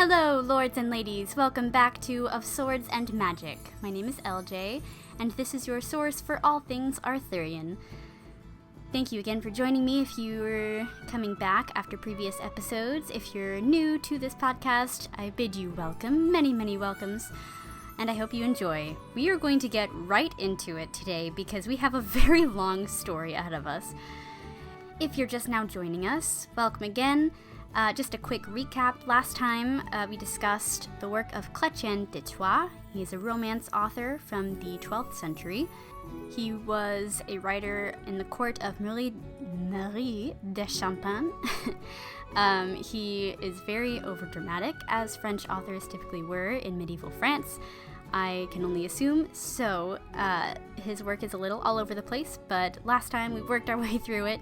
Hello, lords and ladies. Welcome back to Of Swords and Magic. My name is LJ, and this is your source for all things Arthurian. Thank you again for joining me if you're coming back after previous episodes. If you're new to this podcast, I bid you welcome. Many, many welcomes. And I hope you enjoy. We are going to get right into it today because we have a very long story ahead of us. If you're just now joining us, welcome again. Just a quick recap. Last time we discussed the work of Chrétien de Troyes. He is a romance author from the 12th century. He was a writer in the court of Marie de Champagne. He is very overdramatic, as French authors typically were in medieval France. I can only assume, so his work is a little all over the place, but last time we worked our way through it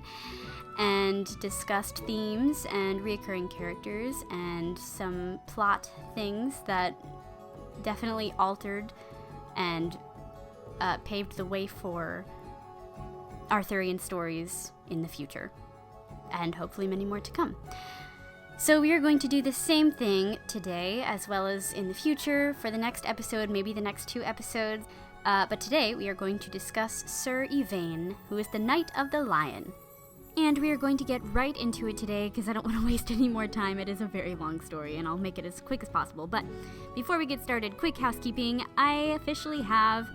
and discussed themes and reoccurring characters and some plot things that definitely altered and paved the way for Arthurian stories in the future, and hopefully many more to come. So we are going to do the same thing today, as well as in the future, for the next episode, maybe the next 2 episodes. But today we are going to discuss Sir Yvain, who is the Knight of the Lion. And we are going to get right into it today, because I don't want to waste any more time. It is a very long story, and I'll make it as quick as possible. But before we get started, quick housekeeping. I officially have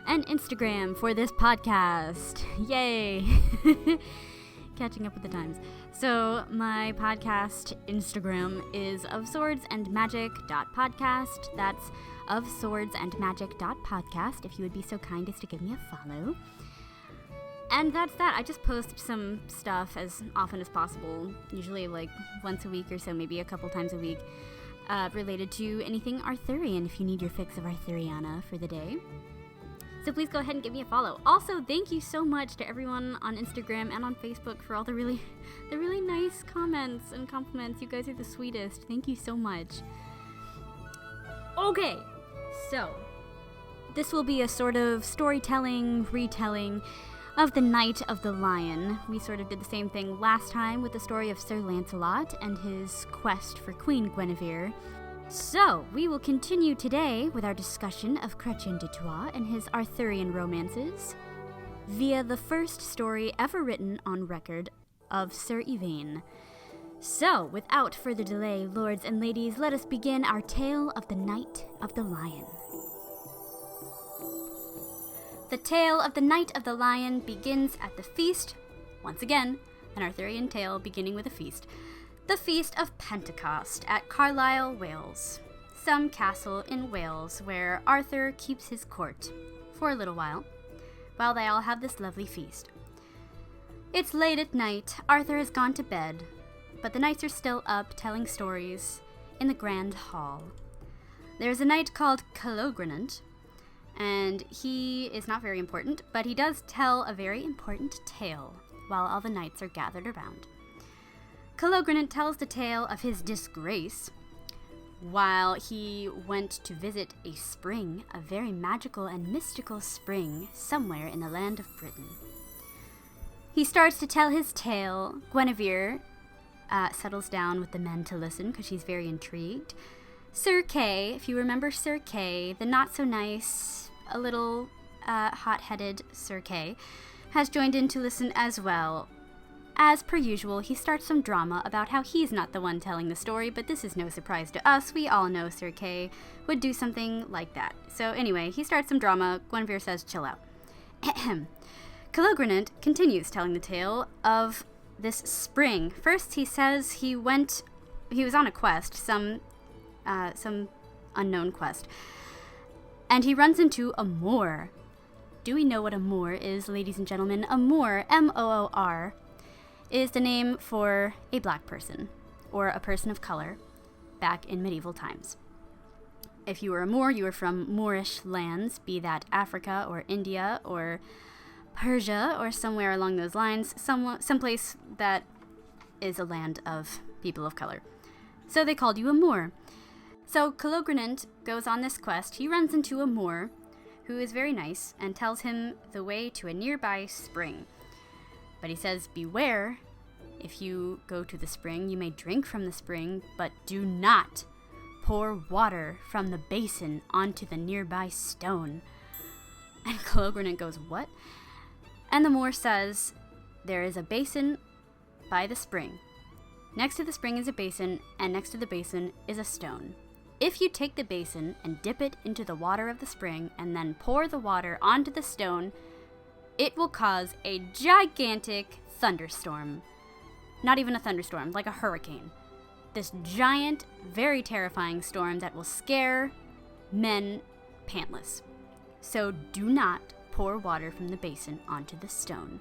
an Instagram for this podcast. Yay! Catching up with the times. So my podcast Instagram is ofswordsandmagic.podcast. That's ofswordsandmagic.podcast, if you would be so kind as to give me a follow. And that's that. I just post some stuff as often as possible, usually like once a week or so, maybe a couple times a week, related to anything Arthurian, if you need your fix of Arthuriana for the day. So please go ahead and give me a follow. Also, thank you so much to everyone on Instagram and on Facebook for all the really nice comments and compliments. You guys are the sweetest. Thank you so much. Okay, so this will be a sort of storytelling, retelling of the Knight of the Lion. We sort of did the same thing last time with the story of Sir Lancelot and his quest for Queen Guinevere. So, we will continue today with our discussion of Chrétien de Troyes and his Arthurian romances via the first story ever written on record of Sir Yvain. So, without further delay, lords and ladies, let us begin our tale of the Knight of the Lion. The tale of the Knight of the Lion begins at the feast, once again, an Arthurian tale beginning with a feast, the Feast of Pentecost at Carlisle, Wales, some castle in Wales where Arthur keeps his court for a little while they all have this lovely feast. It's late at night, Arthur has gone to bed, but the knights are still up telling stories in the grand hall. There's a knight called Calogrenant, and he is not very important, but he does tell a very important tale while all the knights are gathered around. Calogrenant tells the tale of his disgrace while he went to visit a spring, a very magical and mystical spring somewhere in the land of Britain. He starts to tell his tale. Guinevere settles down with the men to listen because she's very intrigued. Sir Kay, if you remember Sir Kay, the not-so-nice, a little hot-headed Sir Kay, has joined in to listen as well. As per usual, he starts some drama about how he's not the one telling the story, but this is no surprise to us. We all know Sir Kay would do something like that. So anyway, he starts some drama. Guinevere says, chill out. Calogrenant continues telling the tale of this spring. First, he says he was on a quest, some unknown quest, and he runs into a Moor. Do we know what a Moor is, ladies and gentlemen? A Moor, M-O-O-R, is the name for a black person, or a person of color, back in medieval times. If you were a Moor, you were from Moorish lands, be that Africa or India or Persia or somewhere along those lines, someplace that is a land of people of color. So they called you a Moor. So Calogrenant goes on this quest. He runs into a Moor who is very nice and tells him the way to a nearby spring. But he says, beware, if you go to the spring, you may drink from the spring, but do not pour water from the basin onto the nearby stone. And Calogrenant goes, what? And the Moor says, there is a basin by the spring. Next to the spring is a basin, and next to the basin is a stone. If you take the basin and dip it into the water of the spring and then pour the water onto the stone, it will cause a gigantic thunderstorm. Not even a thunderstorm, like a hurricane. This giant, very terrifying storm that will scare men pantless. So do not pour water from the basin onto the stone.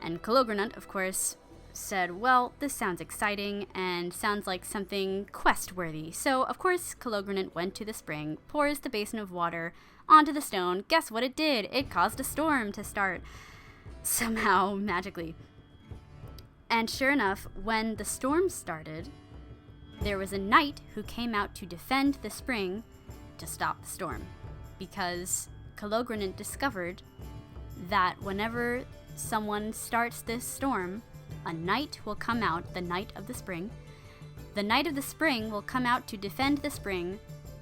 And Calogrenant, of course, said, well, this sounds exciting and sounds like something quest-worthy. So, of course, Calogrenant went to the spring, pours the basin of water onto the stone. Guess what it did? It caused a storm to start. Somehow, magically. And sure enough, when the storm started, there was a knight who came out to defend the spring to stop the storm. Because Calogrenant discovered that whenever someone starts this storm, a knight will come out, the Knight of the Spring. The Knight of the Spring will come out to defend the spring,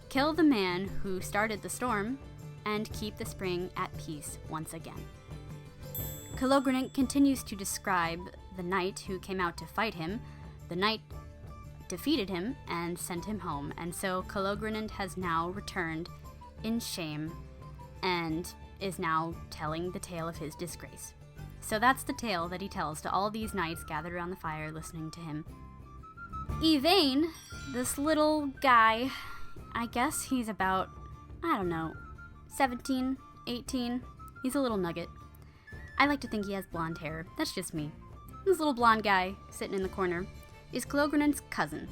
kill the man who started the storm, and keep the spring at peace once again. Calogrenant continues to describe the knight who came out to fight him. The knight defeated him and sent him home, and so Calogrenant has now returned in shame and is now telling the tale of his disgrace. So that's the tale that he tells to all these knights gathered around the fire listening to him. Yvain, this little guy, I guess he's about, 17, 18. He's a little nugget. I like to think he has blonde hair. That's just me. This little blonde guy sitting in the corner is Calogrenant's cousin.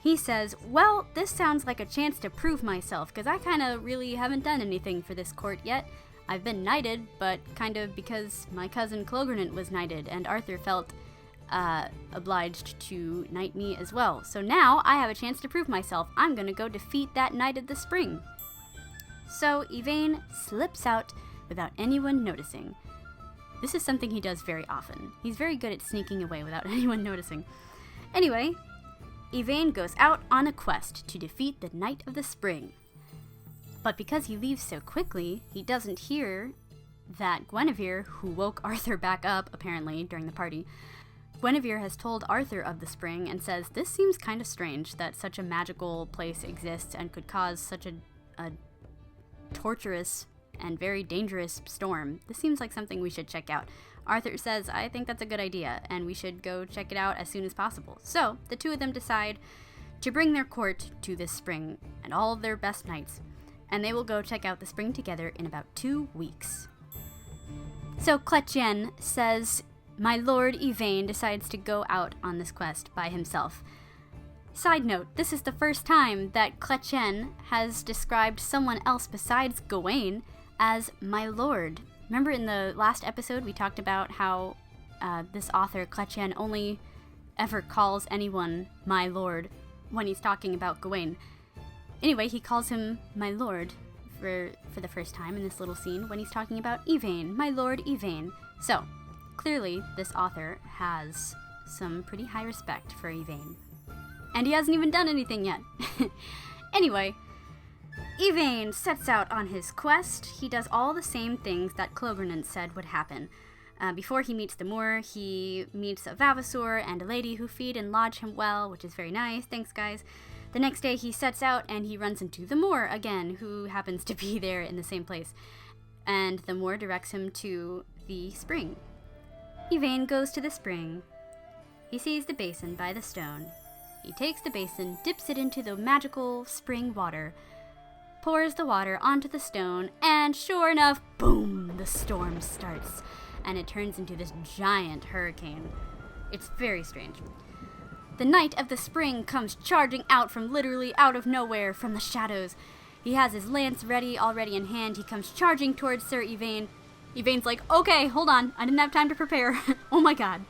He says, well, this sounds like a chance to prove myself, because I kind of really haven't done anything for this court yet. I've been knighted, but kind of because my cousin Calogrenant was knighted, and Arthur felt obliged to knight me as well. So now I have a chance to prove myself. I'm gonna go defeat that Knight of the Spring. So Yvain slips out without anyone noticing. This is something he does very often. He's very good at sneaking away without anyone noticing. Anyway, Yvain goes out on a quest to defeat the Knight of the Spring. But because he leaves so quickly, he doesn't hear that Guinevere, who woke Arthur back up, apparently, during the party, Guinevere has told Arthur of the spring and says, this seems kind of strange that such a magical place exists and could cause such a torturous and very dangerous storm. This seems like something we should check out. Arthur says, I think that's a good idea, and we should go check it out as soon as possible. So, the two of them decide to bring their court to this spring, and all of their best knights, and they will go check out the spring together in about 2 weeks. So Chrétien says, my lord Yvain decides to go out on this quest by himself. Side note, this is the first time that Chrétien has described someone else besides Gawain as my lord. Remember in the last episode we talked about how this author, Chrétien, only ever calls anyone my lord when he's talking about Gawain. Anyway, he calls him my lord for the first time in this little scene when he's talking about Yvain, my lord Yvain. So, clearly this author has some pretty high respect for Yvain. And he hasn't even done anything yet. Anyway, Yvain sets out on his quest. He does all the same things that Calogrenant said would happen. Before he meets the Moor, he meets a Vavasor and a lady who feed and lodge him well, which is very nice. Thanks, guys. The next day he sets out and he runs into the Moor again, who happens to be there in the same place. And the Moor directs him to the spring. Yvain goes to the spring. He sees the basin by the stone. He takes the basin, dips it into the magical spring water, pours the water onto the stone, and sure enough, boom, the storm starts. And it turns into this giant hurricane. It's very strange. The Knight of the Spring comes charging out from literally out of nowhere from the shadows. He has his lance already in hand. He comes charging towards Sir Yvain. Yvain's like, okay, hold on. I didn't have time to prepare. Oh my god.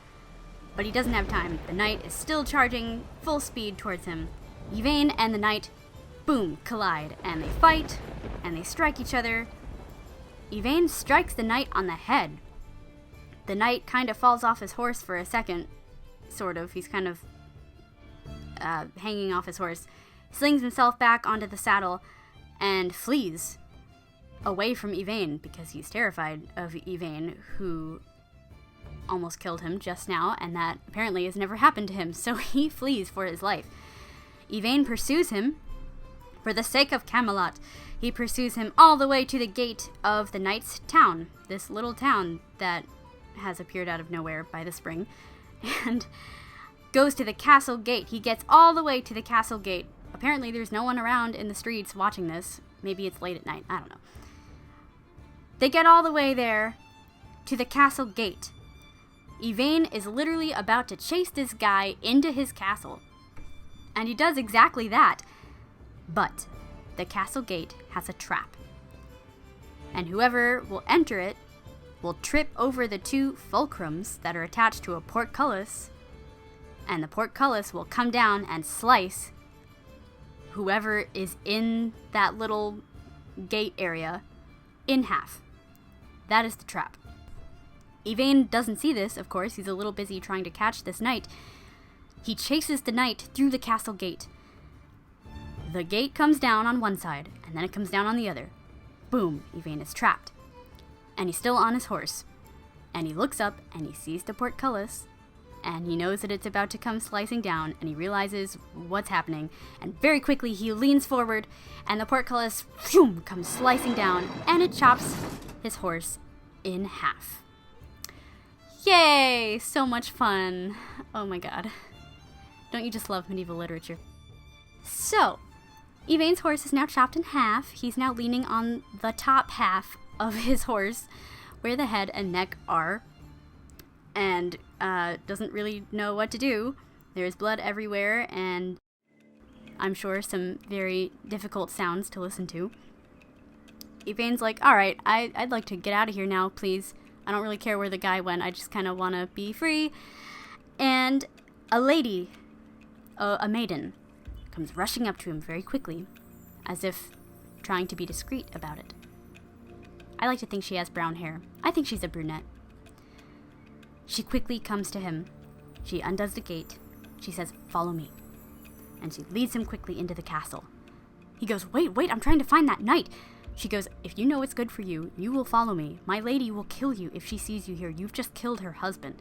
But he doesn't have time. The knight is still charging full speed towards him. Yvain and the knight, boom, collide. And they fight, and they strike each other. Yvain strikes the knight on the head. The knight kind of falls off his horse for a second. Sort of. He's kind of hanging off his horse. slings himself back onto the saddle, and flees away from Yvain because he's terrified of Yvain, who almost killed him just now, and that apparently has never happened to him, so he flees for his life. Yvain pursues him. For the sake of Camelot, he pursues him all the way to the gate of the knight's town, this little town that has appeared out of nowhere by the spring, and goes to the castle gate. He gets all the way to the castle gate. Apparently there's no one around in the streets watching this. Maybe it's late at night. I don't know. They get all the way there to the castle gate. Yvain is literally about to chase this guy into his castle. And he does exactly that. But the castle gate has a trap. And whoever will enter it will trip over the 2 fulcrums that are attached to a portcullis. And the portcullis will come down and slice whoever is in that little gate area in half. That is the trap. Yvain doesn't see this, of course. He's a little busy trying to catch this knight. He chases the knight through the castle gate. The gate comes down on one side, and then it comes down on the other. Boom, Yvain is trapped. And he's still on his horse. And he looks up, and he sees the portcullis, and he knows that it's about to come slicing down, and he realizes what's happening. And very quickly, he leans forward, and the portcullis phoom, comes slicing down, and it chops his horse in half. Yay! So much fun. Oh my god. Don't you just love medieval literature? So, Yvain's horse is now chopped in half. He's now leaning on the top half of his horse, where the head and neck are, and doesn't really know what to do. There's blood everywhere, and I'm sure some very difficult sounds to listen to. Yvain's like, alright, I'd like to get out of here now, please. I don't really care where the guy went, I just kind of want to be free. And a lady, a maiden, comes rushing up to him very quickly, as if trying to be discreet about it. I like to think she has brown hair. I think she's a brunette. She quickly comes to him. She undoes the gate. She says, follow me. And she leads him quickly into the castle. He goes, wait, I'm trying to find that knight. She goes, if you know what's good for you, you will follow me. My lady will kill you if she sees you here. You've just killed her husband.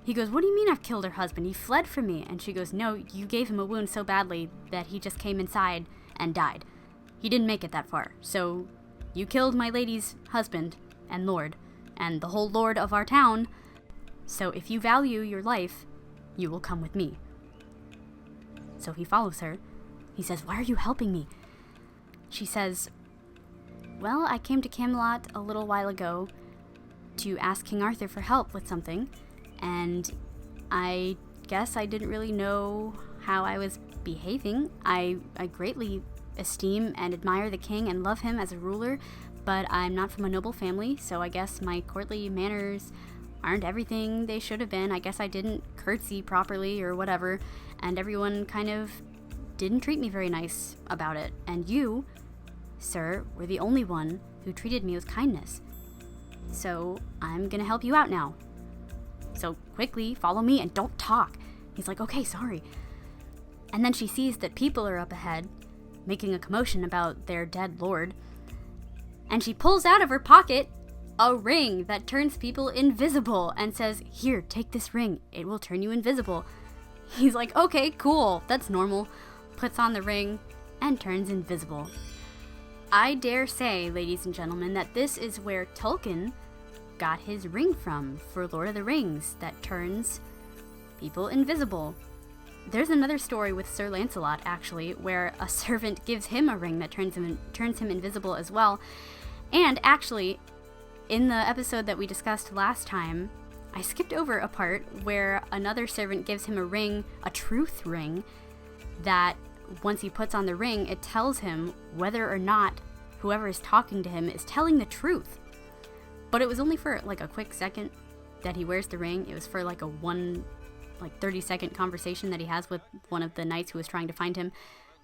He goes, what do you mean I've killed her husband? He fled from me. And she goes, no, you gave him a wound so badly that he just came inside and died. He didn't make it that far. So you killed my lady's husband and lord, and the whole lord of our town. So if you value your life, you will come with me. So he follows her. He says, why are you helping me? She says, well, I came to Camelot a little while ago to ask King Arthur for help with something, and I guess I didn't really know how I was behaving. I greatly esteem and admire the king and love him as a ruler, but I'm not from a noble family, so I guess my courtly manners aren't everything they should have been. I guess I didn't curtsy properly or whatever, and everyone kind of didn't treat me very nice about it. And you, sir, were the only one who treated me with kindness. So I'm gonna help you out now. So quickly, follow me and don't talk. He's like, okay, sorry. And then she sees that people are up ahead, making a commotion about their dead lord. And she pulls out of her pocket a ring that turns people invisible and says, here, take this ring. It will turn you invisible. He's like, okay, cool, that's normal. Puts on the ring and turns invisible. I dare say, ladies and gentlemen, that this is where Tolkien got his ring from for Lord of the Rings that turns people invisible. There's another story with Sir Lancelot, actually, where a servant gives him a ring that turns him invisible as well. And actually, in the episode that we discussed last time, I skipped over a part where another servant gives him a ring, a truth ring, that once he puts on the ring, it tells him whether or not whoever is talking to him is telling the truth. But it was only for like a quick second that he wears the ring. It was for like a 30-second conversation that he has with one of the knights who was trying to find him.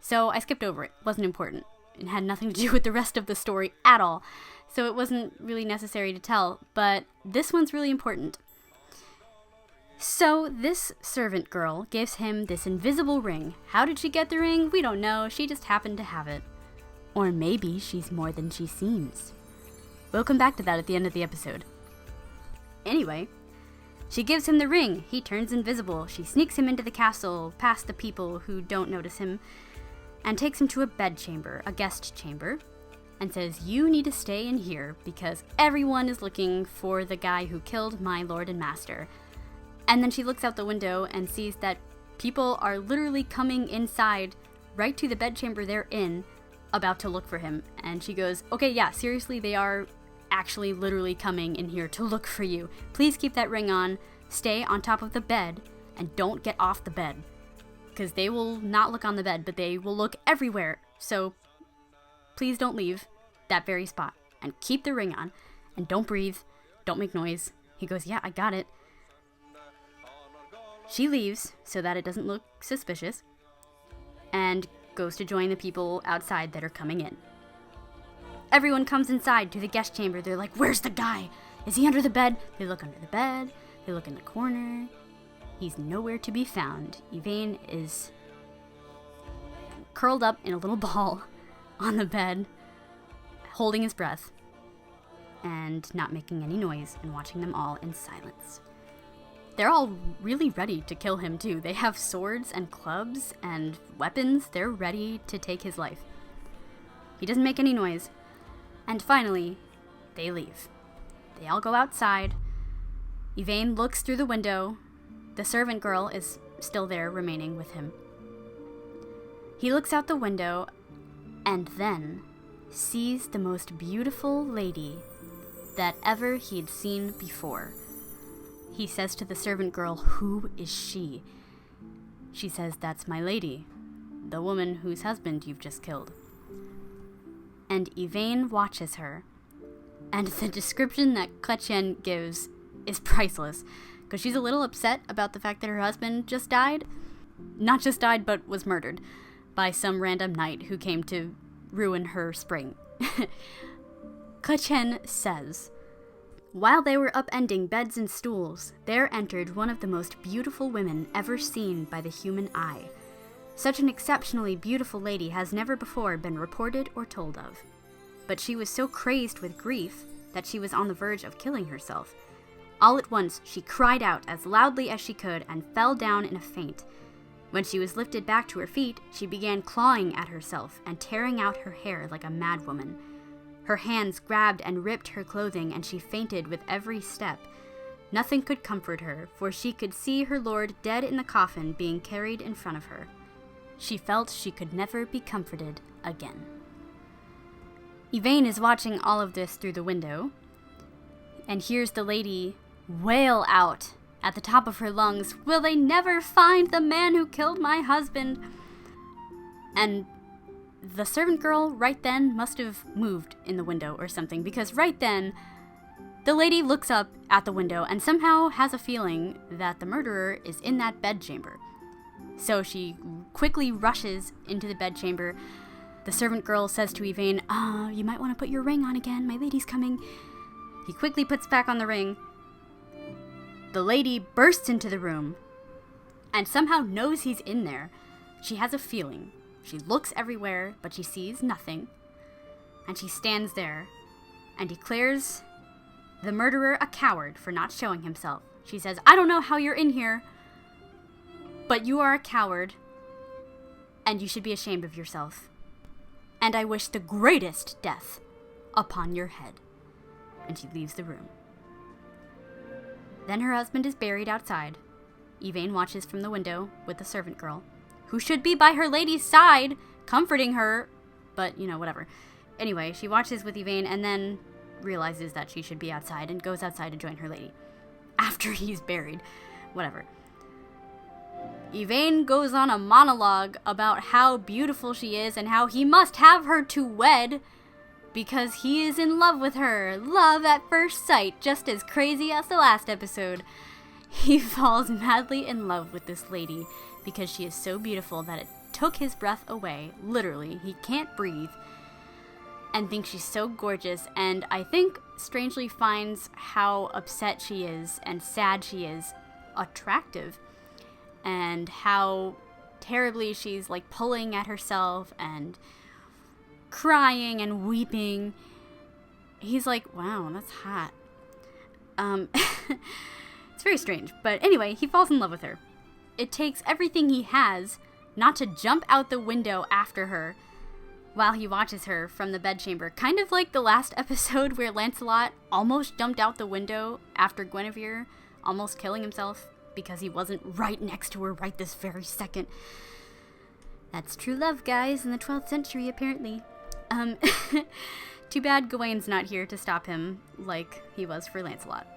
So I skipped over it. It wasn't important. It had nothing to do with the rest of the story at all. So it wasn't really necessary to tell. But this one's really important. So this servant girl gives him this invisible ring. How did she get the ring? We don't know. She just happened to have it. Or maybe she's more than she seems. We'll come back to that at the end of the episode. Anyway, she gives him the ring. He turns invisible. She sneaks him into the castle, past the people who don't notice him, and takes him to a bedchamber, a guest chamber, and says, "You need to stay in here because everyone is looking for the guy who killed my lord and master." And then she looks out the window and sees that people are literally coming inside right to the bedchamber they're in, about to look for him. And she goes, "Okay, yeah, seriously, they are actually literally coming in here to look for you. Please keep that ring on, stay on top of the bed, and don't get off the bed. Because they will not look on the bed, but they will look everywhere. So please don't leave that very spot. And keep the ring on. And don't breathe. Don't make noise." He goes, "Yeah, I got it." She leaves so that it doesn't look suspicious, and goes to join the people outside that are coming in. Everyone comes inside to the guest chamber. They're like, "Where's the guy? Is he under the bed?" They look under the bed. They look in the corner. He's nowhere to be found. Yvain is curled up in a little ball on the bed, holding his breath, and not making any noise, and watching them all in silence. They're all really ready to kill him too. They have swords and clubs and weapons. They're ready to take his life. He doesn't make any noise. And finally, they leave. They all go outside. Yvain looks through the window. The servant girl is still there, remaining with him. He looks out the window and then sees the most beautiful lady that ever he'd seen before. He says to the servant girl, "Who is she?" She says, "That's my lady, the woman whose husband you've just killed." And Yvain watches her, and the description that Chrétien gives is priceless, because she's a little upset about the fact that her husband just died. Not just died, but was murdered by some random knight who came to ruin her spring. Chrétien says, "While they were upending beds and stools, there entered one of the most beautiful women ever seen by the human eye. Such an exceptionally beautiful lady has never before been reported or told of. But she was so crazed with grief that she was on the verge of killing herself. All at once she cried out as loudly as she could and fell down in a faint. When she was lifted back to her feet, she began clawing at herself and tearing out her hair like a madwoman. Her hands grabbed and ripped her clothing, and she fainted with every step. Nothing could comfort her, for she could see her lord dead in the coffin being carried in front of her. She felt she could never be comforted again." Yvain is watching all of this through the window, and hears the lady wail out at the top of her lungs, "Will they never find the man who killed my husband?" And the servant girl right then must have moved in the window or something, because right then the lady looks up at the window and somehow has a feeling that the murderer is in that bedchamber. So she quickly rushes into the bedchamber. The servant girl says to Yvain, "You might want to put your ring on again. My lady's coming." He quickly puts back on the ring. The lady bursts into the room and somehow knows he's in there. She has a feeling. She looks everywhere, but she sees nothing. And she stands there and declares the murderer a coward for not showing himself. She says, "I don't know how you're in here, but you are a coward, and you should be ashamed of yourself. And I wish the greatest death upon your head." And she leaves the room. Then her husband is buried outside. Yvain watches from the window with the servant girl, who should be by her lady's side, comforting her, but, whatever. Anyway, she watches with Yvain and then realizes that she should be outside and goes outside to join her lady. After he's buried. Whatever. Yvain goes on a monologue about how beautiful she is and how he must have her to wed because he is in love with her. Love at first sight, just as crazy as the last episode. He falls madly in love with this lady because she is so beautiful that it took his breath away. Literally, he can't breathe, and thinks she's so gorgeous, and I think strangely finds how upset she is and sad she is attractive, and how terribly she's like pulling at herself and crying and weeping. He's like, wow, that's hot. It's very strange. But anyway, he falls in love with her. It takes everything he has not to jump out the window after her while he watches her from the bedchamber. Kind of like the last episode where Lancelot almost jumped out the window after Guinevere almost killing himself because he wasn't right next to her right this very second. That's true love, guys, in the 12th century, apparently. Too bad Gawain's not here to stop him like he was for Lancelot.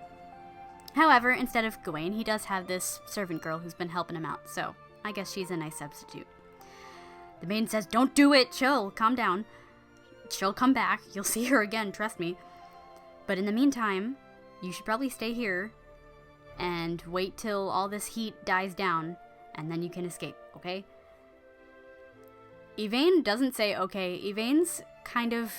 However, instead of Gawain, he does have this servant girl who's been helping him out, so I guess she's a nice substitute. The maiden says, don't do it, chill, calm down. She'll come back, you'll see her again, trust me. But in the meantime, you should probably stay here and wait till all this heat dies down, and then you can escape, okay? Yvain doesn't say okay. Yvain's kind of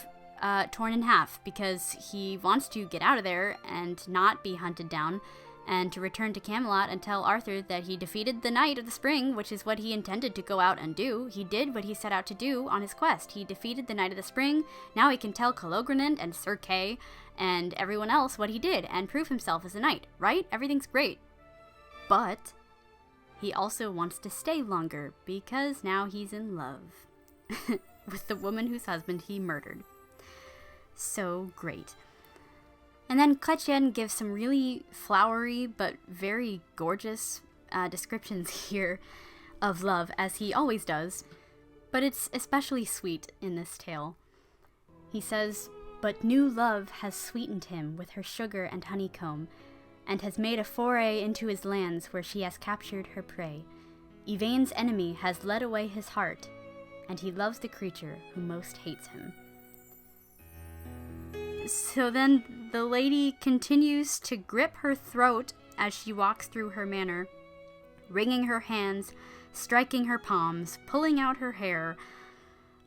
torn in half because he wants to get out of there and not be hunted down and to return to Camelot and tell Arthur that he defeated the Knight of the Spring, which is what he intended to go out and do. He did what he set out to do on his quest. He defeated the Knight of the Spring. Now he can tell Calogrenant and Sir Kay and everyone else what he did and prove himself as a knight, right? Everything's great. But he also wants to stay longer because now he's in love with the woman whose husband he murdered. So great. And then Chrétien gives some really flowery but very gorgeous descriptions here of love, as he always does, but it's especially sweet in this tale. He says, "But new love has sweetened him with her sugar and honeycomb, and has made a foray into his lands where she has captured her prey. Yvain's enemy has led away his heart, and he loves the creature who most hates him." So then the lady continues to grip her throat as she walks through her manor, wringing her hands, striking her palms, pulling out her hair,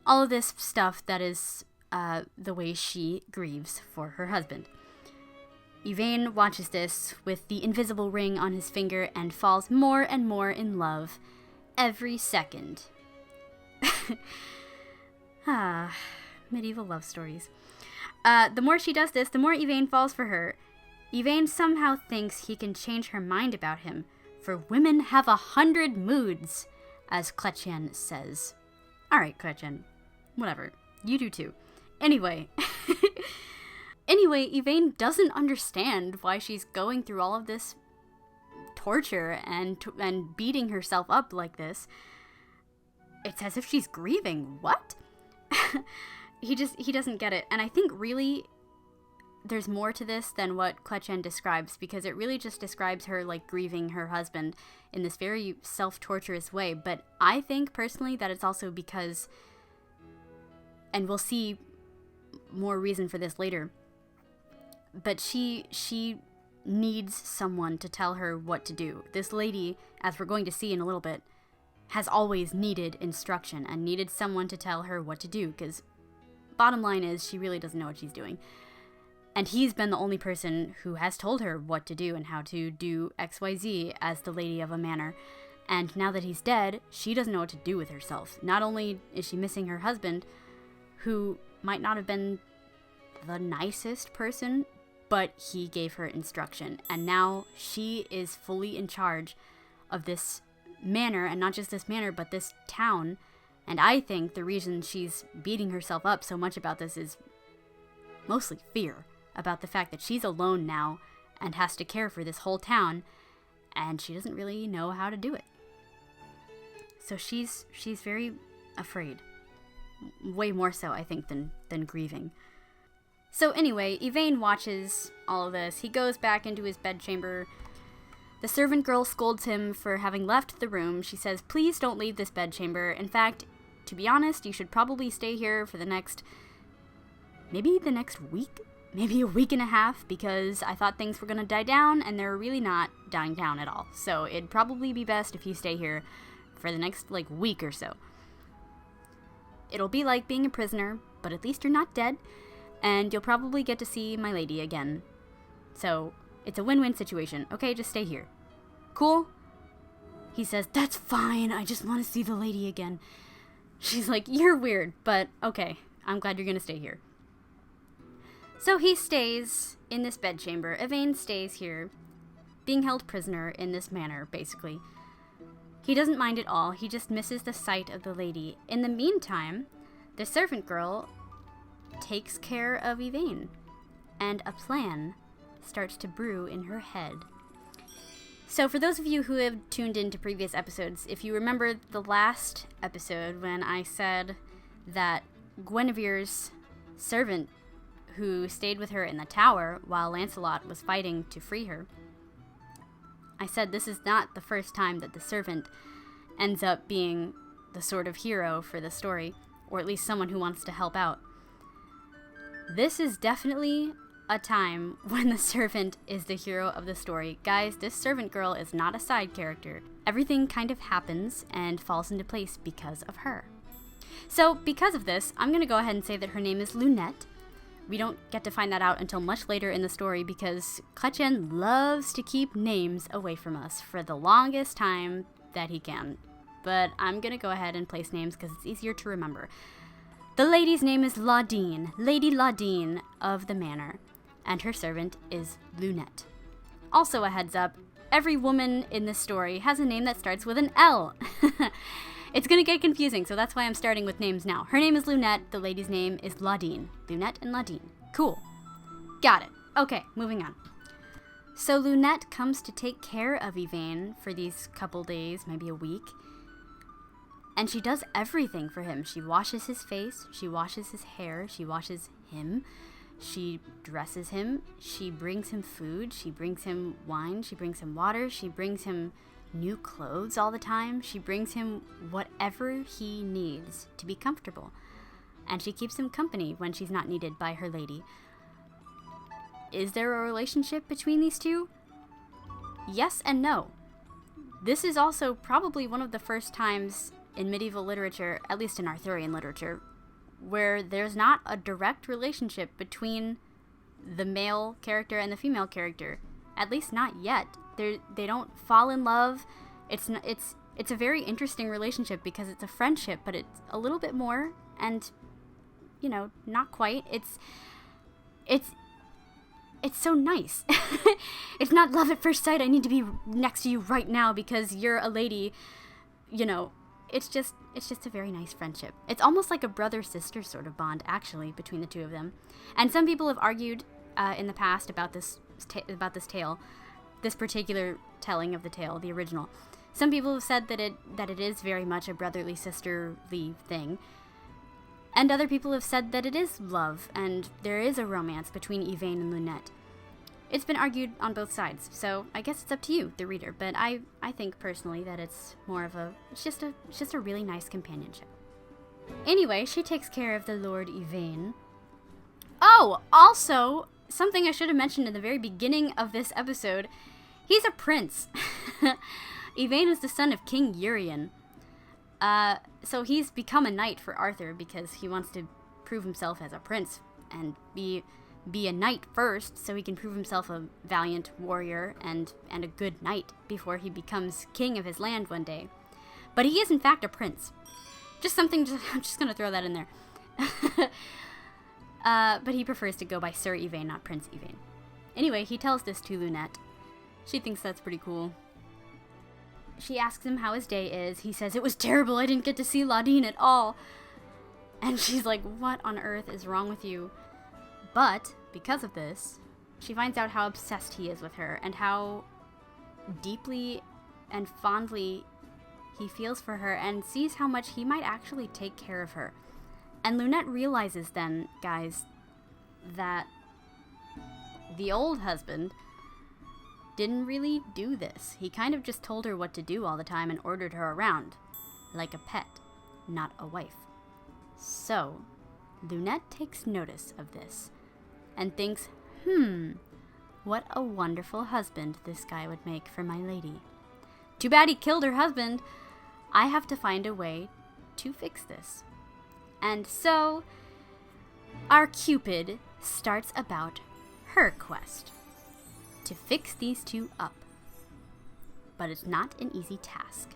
all of this stuff that is the way she grieves for her husband. Yvain watches this with the invisible ring on his finger and falls more and more in love every second. Medieval love stories. The more she does this, the more Yvain falls for her. Yvain somehow thinks he can change her mind about him, for women have 100 moods, as Chrétien says. Alright, Chrétien. Whatever. You do too. Anyway. Yvain doesn't understand why she's going through all of this torture and beating herself up like this. It's as if she's grieving. What? He doesn't get it. And I think really there's more to this than what Chrétien describes, because it really just describes her like grieving her husband in this very self-torturous way. But I think personally that it's also because, and we'll see more reason for this later, but she needs someone to tell her what to do. This lady, as we're going to see in a little bit, has always needed instruction and needed someone to tell her what to do, because bottom line is she really doesn't know what she's doing. And he's been the only person who has told her what to do and how to do XYZ as the lady of a manor. And now that he's dead, she doesn't know what to do with herself. Not only is she missing her husband, who might not have been the nicest person, but he gave her instruction. And now she is fully in charge of this manor, and not just this manor, but this town. And I think the reason she's beating herself up so much about this is mostly fear about the fact that she's alone now and has to care for this whole town, and she doesn't really know how to do it. So she's very afraid. Way more so, I think, than grieving. So anyway, Yvain watches all of this. He goes back into his bedchamber. The servant girl scolds him for having left the room. She says, "Please don't leave this bedchamber. In fact, to be honest, you should probably stay here for the next week? Maybe a week and a half, because I thought things were going to die down, and they're really not dying down at all. So it'd probably be best if you stay here for the next, week or so. It'll be like being a prisoner, but at least you're not dead, and you'll probably get to see my lady again. So it's a win-win situation. Okay, just stay here." Cool? He says, that's fine, I just want to see the lady again. She's like, you're weird, but okay, I'm glad you're gonna stay here. So he stays in this bedchamber. Yvain stays here, being held prisoner in this manner, basically. He doesn't mind at all, he just misses the sight of the lady. In the meantime, the servant girl takes care of Yvain, and a plan starts to brew in her head. So for those of you who have tuned into previous episodes, if you remember the last episode when I said that Guinevere's servant who stayed with her in the tower while Lancelot was fighting to free her, I said this is not the first time that the servant ends up being the sort of hero for the story, or at least someone who wants to help out. This is definitely a time when the servant is the hero of the story. Guys, this servant girl is not a side character. Everything kind of happens and falls into place because of her. So, because of this, I'm going to go ahead and say that her name is Lunette. We don't get to find that out until much later in the story because Chrétien loves to keep names away from us for the longest time that he can. But I'm going to go ahead and place names because it's easier to remember. The lady's name is Laudine, Lady Laudine of the manor, and her servant is Lunette. Also a heads up, every woman in this story has a name that starts with an L. It's gonna get confusing, so that's why I'm starting with names now. Her name is Lunette, the lady's name is Laudine. Lunette and Laudine. Cool. Got it. Okay, moving on. So Lunette comes to take care of Yvain for these couple days, maybe a week. And she does everything for him. She washes his face, she washes his hair, she washes him, she dresses him, she brings him food, she brings him wine, she brings him water, she brings him new clothes all the time, she brings him whatever he needs to be comfortable. And she keeps him company when she's not needed by her lady. Is there a relationship between these two? Yes and no. This is also probably one of the first times in medieval literature, at least in Arthurian literature, where there's not a direct relationship between the male character and the female character. At least not yet. They don't fall in love. It's a very interesting relationship because it's a friendship, but it's a little bit more, and you know, not quite. It's so nice. It's not love at first sight. I need to be next to you right now because you're a lady. You know, it's just a very nice friendship. It's almost like a brother-sister sort of bond, actually, between the two of them. And some people have argued in the past about this tale, this particular telling of the tale, the original. Some people have said that it is very much a brotherly, sisterly thing. And other people have said that it is love, and there is a romance between Yvain and Lunette. It's been argued on both sides, so I guess it's up to you, the reader, but I think personally that it's more of it's just a really nice companionship. Anyway, she takes care of the Lord Yvain. Oh, also, something I should have mentioned in the very beginning of this episode, he's a prince. Yvain is the son of King Urien. So he's become a knight for Arthur because he wants to prove himself as a prince and be a knight first so he can prove himself a valiant warrior and a good knight before he becomes king of his land one day. But he is in fact a prince. I'm just gonna throw that in there. But he prefers to go by Sir Yvain, not Prince Yvain. Anyway, he tells this to Lunette. She thinks that's pretty cool. She asks him how his day is. He says, "It was terrible, I didn't get to see Laudine at all." And she's like, "What on earth is wrong with you?" But, because of this, she finds out how obsessed he is with her and how deeply and fondly he feels for her and sees how much he might actually take care of her. And Lunette realizes then, guys, that the old husband didn't really do this. He kind of just told her what to do all the time and ordered her around, like a pet, not a wife. So, Lunette takes notice of this and thinks, what a wonderful husband this guy would make for my lady. Too bad he killed her husband. I have to find a way to fix this. And so, our Cupid starts about her quest to fix these two up. but it's not an easy task.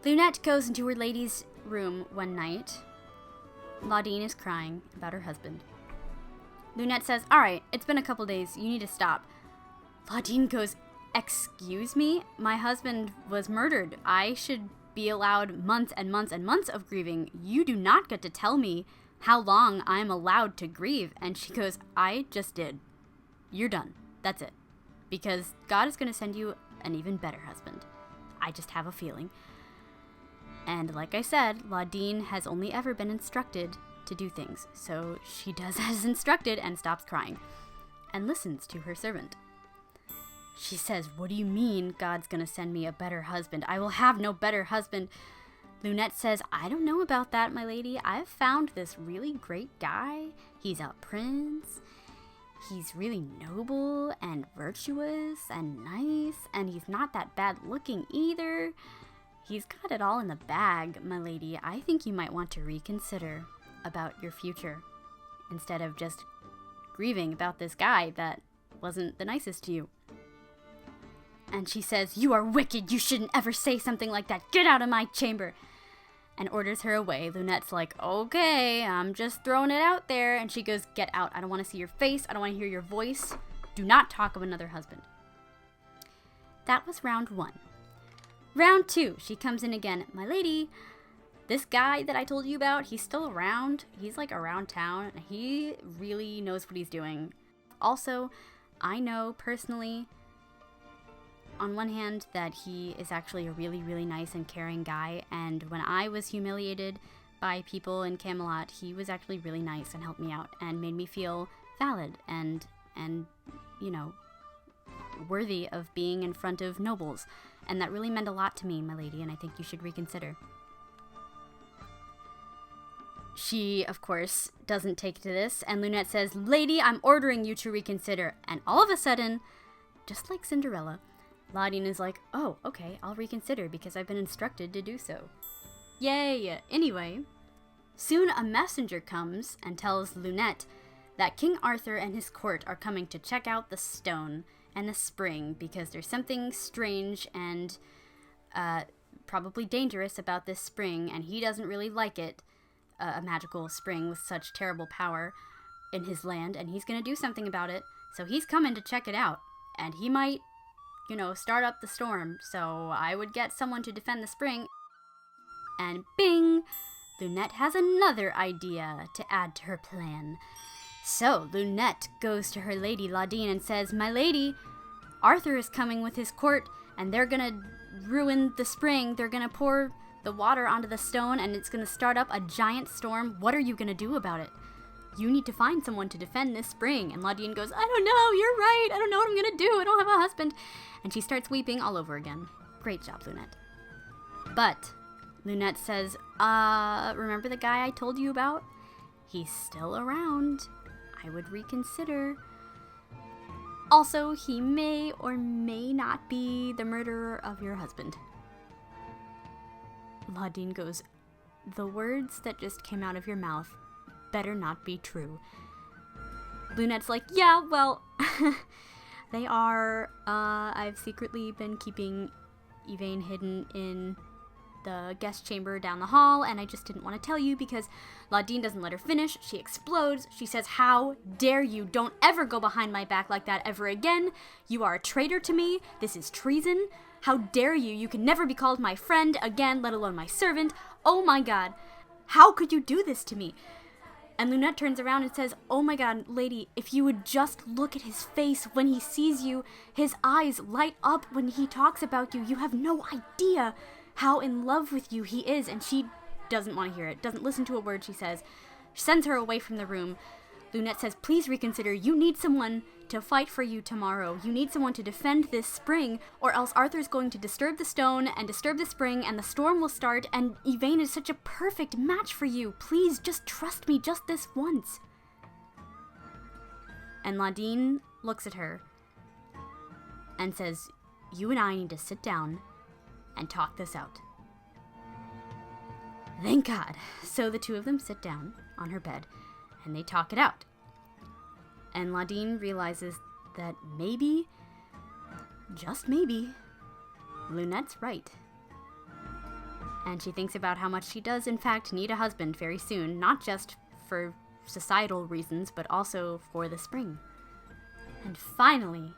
Lunette goes into her lady's room one night. Laudine is crying about her husband. Lunette says, "Alright, it's been a couple days, you need to stop." Laudine goes, "Excuse me? My husband was murdered. I should be allowed months and months and months of grieving. You do not get to tell me how long I'm allowed to grieve." And she goes, "I just did. You're done. That's it. Because God is going to send you an even better husband. I just have a feeling." And like I said, Laudine has only ever been instructed to do things. So she does as instructed and stops crying and listens to her servant. She says, "What do you mean God's going to send me a better husband? I will have no better husband." Lunette says, "I don't know about that, my lady. I've found this really great guy. He's a prince. He's really noble and virtuous and nice, and he's not that bad looking either. He's got it all in the bag, my lady. I think you might want to reconsider about your future instead of just grieving about this guy that wasn't the nicest to you." And she says, "You are wicked. You shouldn't ever say something like that. Get out of my chamber," and orders her away. Lunette's like, "Okay, I'm just throwing it out there." And she goes, "Get out. I don't want to see your face. I don't want to hear your voice. Do not talk of another husband." That was round 1. Round 2, she comes in again. "My lady, this guy that I told you about, he's still around. He's like around town. He really knows what he's doing. Also, I know personally, on one hand, that he is actually a really, really nice and caring guy. And when I was humiliated by people in Camelot, he was actually really nice and helped me out and made me feel valid and you know, worthy of being in front of nobles. And that really meant a lot to me, my lady, and I think you should reconsider." She, of course, doesn't take to this, and Lunette says, "Lady, I'm ordering you to reconsider." And all of a sudden, just like Cinderella, Laudine is like, "Oh, okay, I'll reconsider because I've been instructed to do so." Yay! Anyway, soon a messenger comes and tells Lunette that King Arthur and his court are coming to check out the stone and the spring because there's something strange and probably dangerous about this spring, and he doesn't really like it, a magical spring with such terrible power in his land, and he's going to do something about it. So he's coming to check it out, and he might, start up the storm. So I would get someone to defend the spring. And bing! Lunette has another idea to add to her plan. So Lunette goes to her lady Laudine and says, "My lady, Arthur is coming with his court, and they're gonna ruin the spring. They're gonna pour the water onto the stone, and it's gonna start up a giant storm. What are you gonna do about it? You need to find someone to defend this spring." And Laudine goes, "I don't know, you're right. I don't know what I'm gonna do. I don't have a husband." And she starts weeping all over again. Great job, Lunette. But Lunette says, "Remember the guy I told you about? He's still around. I would reconsider. Also, he may or may not be the murderer of your husband." Laudine goes, "The words that just came out of your mouth better not be true." Lunette's like, "Yeah, well, they are. I've secretly been keeping Yvain hidden in the guest chamber down the hall, and I just didn't want to tell you because Laudine doesn't let her finish. She explodes. She says, 'How dare you? Don't ever go behind my back like that ever again. You are a traitor to me. This is treason. How dare you? You can never be called my friend again, let alone my servant. Oh my God. How could you do this to me?' And Lunette turns around and says, 'Oh my God, lady, if you would just look at his face when he sees you, his eyes light up when he talks about you. You have no idea how in love with you he is.' And she doesn't want to hear it, doesn't listen to a word she says. She sends her away from the room. Lunette says, 'Please reconsider. You need someone to fight for you tomorrow. You need someone to defend this spring, or else Arthur's going to disturb the stone and disturb the spring, and the storm will start, and Yvain is such a perfect match for you. Please, just trust me just this once.' And Laudine looks at her and says, 'You and I need to sit down and talk this out.' Thank God. So the two of them sit down on her bed and they talk it out. And Laudine realizes that maybe, just maybe, Lunette's right. And she thinks about how much she does, in fact, need a husband very soon, not just for societal reasons, but also for the spring. And finally,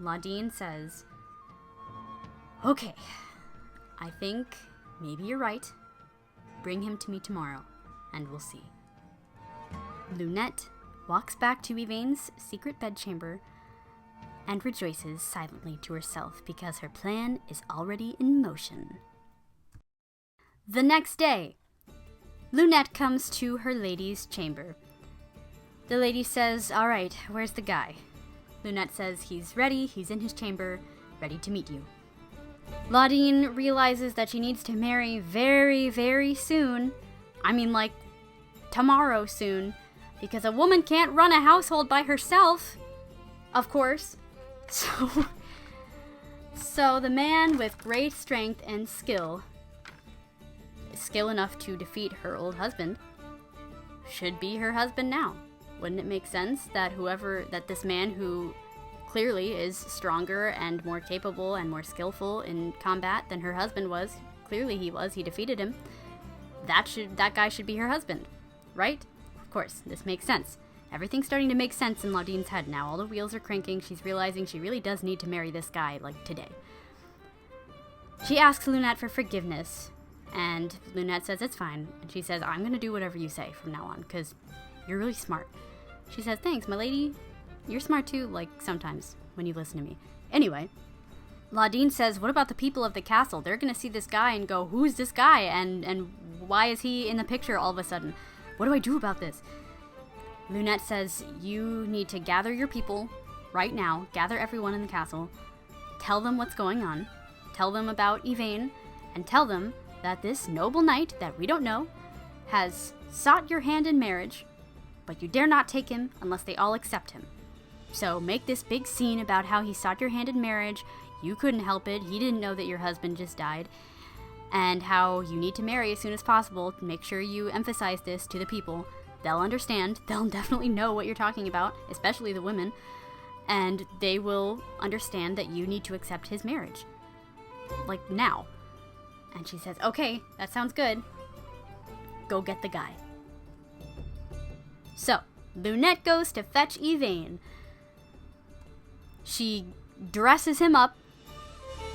Laudine says, "Okay, I think maybe you're right. Bring him to me tomorrow, and we'll see." Lunette walks back to Yvain's secret bedchamber and rejoices silently to herself because her plan is already in motion. The next day, Lunette comes to her lady's chamber. The lady says, "All right, where's the guy?" Lunette says he's ready, he's in his chamber, ready to meet you. Laudine realizes that she needs to marry very, very soon. I mean, like, tomorrow soon. Because a woman can't run a household by herself. Of course. So the man with great strength and skill enough to defeat her old husband, should be her husband now. Wouldn't it make sense that this man who clearly is stronger and more capable and more skillful in combat than her husband was, clearly he defeated him, that guy should be her husband, right? Of course, this makes sense. Everything's starting to make sense in Laudine's head now. All the wheels are cranking. She's realizing she really does need to marry this guy, like, today. She asks Lunette for forgiveness, and Lunette says it's fine. And she says, "I'm gonna do whatever you say from now on, because you're really smart." She says, "Thanks, my lady. You're smart too, like, sometimes, when you listen to me." Anyway, Laudine says, "What about the people of the castle? They're gonna see this guy and go, 'Who's this guy? And why is he in the picture all of a sudden? What do I do about this?'" Lunette says, "You need to gather your people right now. Gather everyone in the castle. Tell them what's going on. Tell them about Yvain. And tell them that this noble knight that we don't know has sought your hand in marriage, but you dare not take him unless they all accept him. So make this big scene about how he sought your hand in marriage. You couldn't help it. He didn't know that your husband just died. And how you need to marry as soon as possible. Make sure you emphasize this to the people. They'll understand. They'll definitely know what you're talking about, especially the women. And they will understand that you need to accept his marriage. Like, now." And she says, "Okay, that sounds good. Go get the guy." So, Lunette goes to fetch Yvain. She dresses him up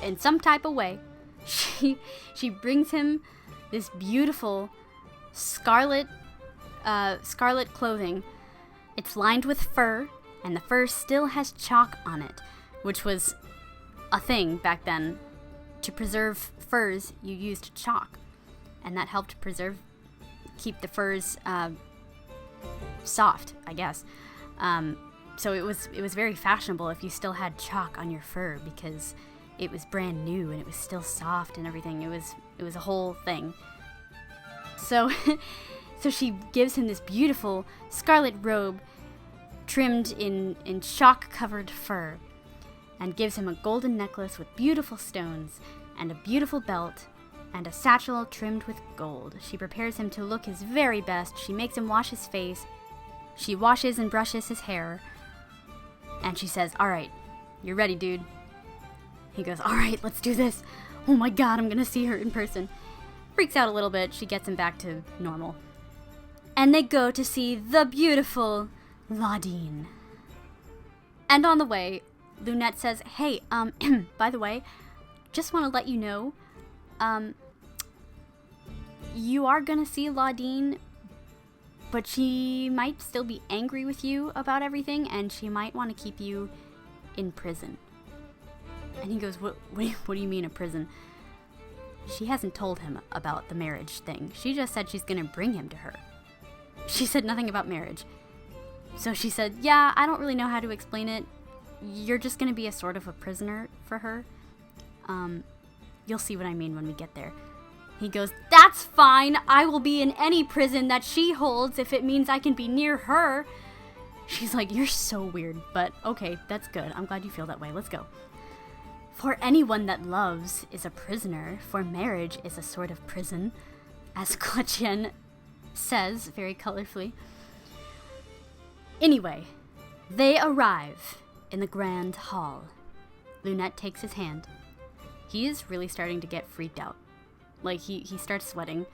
in some type of way. She brings him this beautiful scarlet clothing. It's lined with fur, and the fur still has chalk on it, which was a thing back then. To preserve furs, you used chalk, and that helped keep the furs soft, I guess. So it was very fashionable if you still had chalk on your fur, because it was brand new and it was still soft and everything. It was a whole thing. So she gives him this beautiful scarlet robe trimmed in chalk-covered fur, and gives him a golden necklace with beautiful stones, and a beautiful belt, and a satchel trimmed with gold. She prepares him to look his very best. She makes him wash his face. She washes and brushes his hair. And she says, "All right, you're ready, dude." He goes, "All right, let's do this. Oh my god, I'm gonna see her in person." Freaks out a little bit. She gets him back to normal. And they go to see the beautiful Laudine. And on the way, Lunette says, "Hey, by the way, just want to let you know, you are gonna see Laudine, but she might still be angry with you about everything, and she might want to keep you in prison." And he goes, what do you mean a prison?" She hasn't told him about the marriage thing. She just said she's gonna bring him to her. She said nothing about marriage. So she said, "Yeah, I don't really know how to explain it. You're just gonna be a sort of a prisoner for her. You'll see what I mean when we get there." He goes, "That's fine. I will be in any prison that she holds if it means I can be near her." She's like, "You're so weird, but okay, that's good. I'm glad you feel that way. Let's go." "For anyone that loves is a prisoner, for marriage is a sort of prison," as Chrétien says very colorfully. Anyway, they arrive in the grand hall. Lunette takes his hand. He is really starting to get freaked out. Like, he starts sweating.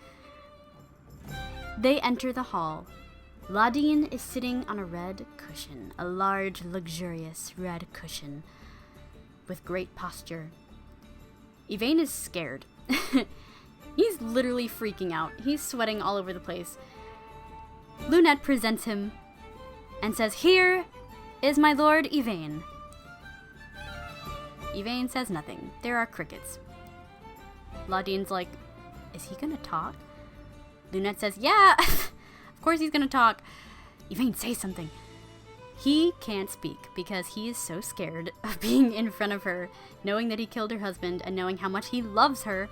They enter the hall. Ladine is sitting on a red cushion, a large, luxurious red cushion, with great posture. Yvain is scared. He's literally freaking out. He's sweating all over the place. Lunette presents him and says, "Here is my lord Yvain." Yvain says nothing. There are crickets. Ladine's like, "Is he gonna talk?" Lunette says, "Yeah, of course he's gonna talk." Yvain, say something. He can't speak because he is so scared of being in front of her, knowing that he killed her husband and knowing how much he loves her,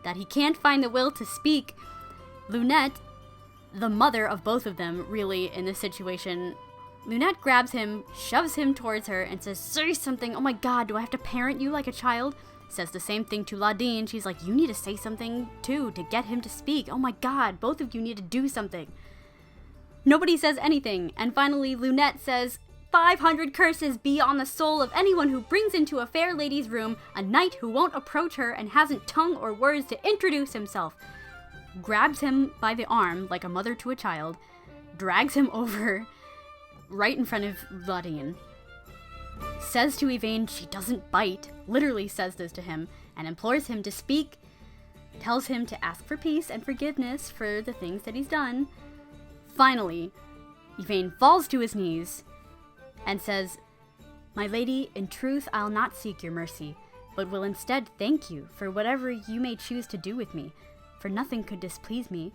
that he can't find the will to speak. Lunette, the mother of both of them, really, in this situation, Lunette grabs him, shoves him towards her, and says, "Say something! Oh my god, do I have to parent you like a child?" Says the same thing to Ladine. She's like, "You need to say something, too, to get him to speak. Oh my god, both of you need to do something." Nobody says anything, and finally Lunette says, "500 curses be on the soul of anyone who brings into a fair lady's room a knight who won't approach her and hasn't tongue or words to introduce himself." Grabs him by the arm, like a mother to a child, drags him over right in front of Ladine. Says to Yvain she doesn't bite, literally says this to him, and implores him to speak, tells him to ask for peace and forgiveness for the things that he's done. Finally, Yvain falls to his knees and says, "My lady, in truth I'll not seek your mercy, but will instead thank you for whatever you may choose to do with me, for nothing could displease me."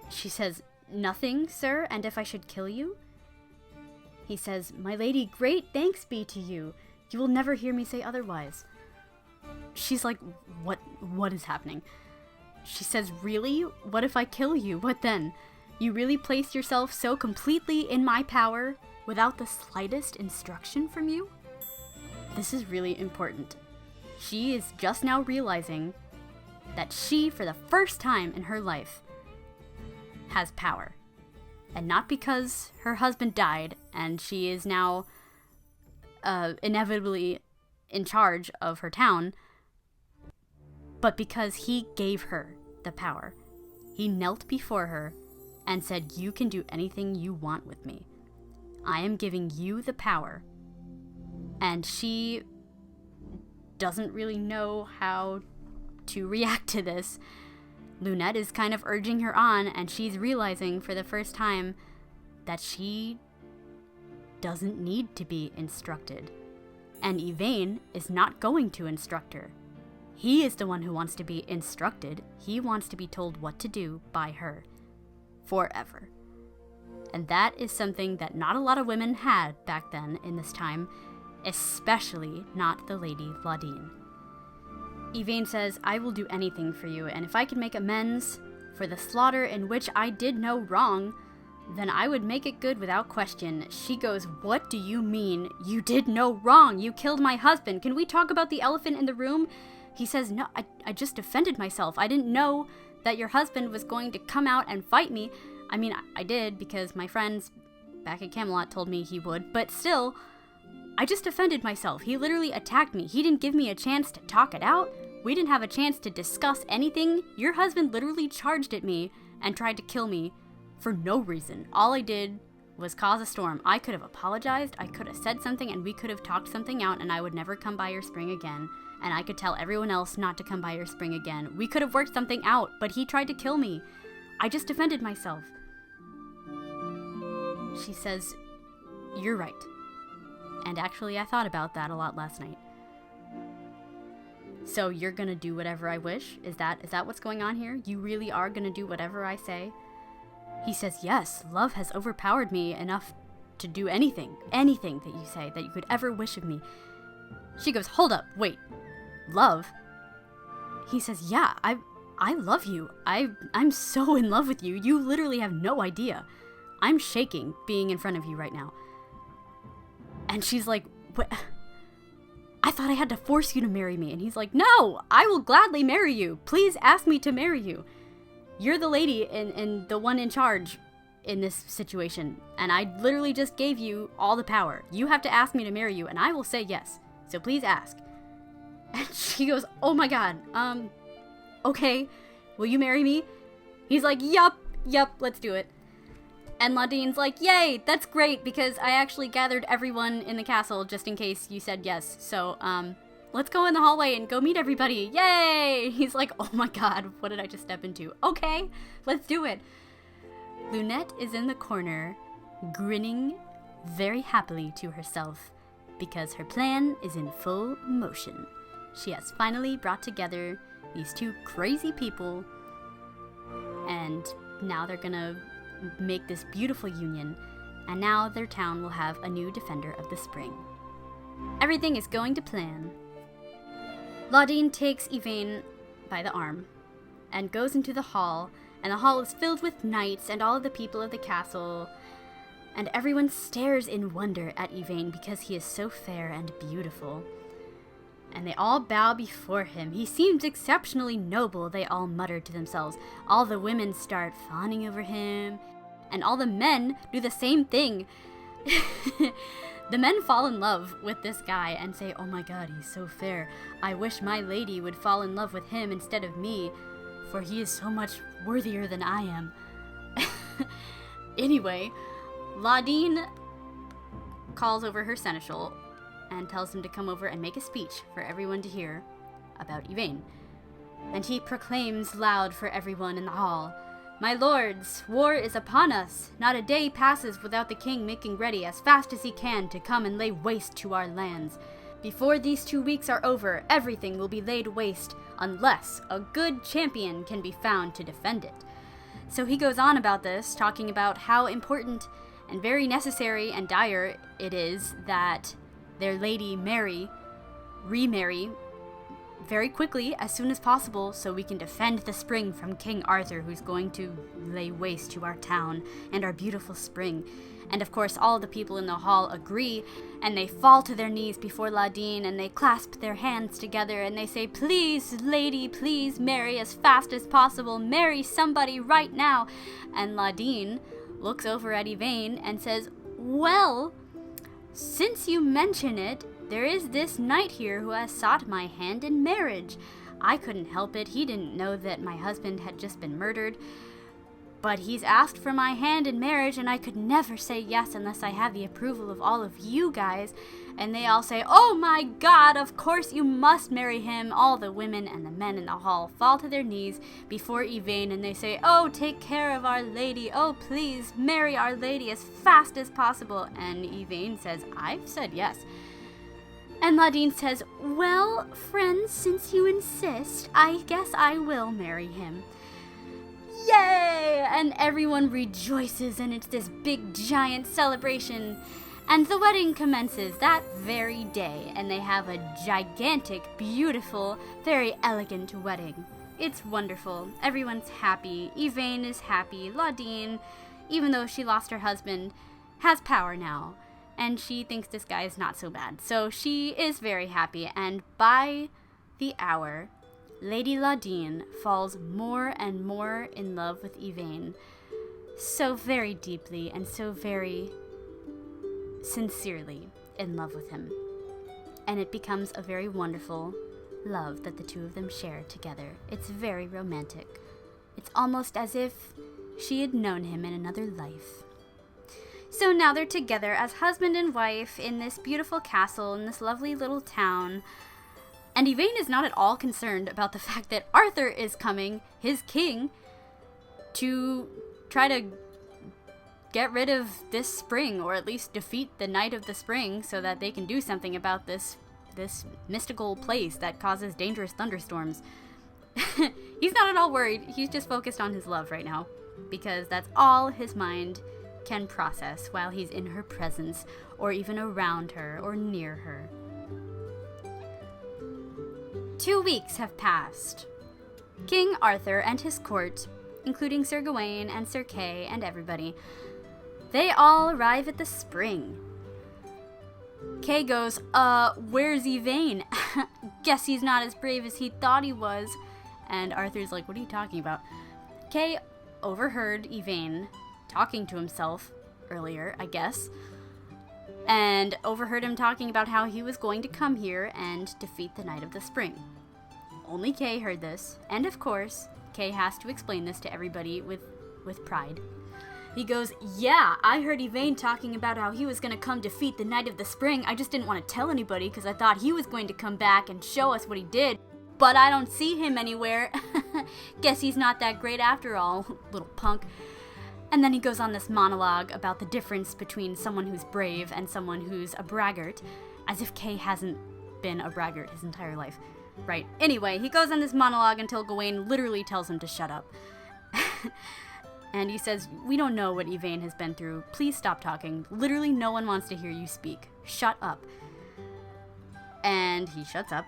She says, "Nothing, sir, and if I should kill you?" He says, "My lady, great thanks be to you. You will never hear me say otherwise." She's like, what is happening? She says, "Really? What if I kill you? What then? You really place yourself so completely in my power without the slightest instruction from you?" This is really important. She is just now realizing that she, for the first time in her life, has power. And not because her husband died and she is now inevitably in charge of her town, but because he gave her the power. He knelt before her and said, "You can do anything you want with me. I am giving you the power." And she doesn't really know how to react to this. Lunette is kind of urging her on, and she's realizing for the first time that she doesn't need to be instructed. And Yvain is not going to instruct her. He is the one who wants to be instructed. He wants to be told what to do by her. Forever. And that is something that not a lot of women had back then in this time, especially not the Lady Ladine. Yvain says, "I will do anything for you, and if I can make amends for the slaughter in which I did no wrong, then I would make it good without question." She goes, "What do you mean? You did no wrong. You killed my husband. Can we talk about the elephant in the room?" He says, "No, I just defended myself. I didn't know that your husband was going to come out and fight me. I mean, I did because my friends back at Camelot told me he would, but still, I just defended myself. He literally attacked me. He didn't give me a chance to talk it out. We didn't have a chance to discuss anything. Your husband literally charged at me and tried to kill me for no reason. All I did was cause a storm. I could have apologized, I could have said something, and we could have talked something out, and I would never come by your spring again. And I could tell everyone else not to come by your spring again. We could have worked something out, but he tried to kill me. I just defended myself." She says, "You're right. And actually, I thought about that a lot last night. So you're gonna do whatever I wish? Is that what's going on here? You really are gonna do whatever I say?" He says, "Yes, love has overpowered me enough to do anything that you say, that you could ever wish of me." She goes, "Hold up, wait, love?" He says, "Yeah, I love you. I'm so in love with you. You literally have no idea. I'm shaking being in front of you right now." And she's like, "What? I thought I had to force you to marry me." And he's like, "No, I will gladly marry you. Please ask me to marry you. You're the lady and the one in charge in this situation. And I literally just gave you all the power. You have to ask me to marry you, and I will say yes. so please ask. And she goes, oh my god, okay, will you marry me? He's like, yup, let's do it. And Ladine's like, yay, that's great, because I actually gathered everyone in the castle just in case you said yes. So, let's go in the hallway and go meet everybody. Yay! He's like, oh my god, what did I just step into? Okay, let's do it. Lunette is in the corner, grinning very happily to herself, because her plan is in full motion. She has finally brought together these two crazy people, and now they're gonna make this beautiful union, and now their town will have a new defender of the spring. Everything is going to plan. Ladine takes Yvain by the arm and goes into the hall, and the hall is filled with knights and all of the people of the castle, and everyone stares in wonder at Yvain because he is so fair and beautiful. And they all bow before him. He seems exceptionally noble, they all mutter to themselves. All the women start fawning over him, and all the men do the same thing. The men fall in love with this guy and say, oh my god, he's so fair. I wish my lady would fall in love with him instead of me, for he is so much worthier than I am. Anyway, Ladine calls over her seneschal and tells him to come over and make a speech for everyone to hear about Yvain. And he proclaims loud for everyone in the hall, my lords, war is upon us. Not a day passes without the king making ready as fast as he can to come and lay waste to our lands. Before these 2 weeks are over, everything will be laid waste, unless a good champion can be found to defend it. So he goes on about this, talking about how important and very necessary and dire it is that their lady remarry very quickly, as soon as possible, so we can defend the spring from King Arthur, who's going to lay waste to our town and our beautiful spring. And of course, all the people in the hall agree, and they fall to their knees before Ladine, and they clasp their hands together, and they say, please, lady, please marry as fast as possible. Marry somebody right now. And Ladine looks over at Yvain and says, well, since you mention it, there is this knight here who has sought my hand in marriage. I couldn't help it. He didn't know that my husband had just been murdered. But he's asked for my hand in marriage, and I could never say yes unless I have the approval of all of you guys. And they all say, oh my god, of course you must marry him. All the women and the men in the hall fall to their knees before Yvain, and they say, oh, take care of our lady. Oh, please, marry our lady as fast as possible. And Yvain says, I've said yes. And Ladine says, well, friends, since you insist, I guess I will marry him. Yay! And everyone rejoices, and it's this big, giant celebration. And the wedding commences that very day, and they have a gigantic, beautiful, very elegant wedding. It's wonderful. Everyone's happy. Yvain is happy. Ladine, even though she lost her husband, has power now. And she thinks this guy is not so bad. So she is very happy, and by the hour, Lady Ladine falls more and more in love with Yvain. So very deeply and so very sincerely in love with him. And it becomes a very wonderful love that the two of them share together. It's very romantic. It's almost as if she had known him in another life. So now they're together as husband and wife in this beautiful castle in this lovely little town. And Yvain is not at all concerned about the fact that Arthur is coming, his king, to try to get rid of this spring, or at least defeat the Knight of the Spring, so that they can do something about this mystical place that causes dangerous thunderstorms. He's not at all worried. He's just focused on his love right now, because that's all his mind can process while he's in her presence, or even around her, or near her. 2 weeks have passed. King Arthur and his court, including Sir Gawain and Sir Kay and everybody, they all arrive at the spring. Kay goes, where's Yvain? Guess he's not as brave as he thought he was. And Arthur's like, what are you talking about? Kay overheard Yvain talking to himself earlier, I guess. and overheard him talking about how he was going to come here and defeat the Knight of the Spring. Only Kay heard this, and of course, Kay has to explain this to everybody with pride. He goes, yeah, I heard Yvain talking about how he was going to come defeat the Knight of the Spring. I just didn't want to tell anybody because I thought he was going to come back and show us what he did. But I don't see him anywhere. Guess he's not that great after all, little punk. And then he goes on this monologue about the difference between someone who's brave and someone who's a braggart, as if Kay hasn't been a braggart his entire life. Right. Anyway, he goes on this monologue until Gawain literally tells him to shut up. And he says, we don't know what Yvain has been through. Please stop talking. Literally no one wants to hear you speak. Shut up. And he shuts up.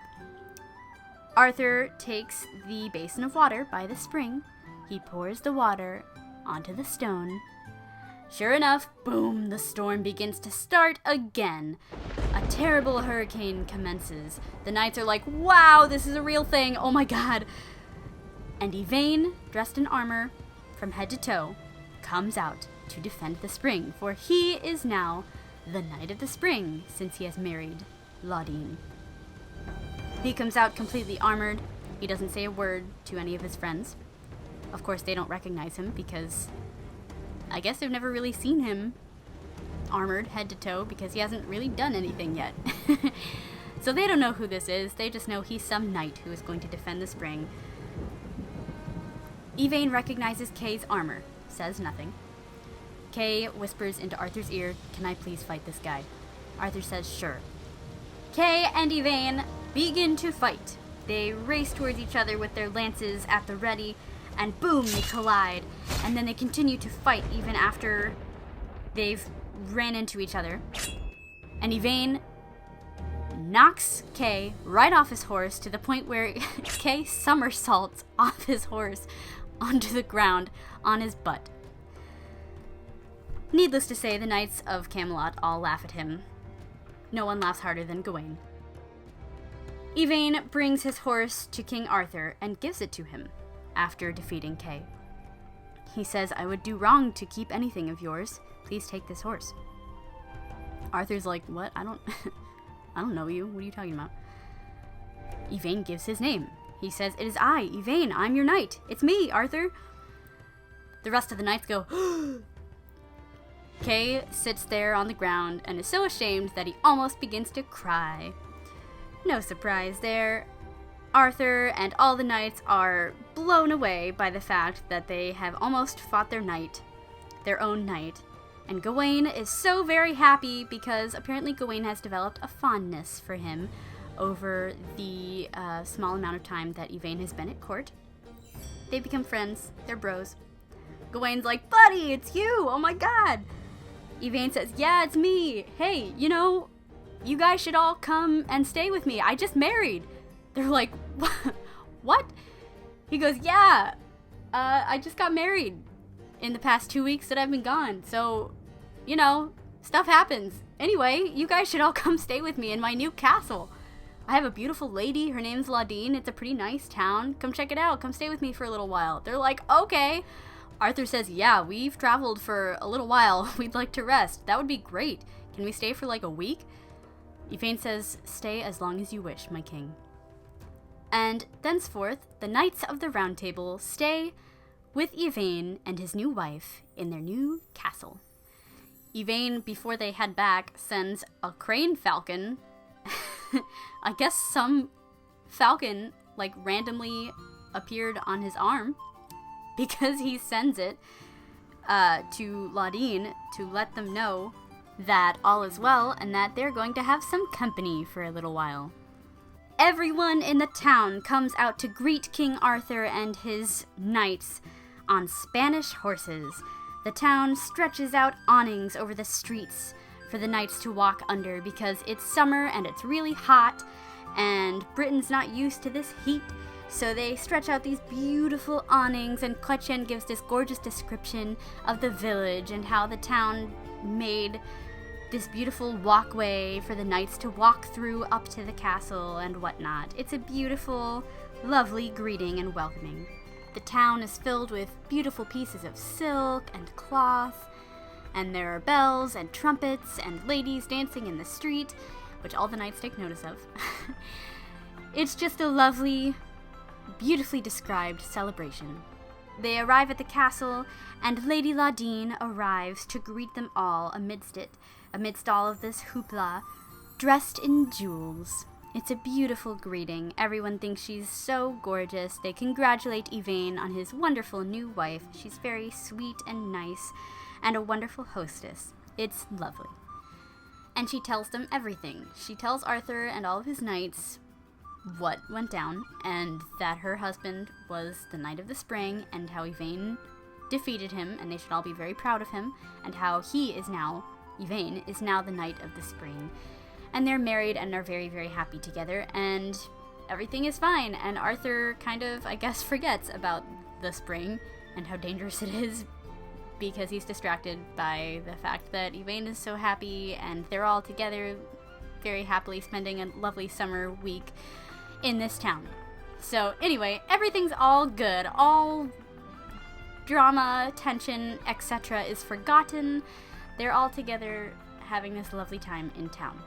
Arthur takes the basin of water by the spring. He pours the water onto the stone. Sure enough, boom, the storm begins to start again. A terrible hurricane commences. The knights are like, wow, this is a real thing. Oh my god. And Yvain, dressed in armor, from head to toe, comes out to defend the spring, for he is now the Knight of the Spring, since he has married Laudine. He comes out completely armored. He doesn't say a word to any of his friends. Of course, they don't recognize him because I guess they've never really seen him armored head to toe because he hasn't really done anything yet. So they don't know who this is. They just know he's some knight who is going to defend the spring. Yvain recognizes Kay's armor, says nothing. Kay whispers into Arthur's ear, can I please fight this guy? Arthur says sure. Kay and Yvain begin to fight. They race towards each other with their lances at the ready, and boom, they collide. And then they continue to fight even after they've ran into each other. And Yvain knocks Kay right off his horse to the point where Kay somersaults off his horse onto the ground on his butt. Needless to say, the knights of Camelot all laugh at him. No one laughs harder than Gawain. Yvain brings his horse to King Arthur and gives it to him after defeating Kay. He says, I would do wrong to keep anything of yours. Please take this horse. Arthur's like, what? I don't know you. What are you talking about? Yvain gives his name. He says, it is I, Yvain. I'm your knight. It's me, Arthur. The rest of the knights go, Kay sits there on the ground and is so ashamed that he almost begins to cry. No surprise there. Arthur and all the knights are blown away by the fact that they have almost fought their knight, their own knight. And Gawain is so very happy because apparently Gawain has developed a fondness for him over the small amount of time that Yvain has been at court. They become friends. They're bros. Gawain's like, buddy, it's you! Oh my god! Yvain says, yeah, it's me! Hey, you guys should all come and stay with me. I just married. They're like, what? He goes, yeah, I just got married in the past 2 weeks that I've been gone. So, stuff happens. Anyway, you guys should all come stay with me in my new castle. I have a beautiful lady. Her name's Laudine. It's a pretty nice town. Come check it out. Come stay with me for a little while. They're like, okay. Arthur says, yeah, we've traveled for a little while. We'd like to rest. That would be great. Can we stay for like a week? Yvain says, stay as long as you wish, my king. And thenceforth, the Knights of the Round Table stay with Yvain and his new wife in their new castle. Yvain, before they head back, sends a crane falcon. I guess some falcon, randomly appeared on his arm because he sends it to Laudine to let them know that all is well and that they're going to have some company for a little while. Everyone in the town comes out to greet King Arthur and his knights on Spanish horses. The town stretches out awnings over the streets for the knights to walk under because it's summer and it's really hot and Britain's not used to this heat, so they stretch out these beautiful awnings, and Chrétien gives this gorgeous description of the village and how the town made this beautiful walkway for the knights to walk through up to the castle and whatnot. It's a beautiful, lovely greeting and welcoming. The town is filled with beautiful pieces of silk and cloth, and there are bells and trumpets and ladies dancing in the street, which all the knights take notice of. It's just a lovely, beautifully described celebration. They arrive at the castle, and Lady Ladine arrives to greet them all amidst all of this hoopla, dressed in jewels. It's a beautiful greeting. Everyone thinks she's so gorgeous. They congratulate Yvain on his wonderful new wife. She's very sweet and nice, and a wonderful hostess. It's lovely. And she tells them everything. She tells Arthur and all of his knights what went down, and that her husband was the Knight of the Spring, and how Yvain defeated him, and they should all be very proud of him, and how Yvain is now the Knight of the Spring. And they're married and are very, very happy together, and everything is fine, and Arthur kind of, I guess, forgets about the spring and how dangerous it is, because he's distracted by the fact that Yvain is so happy, and they're all together very happily spending a lovely summer week in this town. So anyway, everything's all good. All drama, tension, etc. is forgotten. They're all together having this lovely time in town.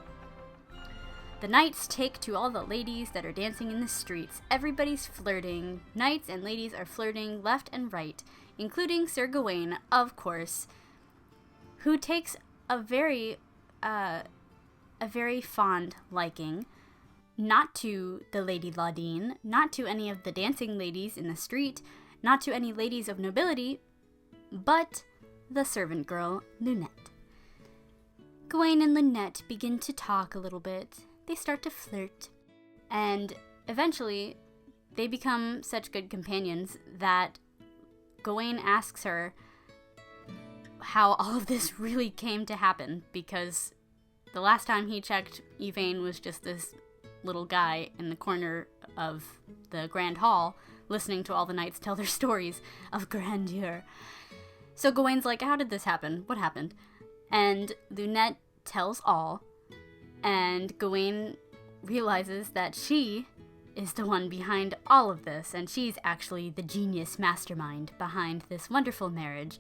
The knights take to all the ladies that are dancing in the streets. Everybody's flirting. Knights and ladies are flirting left and right, including Sir Gawain, of course, who takes a very fond liking, not to the Lady Ladine, not to any of the dancing ladies in the street, not to any ladies of nobility, but the servant girl, Lunette. Gawain and Lunette begin to talk a little bit. They start to flirt, and eventually they become such good companions that Gawain asks her how all of this really came to happen, because the last time he checked, Yvain was just this little guy in the corner of the Grand Hall, listening to all the knights tell their stories of grandeur. So Gawain's like, how did this happen? What happened? And Lunette tells all, and Gawain realizes that she is the one behind all of this, and she's actually the genius mastermind behind this wonderful marriage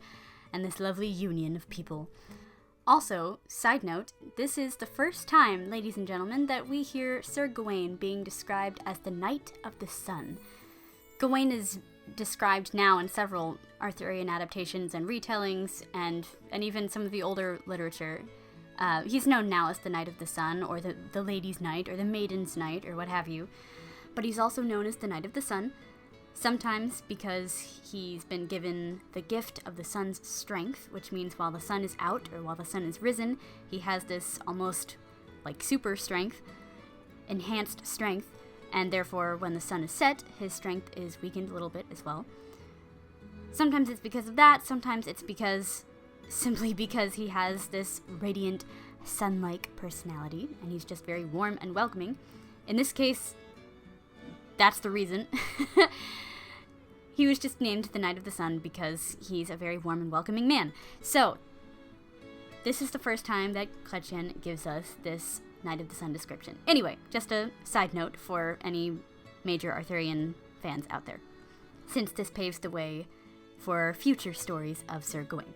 and this lovely union of people. Also, side note, this is the first time, ladies and gentlemen, that we hear Sir Gawain being described as the Knight of the Sun. Gawain is described now in several Arthurian adaptations and retellings, and even some of the older literature. He's known now as the Knight of the Sun, or the Lady's Knight, or the Maiden's Knight, or what have you. But he's also known as the Knight of the Sun, sometimes because he's been given the gift of the sun's strength, which means while the sun is out, or while the sun is risen, he has this almost like super strength, enhanced strength, and therefore when the sun is set, his strength is weakened a little bit as well. Sometimes it's because of that, sometimes it's simply because he has this radiant, sun-like personality, and he's just very warm and welcoming. In this case, that's the reason. He was just named the Knight of the Sun because he's a very warm and welcoming man. So, this is the first time that Chrétien gives us this Knight of the Sun description. Anyway, just a side note for any major Arthurian fans out there, since this paves the way for future stories of Sir Gawain.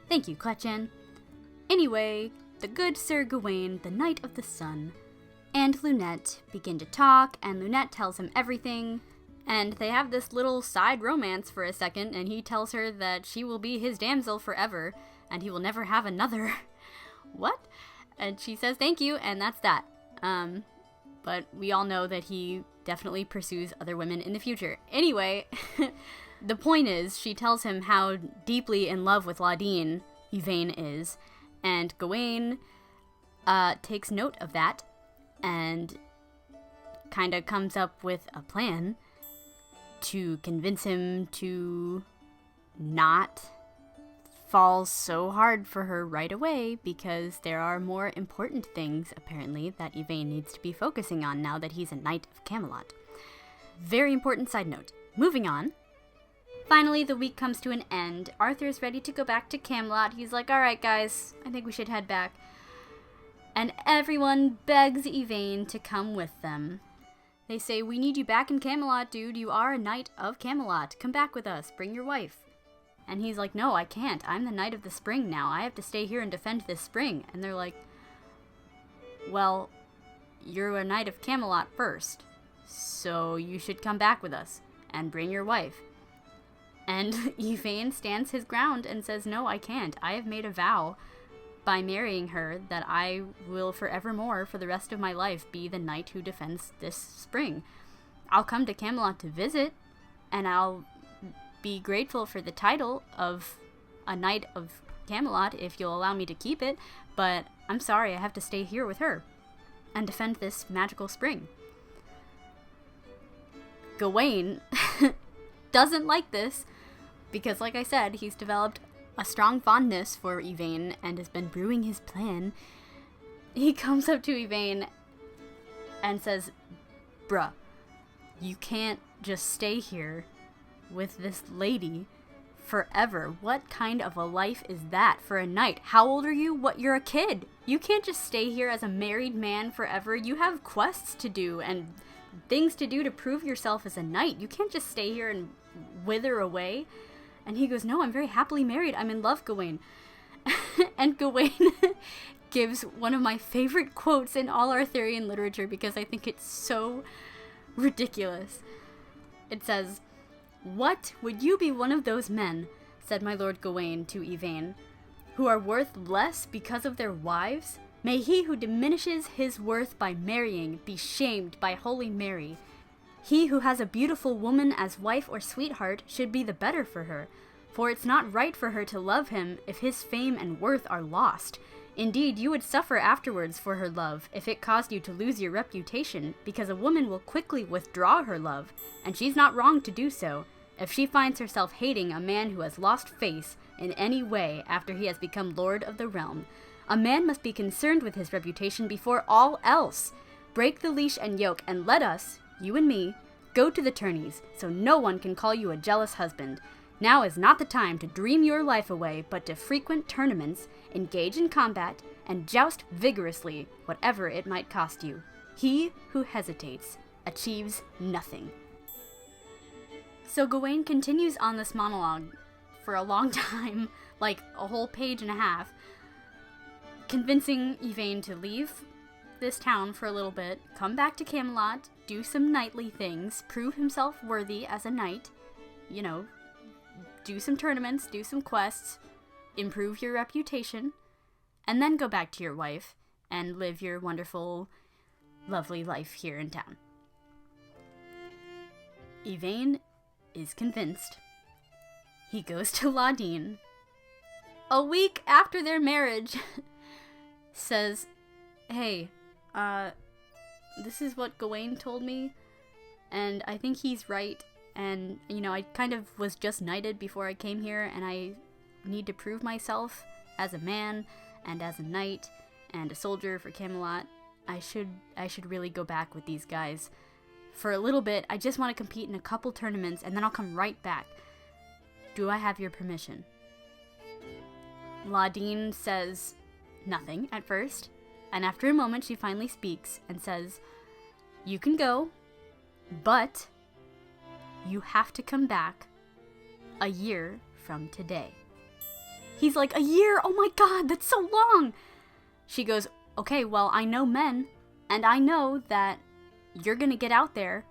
Thank you, Chrétien. Anyway, the good Sir Gawain, the Knight of the Sun, and Lunette begin to talk, and Lunette tells him everything, and they have this little side romance for a second, and he tells her that she will be his damsel forever, and he will never have another. What? And she says thank you, and that's that. But we all know that he definitely pursues other women in the future. Anyway, the point is, she tells him how deeply in love with Ladine Yvain is, and Gawain takes note of that, and kind of comes up with a plan to convince him to not fall so hard for her right away, because there are more important things, apparently, that Yvain needs to be focusing on now that he's a Knight of Camelot. Very important side note. Moving on. Finally, the week comes to an end. Arthur's ready to go back to Camelot. He's like, alright guys, I think we should head back. And everyone begs Yvain to come with them. They say, we need you back in Camelot, dude. You are a Knight of Camelot. Come back with us. Bring your wife. And he's like, no, I can't. I'm the Knight of the Spring now. I have to stay here and defend this spring. And they're like, well, you're a Knight of Camelot first, so you should come back with us and bring your wife. And Yvain stands his ground and says, no, I can't. I have made a vow by marrying her that I will forevermore, for the rest of my life, be the knight who defends this spring. I'll come to Camelot to visit, and I'll be grateful for the title of a Knight of Camelot if you'll allow me to keep it, but I'm sorry, I have to stay here with her and defend this magical spring. Gawain doesn't like this because, like I said, he's developed a strong fondness for Yvain and has been brewing his plan. He comes up to Yvain and says, bruh, you can't just stay here with this lady forever. What kind of a life is that for a knight? How old are you? What, you're a kid. You can't just stay here as a married man forever. You have quests to do and things to do to prove yourself as a knight. You can't just stay here and wither away. And he goes, no, I'm very happily married. I'm in love, Gawain. And Gawain gives one of my favorite quotes in all Arthurian literature because I think it's so ridiculous. It says, what, would you be one of those men, said my lord Gawain to Yvain, who are worth less because of their wives? May he who diminishes his worth by marrying be shamed by Holy Mary. He who has a beautiful woman as wife or sweetheart should be the better for her, for it's not right for her to love him if his fame and worth are lost. Indeed, you would suffer afterwards for her love if it caused you to lose your reputation, because a woman will quickly withdraw her love, and she's not wrong to do so, if she finds herself hating a man who has lost face in any way after he has become lord of the realm. A man must be concerned with his reputation before all else. Break the leash and yoke, and let us, you and me, go to the tourneys, so no one can call you a jealous husband. Now is not the time to dream your life away, but to frequent tournaments, engage in combat, and joust vigorously, whatever it might cost you. He who hesitates achieves nothing. So Gawain continues on this monologue for a long time, like a whole page and a half, convincing Yvain to leave this town for a little bit, come back to Camelot, do some knightly things, prove himself worthy as a knight, you know, do some tournaments, do some quests, improve your reputation, and then go back to your wife and live your wonderful, lovely life here in town. Yvain is convinced. He goes to Ladin a week after their marriage, says, hey, this is what Gawain told me, and I think he's right, and, you know, I kind of was just knighted before I came here, and I need to prove myself as a man, and as a knight, and a soldier for Camelot. I should really go back with these guys. For a little bit, I just want to compete in a couple tournaments, and then I'll come right back. Do I have your permission? Ladin says nothing at first, and after a moment she finally speaks and says, you can go, but you have to come back a year from today. He's like, a year? Oh my god, that's so long! She goes, okay, well, I know men, and I know that you're gonna get out there,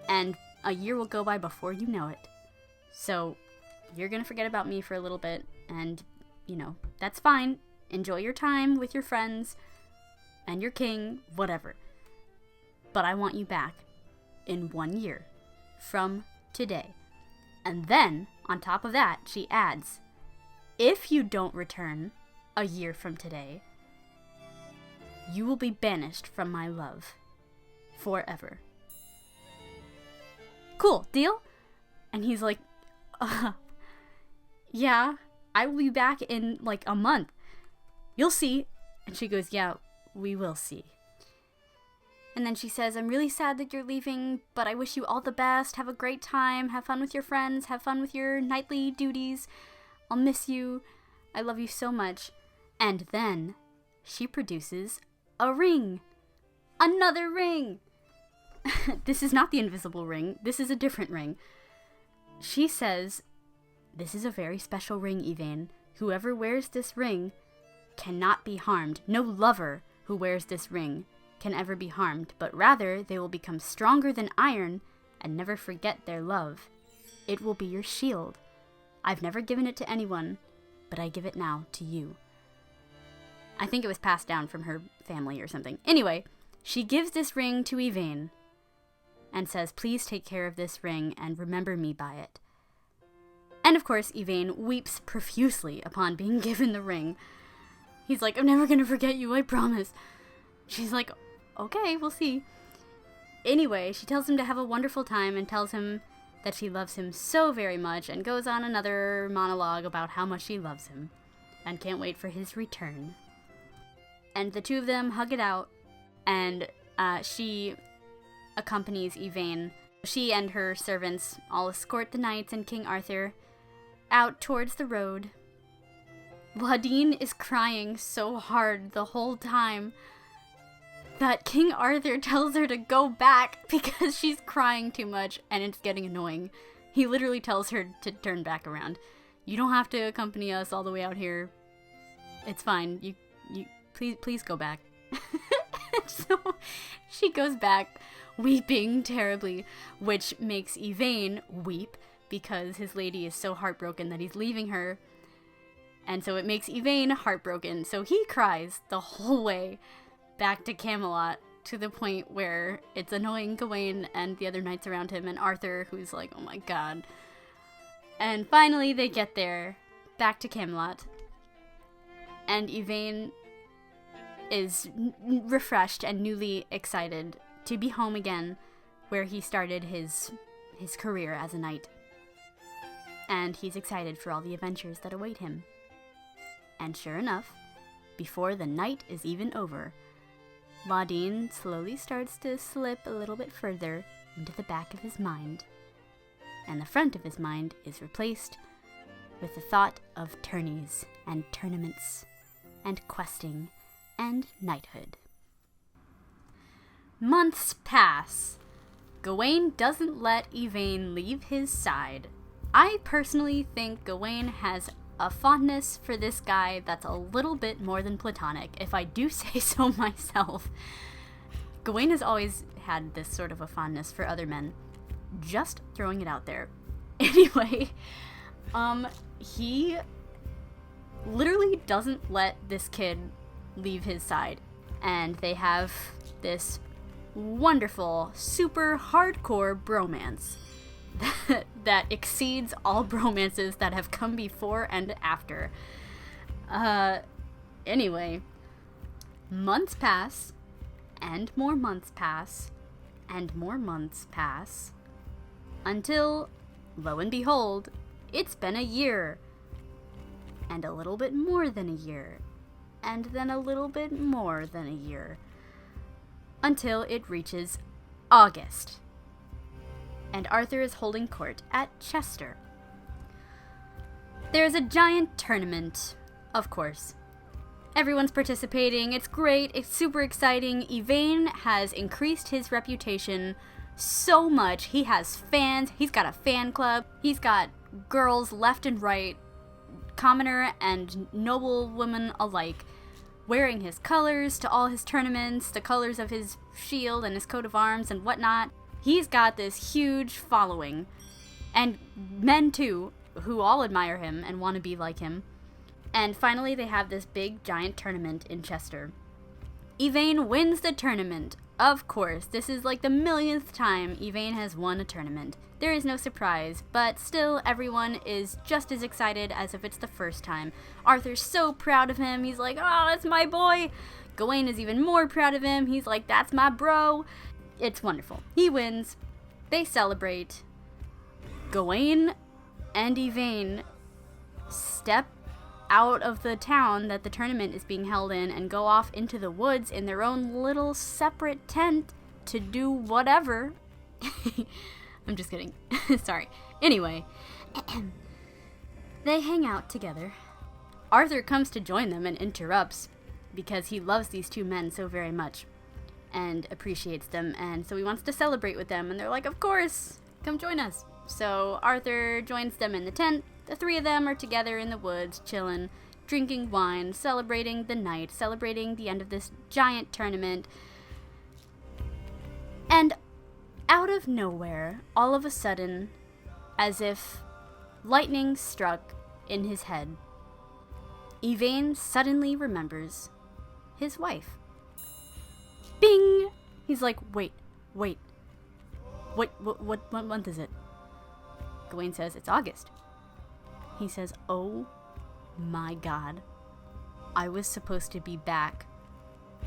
and a year will go by before you know it. So, you're gonna forget about me for a little bit, and, you know, that's fine. Enjoy your time with your friends, and your king, whatever. But I want you back in 1 year from today. And then, on top of that, she adds, if you don't return a year from today, you will be banished from my love forever. Cool, deal? And he's like, yeah, I will be back in like a month. You'll see. And she goes, yeah, we will see. And then she says, I'm really sad that you're leaving, but I wish you all the best. Have a great time. Have fun with your friends. Have fun with your knightly duties. I'll miss you. I love you so much. And then she produces a ring. Another ring. This is not the invisible ring. This is a different ring. She says, "This is a very special ring, Yvain. Whoever wears this ring cannot be harmed. No lover who wears this ring can ever be harmed, but rather they will become stronger than iron and never forget their love. It will be your shield. I've never given it to anyone, but I give it now to you." I think it was passed down from her family or something. Anyway, she gives this ring to Yvain and says, "Please take care of this ring and remember me by it." And of course, Yvain weeps profusely upon being given the ring. He's like, "I'm never gonna forget you, I promise." She's like, "Okay, we'll see." Anyway, she tells him to have a wonderful time and tells him that she loves him so very much and goes on another monologue about how much she loves him and can't wait for his return. And the two of them hug it out, and she accompanies Yvain. She and her servants all escort the knights and King Arthur out towards the road. Ladine is crying so hard the whole time that King Arthur tells her to go back because she's crying too much and it's getting annoying. He literally tells her to turn back around. "You don't have to accompany us all the way out here. It's fine. You please go back." So she goes back, weeping terribly, which makes Yvain weep because his lady is so heartbroken that he's leaving her. And so it makes Yvain heartbroken, so he cries the whole way back to Camelot, to the point where it's annoying Gawain and the other knights around him, and Arthur, who's like, "Oh my god." And finally they get there, back to Camelot, and Yvain is refreshed and newly excited to be home again, where he started his career as a knight. And he's excited for all the adventures that await him. And sure enough, before the night is even over, Ladine slowly starts to slip a little bit further into the back of his mind, and the front of his mind is replaced with the thought of tourneys and tournaments and questing and knighthood. Months pass. Gawain doesn't let Yvain leave his side. I personally think Gawain has a fondness for this guy that's a little bit more than platonic, if I do say so myself. Gawain has always had this sort of a fondness for other men. Just throwing it out there. Anyway, he literally doesn't let this kid leave his side. And they have this wonderful, super hardcore bromance that exceeds all bromances that have come before and after. Anyway, months pass, and more months pass, and more months pass, until, lo and behold, it's been a year, and a little bit more than a year, and then a little bit more than a year, until it reaches August. And Arthur is holding court at Chester. There's a giant tournament, of course. Everyone's participating, it's great, it's super exciting. Yvain has increased his reputation so much. He has fans, he's got a fan club, he's got girls left and right, commoner and noble women alike, wearing his colors to all his tournaments, the colors of his shield and his coat of arms and whatnot. He's got this huge following, and men too, who all admire him and want to be like him. And finally they have this big giant tournament in Chester. Yvain wins the tournament. Of course, this is like the millionth time Yvain has won a tournament. There is no surprise, but still everyone is just as excited as if it's the first time. Arthur's so proud of him, he's like, "Oh, that's my boy." Gawain is even more proud of him, he's like, "That's my bro." It's wonderful. He wins. They celebrate. Gawain and Yvain step out of the town that the tournament is being held in and go off into the woods in their own little separate tent to do whatever. I'm just kidding. Sorry. Anyway, they hang out together. Arthur comes to join them and interrupts because he loves these two men so very much and appreciates them, and so he wants to celebrate with them, and they're like, "Of course, come join us." So Arthur joins them in the tent, the three of them are together in the woods, chilling, drinking wine, celebrating the night, celebrating the end of this giant tournament. And out of nowhere, all of a sudden, as if lightning struck in his head, Yvain suddenly remembers his wife. Bing! He's like, wait, what month is it? Gawain says, it's August. He says, oh my god, I was supposed to be back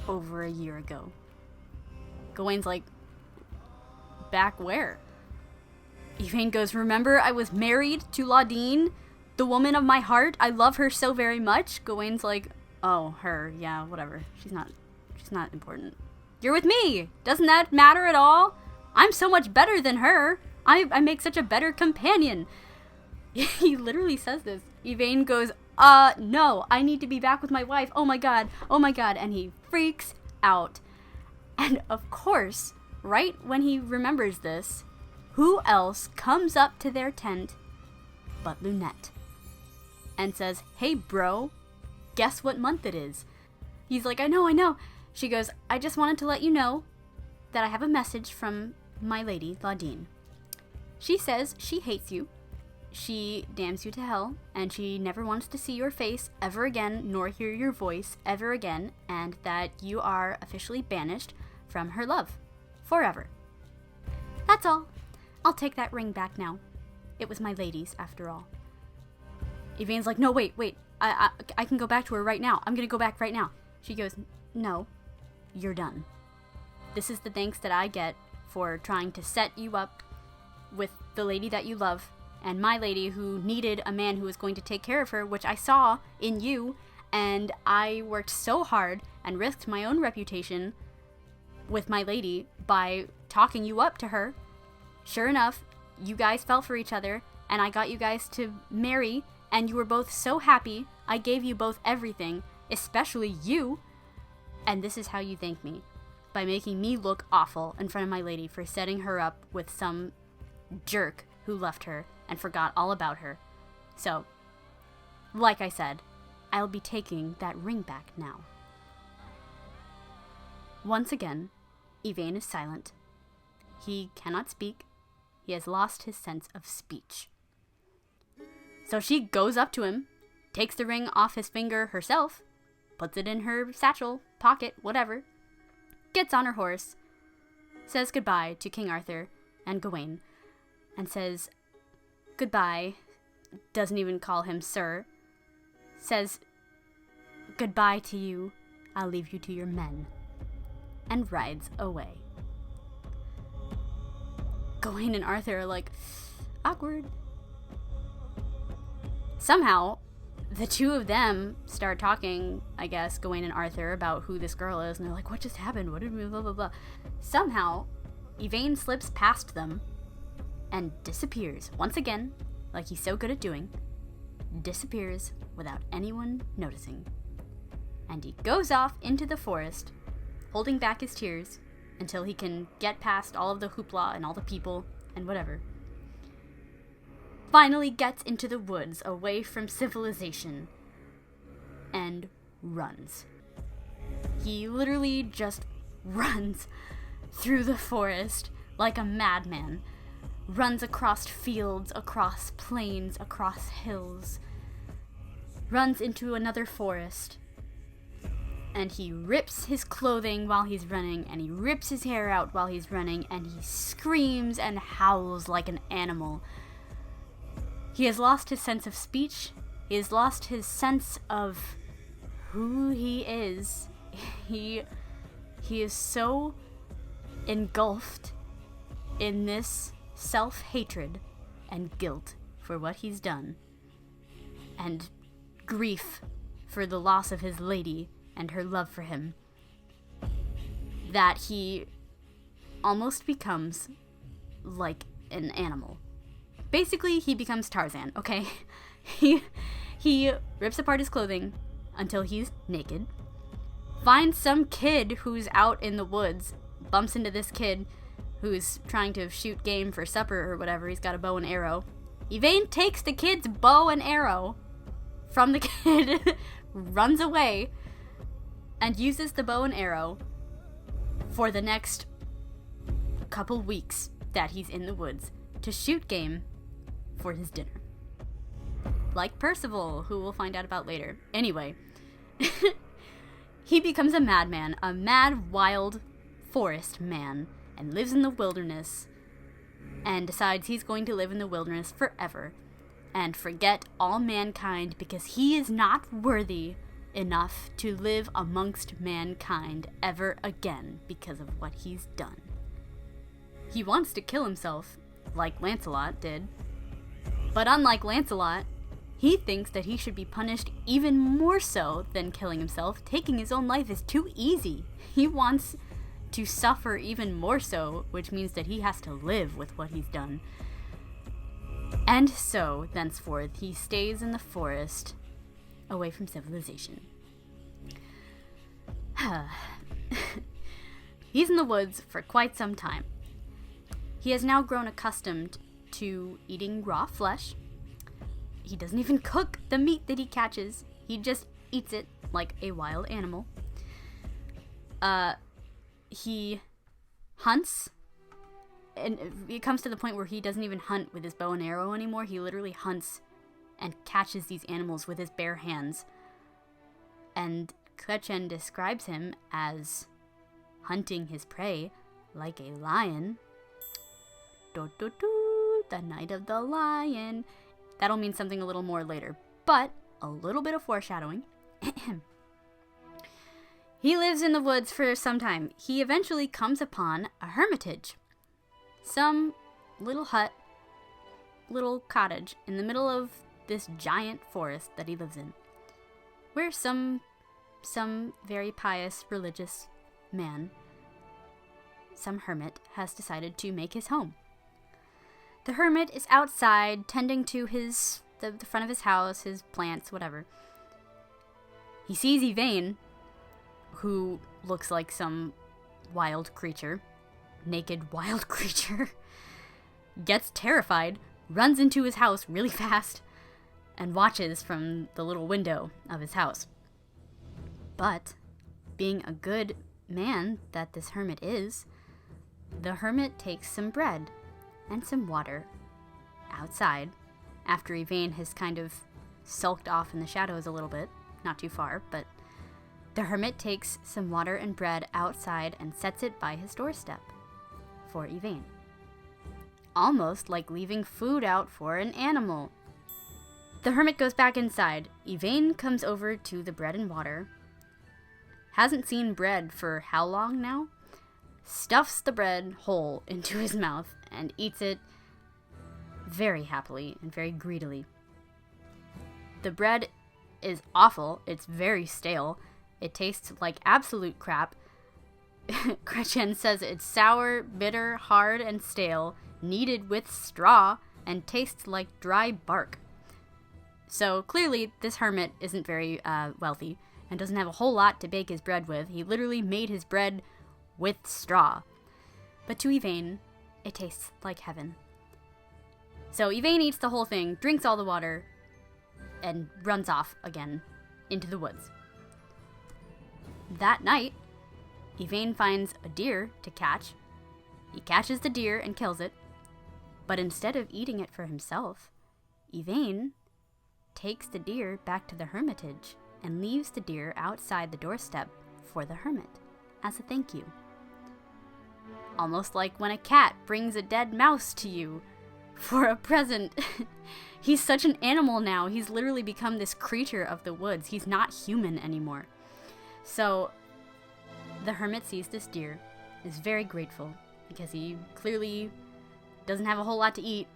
over a year ago. Gawain's like, back where? Yvain goes, remember I was married to Laudine, the woman of my heart? I love her so very much. Gawain's like, oh, her, yeah, whatever. She's not important. You're with me! Doesn't that matter at all? I'm so much better than her. I make such a better companion. He literally says this. Yvain goes, no, I need to be back with my wife. Oh my god. And he freaks out. And of course, right when he remembers this, who else comes up to their tent but Lunette and says, hey bro, guess what month it is? He's like, I know. She goes, I just wanted to let you know that I have a message from my lady, Laudine. She says she hates you, she damns you to hell, and she never wants to see your face ever again, nor hear your voice ever again, and that you are officially banished from her love. Forever. That's all. I'll take that ring back now. It was my lady's, after all. Yvain's like, no, wait. I can go back to her right now. I'm gonna go back right now. She goes, no, you're done. This is the thanks that I get for trying to set you up with the lady that you love, and my lady who needed a man who was going to take care of her, which I saw in you, and I worked so hard and risked my own reputation with my lady by talking you up to her. Sure enough, you guys fell for each other, and I got you guys to marry, and you were both so happy. I gave you both everything, especially you. And this is how you thank me, by making me look awful in front of my lady for setting her up with some jerk who left her and forgot all about her. So, like I said, I'll be taking that ring back now. Once again, Yvain is silent. He cannot speak. He has lost his sense of speech. So she goes up to him, takes the ring off his finger herself, puts it in her satchel, pocket, whatever, gets on her horse, says goodbye to King Arthur and Gawain, and says goodbye, doesn't even call him sir, says goodbye to you, I'll leave you to your men, and rides away. Gawain and Arthur are like, awkward. Somehow, the two of them start talking, I guess, Gawain and Arthur, about who this girl is, and they're like, what just happened? What did we, blah, blah, blah. Somehow, Yvain slips past them and disappears. Once again, like he's so good at doing, disappears without anyone noticing. And he goes off into the forest, holding back his tears until he can get past all of the hoopla and all the people and whatever. Finally gets into the woods away from civilization and runs. He literally just runs through the forest like a madman. Runs across fields, across plains, across hills. Runs into another forest. And he rips his clothing while he's running, and he rips his hair out while he's running, and he screams and howls like an animal. He has lost his sense of speech. He has lost his sense of who he is. He is so engulfed in this self-hatred and guilt for what he's done, and grief for the loss of his lady and her love for him, that he almost becomes like an animal. Basically, he becomes Tarzan, okay? He rips apart his clothing until he's naked, finds some kid who's out in the woods, bumps into this kid who's trying to shoot game for supper or whatever. He's got a bow and arrow, Yvain takes the kid's bow and arrow from the kid, runs away, and uses the bow and arrow for the next couple weeks that he's in the woods to shoot game for his dinner. Like Percival, who we'll find out about later. Anyway, he becomes a madman, a mad, wild forest man, and lives in the wilderness, and decides he's going to live in the wilderness forever and forget all mankind because he is not worthy enough to live amongst mankind ever again because of what he's done. He wants to kill himself, like Lancelot did, but unlike Lancelot, he thinks that he should be punished even more so than killing himself. Taking his own life is too easy. He wants to suffer even more so, which means that he has to live with what he's done. And so, thenceforth, he stays in the forest, away from civilization. He's in the woods for quite some time. He has now grown accustomed to eating raw flesh. He doesn't even cook the meat that he catches. He just eats it like a wild animal. He hunts, and it comes to the point where he doesn't even hunt with his bow and arrow anymore. He literally hunts and catches these animals with his bare hands. And Chrétien describes him as hunting his prey like a lion. Do, do, do, the night of the lion. That'll mean something a little more later, but a little bit of foreshadowing. He lives in the woods for some time. He eventually comes upon a hermitage. Some little hut, little cottage in the middle of this giant forest that he lives in, where some very pious religious man, some hermit, has decided to make his home. The hermit is outside tending to the front of his house, his plants, whatever. He sees Yvain, who looks like some wild creature, naked wild creature, gets terrified, runs into his house really fast, and watches from the little window of his house. But, being a good man that this hermit is, the hermit takes some bread and some water outside after Yvain has kind of sulked off in the shadows a little bit, not too far, but the hermit takes some water and bread outside and sets it by his doorstep for Yvain. Almost like leaving food out for an animal. The hermit goes back inside. Yvain comes over to the bread and water. Hasn't seen bread for how long now? Stuffs the bread whole into his mouth and eats it very happily and very greedily. The bread is awful. It's very stale. It tastes like absolute crap. Chrétien says it's sour, bitter, hard, and stale, kneaded with straw, and tastes like dry bark. So clearly this hermit isn't very wealthy and doesn't have a whole lot to bake his bread with. He literally made his bread with straw. But to Yvain, it tastes like heaven. So Yvain eats the whole thing, drinks all the water, and runs off again into the woods. That night, Yvain finds a deer to catch. He catches the deer and kills it, but instead of eating it for himself, Yvain takes the deer back to the hermitage and leaves the deer outside the doorstep for the hermit as a thank you. Almost like when a cat brings a dead mouse to you for a present. He's such an animal now. He's literally become this creature of the woods. He's not human anymore. So the hermit sees this deer, is very grateful because he clearly doesn't have a whole lot to eat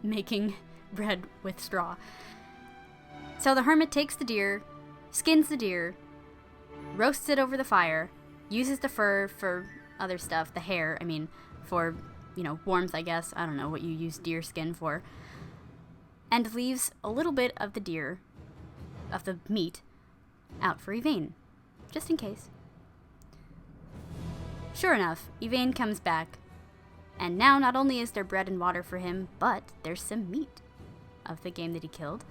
making bread with straw. So the hermit takes the deer, skins the deer, roasts it over the fire, uses the fur for other stuff, the hair, for, warmth, I guess. I don't know what you use deer skin for. And leaves a little bit of the meat, out for Yvain, just in case. Sure enough, Yvain comes back, and now not only is there bread and water for him, but there's some meat of the game that he killed.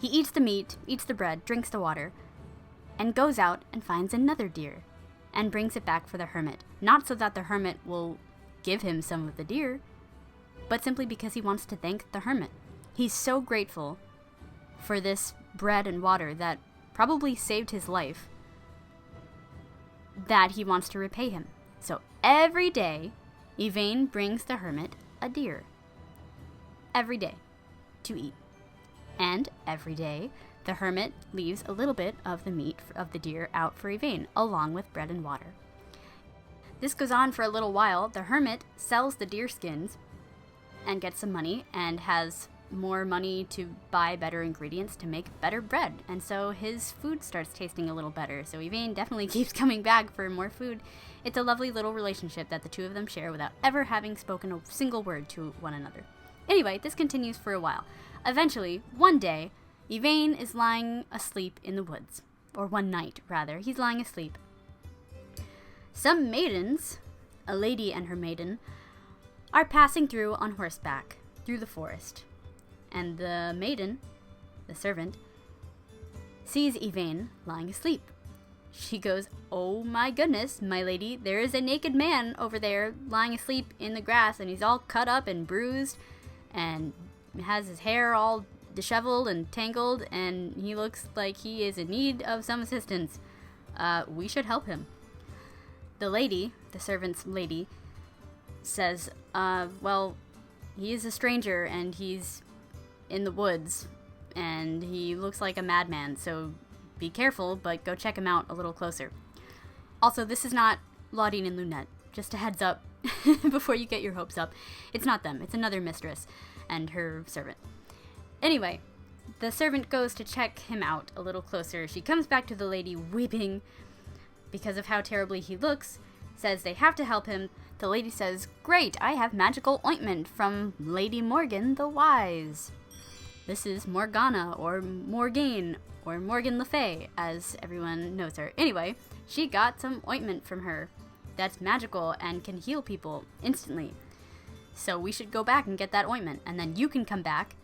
He eats the meat, eats the bread, drinks the water, and goes out and finds another deer and brings it back for the hermit. Not so that the hermit will give him some of the deer, but simply because he wants to thank the hermit. He's so grateful for this bread and water that probably saved his life that he wants to repay him. So every day, Yvain brings the hermit a deer. Every day to eat. And every day, the hermit leaves a little bit of the meat of the deer out for Yvain, along with bread and water. This goes on for a little while. The hermit sells the deer skins and gets some money and has more money to buy better ingredients to make better bread. And so his food starts tasting a little better. So Yvain definitely keeps coming back for more food. It's a lovely little relationship that the two of them share without ever having spoken a single word to one another. Anyway, this continues for a while. Eventually, one day, Yvain is lying asleep in the woods. Or one night, rather. He's lying asleep. Some maidens, a lady and her maiden, are passing through on horseback through the forest. And the maiden, the servant, sees Yvain lying asleep. She goes, "Oh my goodness, my lady, there is a naked man over there lying asleep in the grass, and he's all cut up and bruised, and has his hair all disheveled and tangled, and he looks like he is in need of some assistance. We should help him." The lady, the servant's lady, says, well, he is a stranger, and he's in the woods, and he looks like a madman, so be careful, but go check him out a little closer. Also, this is not Laudine and Lunette. Just a heads up before you get your hopes up. It's not them. It's another mistress and her servant. Anyway, the servant goes to check him out a little closer. She comes back to the lady weeping because of how terribly he looks, says they have to help him. The lady says, "Great, I have magical ointment from Lady Morgan the Wise." This is Morgana, or Morgane, or Morgan Le Fay, as everyone knows her. Anyway, she got some ointment from her that's magical and can heal people instantly. So we should go back and get that ointment, and then you can come back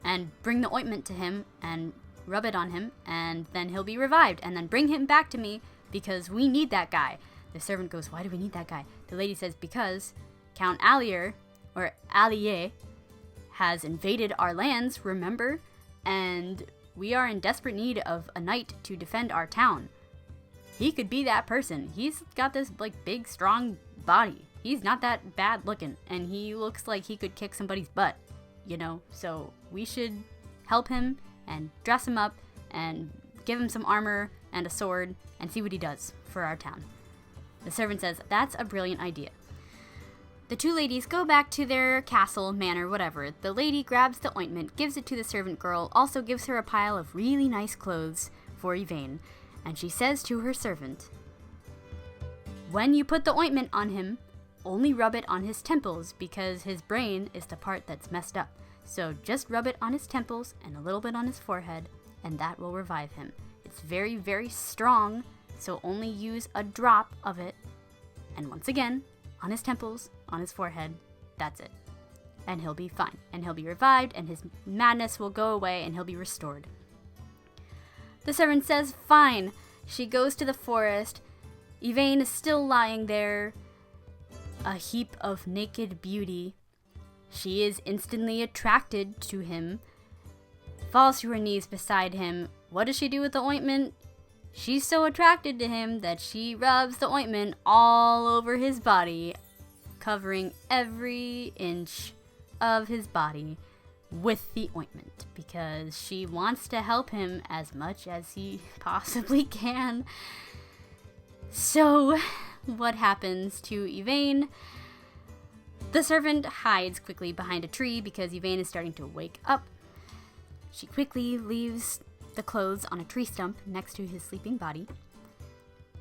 and bring the ointment to him and rub it on him, and then he'll be revived, and then bring him back to me because we need that guy. The servant goes, "Why do we need that guy?" The lady says, "Because Count Allier, or Allier, has invaded our lands, remember? And we are in desperate need of a knight to defend our town. He could be that person. He's got this, big, strong body. He's not that bad looking, and he looks like he could kick somebody's butt, So we should help him and dress him up and give him some armor and a sword and see what he does for our town." The servant says, "That's a brilliant idea." The two ladies go back to their castle, manor, whatever. The lady grabs the ointment, gives it to the servant girl, also gives her a pile of really nice clothes for Yvain, and she says to her servant, "When you put the ointment on him, only rub it on his temples, because his brain is the part that's messed up. So just rub it on his temples and a little bit on his forehead, and that will revive him. It's very, very strong, so only use a drop of it, and once again, on his temples, on his forehead, that's it. And he'll be fine, and he'll be revived, and his madness will go away, and he'll be restored." The servant says, "Fine." She goes to the forest. Yvain is still lying there, a heap of naked beauty. She is instantly attracted to him, falls to her knees beside him. What does she do with the ointment? She's so attracted to him that she rubs the ointment all over his body, covering every inch of his body with the ointment, because she wants to help him as much as he possibly can. So, what happens to Yvain? The servant hides quickly behind a tree because Yvain is starting to wake up. She quickly leaves the clothes on a tree stump next to his sleeping body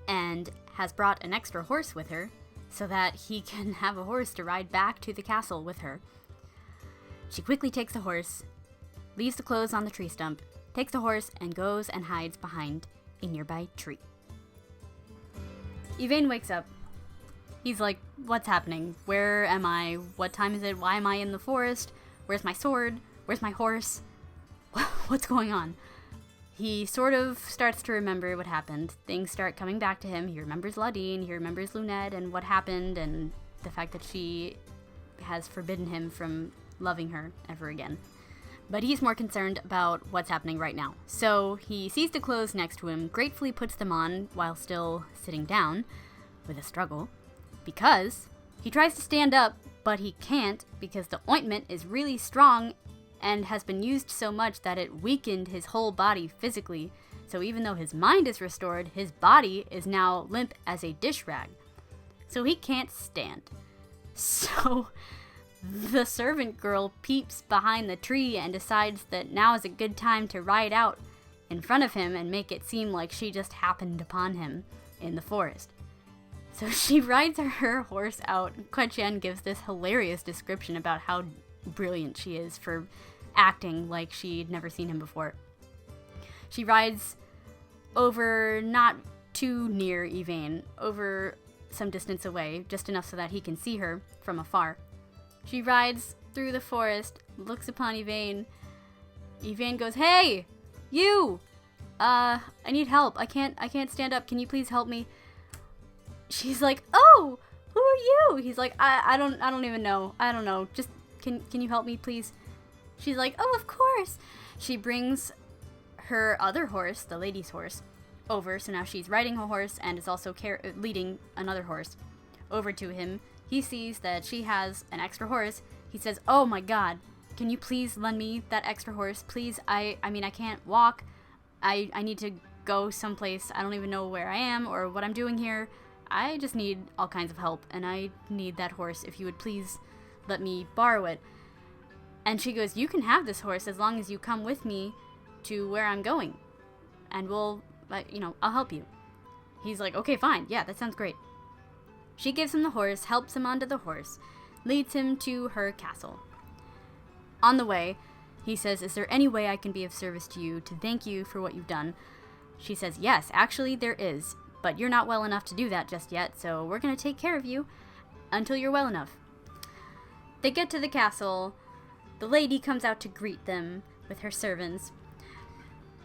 and has brought an extra horse with her so that he can have a horse to ride back to the castle with her. She quickly takes the horse, leaves the clothes on the tree stump, takes the horse, and goes and hides behind a nearby tree. Yvain wakes up. He's like, "What's happening? Where am I? What time is it? Why am I in the forest? Where's my sword? Where's my horse? What's going on? He sort of starts to remember what happened. Things start coming back to him. He remembers Ladine, he remembers Lunette and what happened, and the fact that she has forbidden him from loving her ever again. But he's more concerned about what's happening right now. So he sees the clothes next to him, gratefully puts them on while still sitting down, with a struggle, because he tries to stand up, but he can't because the ointment is really strong and has been used so much that it weakened his whole body physically. So even though his mind is restored, his body is now limp as a dish rag. So he can't stand. So the servant girl peeps behind the tree and decides that now is a good time to ride out in front of him and make it seem like she just happened upon him in the forest. So she rides her horse out. Chrétien gives this hilarious description about how brilliant she is for acting like she'd never seen him before. She rides over, not too near Yvain, over some distance away, just enough so that he can see her from afar. She rides through the forest, looks upon Yvain. Yvain goes, "Hey, you! I need help. I can't stand up. Can you please help me?" She's like, "Oh, who are you?" He's like, I don't even know. I don't know. Just, can you help me, please?" She's like, "Oh, of course." She brings her other horse, the lady's horse, over. So now she's riding a horse and is also leading another horse over to him. He sees that she has an extra horse. He says, "Oh my god, can you please lend me that extra horse? Please, I mean, I can't walk. I need to go someplace. I don't even know where I am or what I'm doing here. I just need all kinds of help, and I need that horse. If you would please let me borrow it." And she goes, "You can have this horse as long as you come with me to where I'm going, and I'll help you." He's like, "Okay, fine. Yeah, that sounds great." She gives him the horse, helps him onto the horse, leads him to her castle. On the way, he says, "Is there any way I can be of service to you to thank you for what you've done?" She says, "Yes, actually there is, but you're not well enough to do that just yet, so we're going to take care of you until you're well enough." They get to the castle. The lady comes out to greet them with her servants.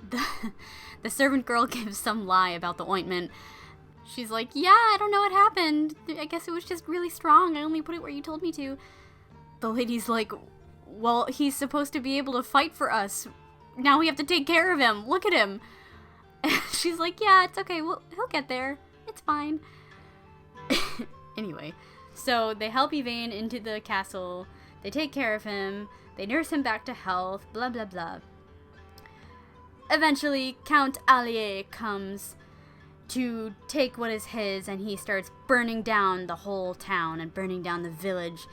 The servant girl gives some lie about the ointment. She's like, "Yeah, I don't know what happened. I guess it was just really strong. I only put it where you told me to." The lady's like, "Well, he's supposed to be able to fight for us. Now we have to take care of him. Look at him." She's like, "Yeah, it's okay. He'll get there. It's fine." Anyway, so they help Yvain into the castle. They take care of him. They nurse him back to health. Blah, blah, blah. Eventually, Count Allier comes to take what is his, and he starts burning down the whole town and burning down the village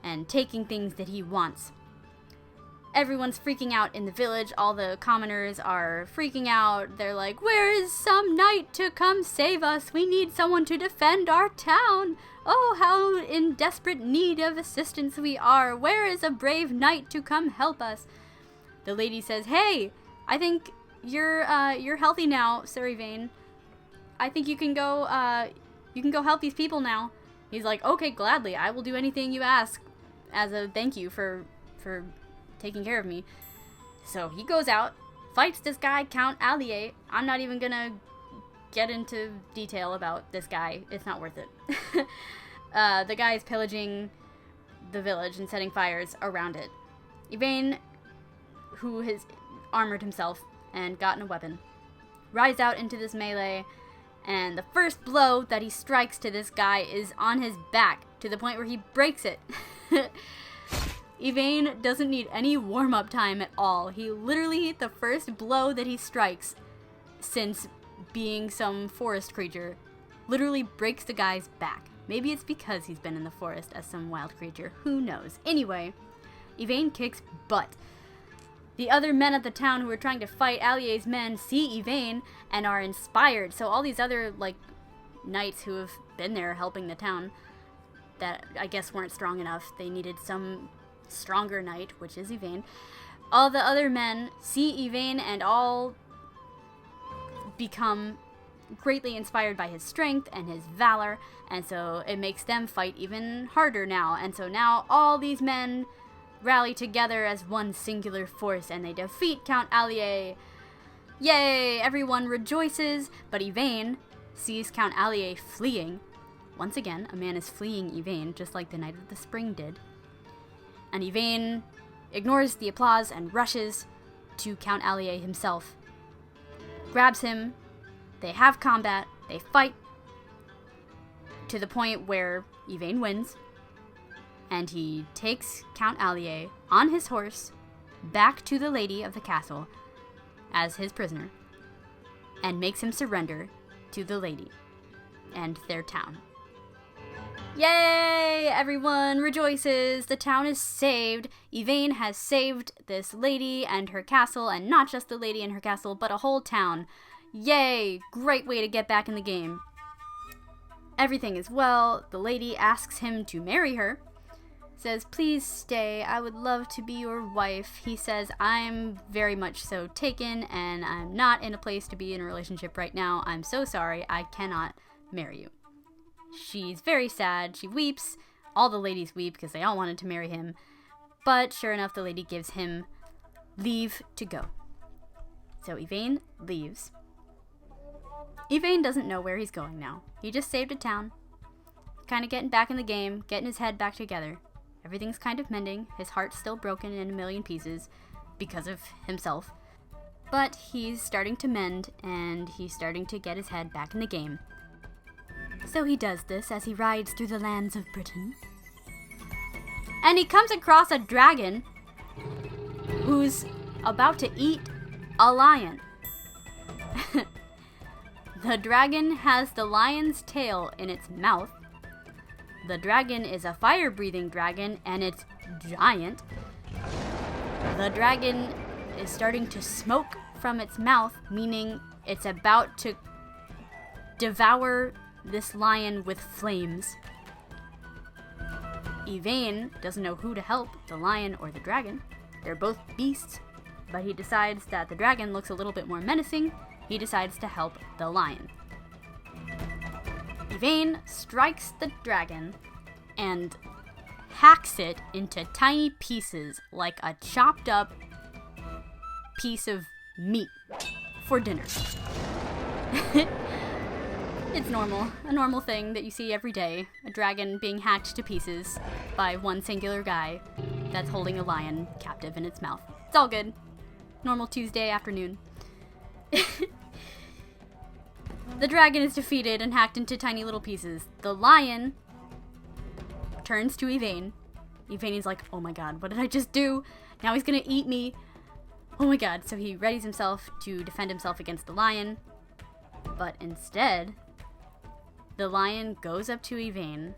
and taking things that he wants. Everyone's freaking out in the village. All the commoners are freaking out. They're like, "Where is some knight to come save us? We need someone to defend our town. Oh, how in desperate need of assistance we are. Where is a brave knight to come help us?" The lady says, "Hey, I think you're healthy now, Sir Yvain. I think you can go help these people now." He's like, "Okay, gladly. I will do anything you ask as a thank you for taking care of me." So he goes out, fights this guy, Count Allier. I'm not even gonna get into detail about this guy. It's not worth it. The guy is pillaging the village and setting fires around it. Yvain, who has armored himself and gotten a weapon, rides out into this melee, and the first blow that he strikes to this guy is on his back, to the point where he breaks it. Yvain doesn't need any warm-up time at all. He literally, the first blow that he strikes since being some forest creature, literally breaks the guy's back. Maybe it's because he's been in the forest as some wild creature. Who knows? Anyway, Yvain kicks butt. The other men of the town who are trying to fight Allier's men see Yvain and are inspired. So all these other, knights who have been there helping the town that I guess weren't strong enough. They needed some stronger knight, which is Yvain. All the other men see Yvain and all become greatly inspired by his strength and his valor, and so it makes them fight even harder now. And so now all these men rally together as one singular force, and they defeat Count Allier. Yay! Everyone rejoices, but Yvain sees Count Allier fleeing. Once again, a man is fleeing Yvain, just like the Knight of the Spring did. And Yvain ignores the applause and rushes to Count Allier himself. Grabs him, they have combat, they fight, to the point where Yvain wins, and he takes Count Allier on his horse back to the lady of the castle as his prisoner, and makes him surrender to the lady and their town. Yay! Everyone rejoices! The town is saved! Yvain has saved this lady and her castle, and not just the lady and her castle, but a whole town. Yay! Great way to get back in the game. Everything is well. The lady asks him to marry her. Says, please stay, I would love to be your wife. He says, I'm very much so taken, and I'm not in a place to be in a relationship right now. I'm so sorry, I cannot marry you. She's very sad, she weeps. All the ladies weep because they all wanted to marry him. But sure enough, the lady gives him leave to go. So Yvain leaves. Yvain doesn't know where he's going now. He just saved a town. Kind of getting back in the game, getting his head back together. Everything's kind of mending. His heart's still broken in a million pieces because of himself. But he's starting to mend, and he's starting to get his head back in the game. So he does this as he rides through the lands of Britain. And he comes across a dragon who's about to eat a lion. The dragon has the lion's tail in its mouth. The dragon is a fire-breathing dragon, and it's giant. The dragon is starting to smoke from its mouth, meaning it's about to devour this lion with flames. Yvain doesn't know who to help, the lion or the dragon. They're both beasts, but he decides that the dragon looks a little bit more menacing. He decides to help the lion. Yvain strikes the dragon and hacks it into tiny pieces like a chopped up piece of meat for dinner. It's normal. A normal thing that you see every day. A dragon being hacked to pieces by one singular guy that's holding a lion captive in its mouth. It's all good. Normal Tuesday afternoon. The dragon is defeated and hacked into tiny little pieces. The lion turns to Yvain. Yvain is like, oh my god, what did I just do? Now he's gonna eat me. Oh my god. So he readies himself to defend himself against the lion. But instead, the lion goes up to Yvain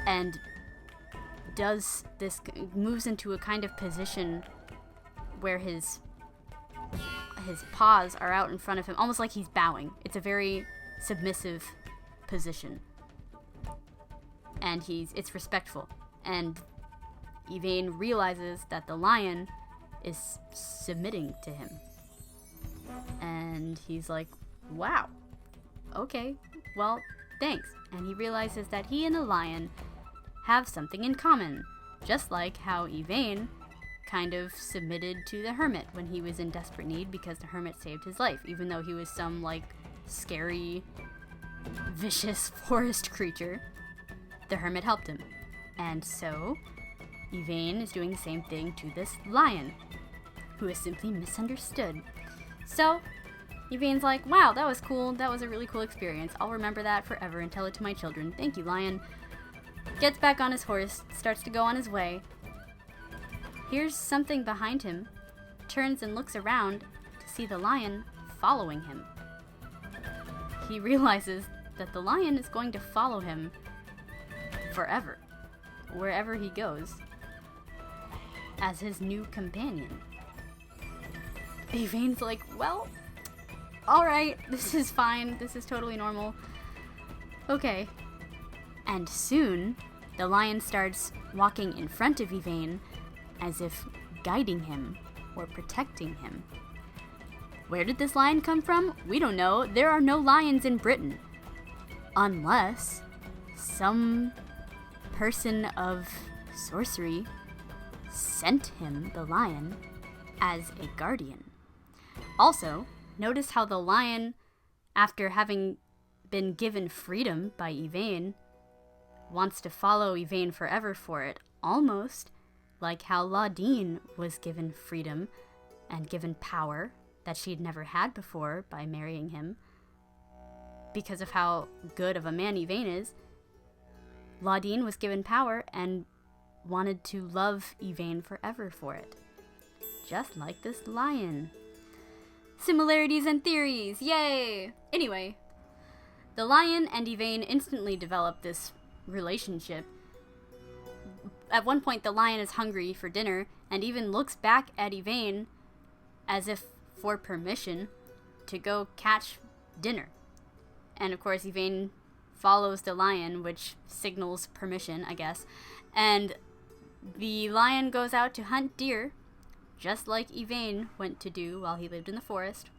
and moves into a kind of position where his paws are out in front of him, almost like he's bowing. It's a very submissive position. And it's respectful. And Yvain realizes that the lion is submitting to him. And he's like, wow, okay, well, thanks. And he realizes that he and the lion have something in common, just like how Yvain kind of submitted to the hermit when he was in desperate need because the hermit saved his life, even though he was some, like, scary, vicious forest creature. The hermit helped him. And so, Yvain is doing the same thing to this lion, who is simply misunderstood. So, Yvain's like, wow, that was cool. That was a really cool experience. I'll remember that forever and tell it to my children. Thank you, lion. Gets back on his horse, starts to go on his way. Hears something behind him, turns and looks around to see the lion following him. He realizes that the lion is going to follow him forever, wherever he goes, as his new companion. Yvain's like, well, alright, this is fine, this is totally normal. Okay. And soon, the lion starts walking in front of Yvain, as if guiding him or protecting him. Where did this lion come from? We don't know. There are no lions in Britain. Unless some person of sorcery sent him, the lion, as a guardian. Also, notice how the lion, after having been given freedom by Yvain, wants to follow Yvain forever for it, almost like how Laudine was given freedom and given power that she'd never had before by marrying him. Because of how good of a man Yvain is, Laudine was given power and wanted to love Yvain forever for it. Just like this lion. Similarities and theories, yay! Anyway, the lion and Yvain instantly develop this relationship. At one point, the lion is hungry for dinner and even looks back at Yvain as if for permission to go catch dinner. And of course, Yvain follows the lion, which signals permission, I guess. And the lion goes out to hunt deer, just like Yvain went to do while he lived in the forest.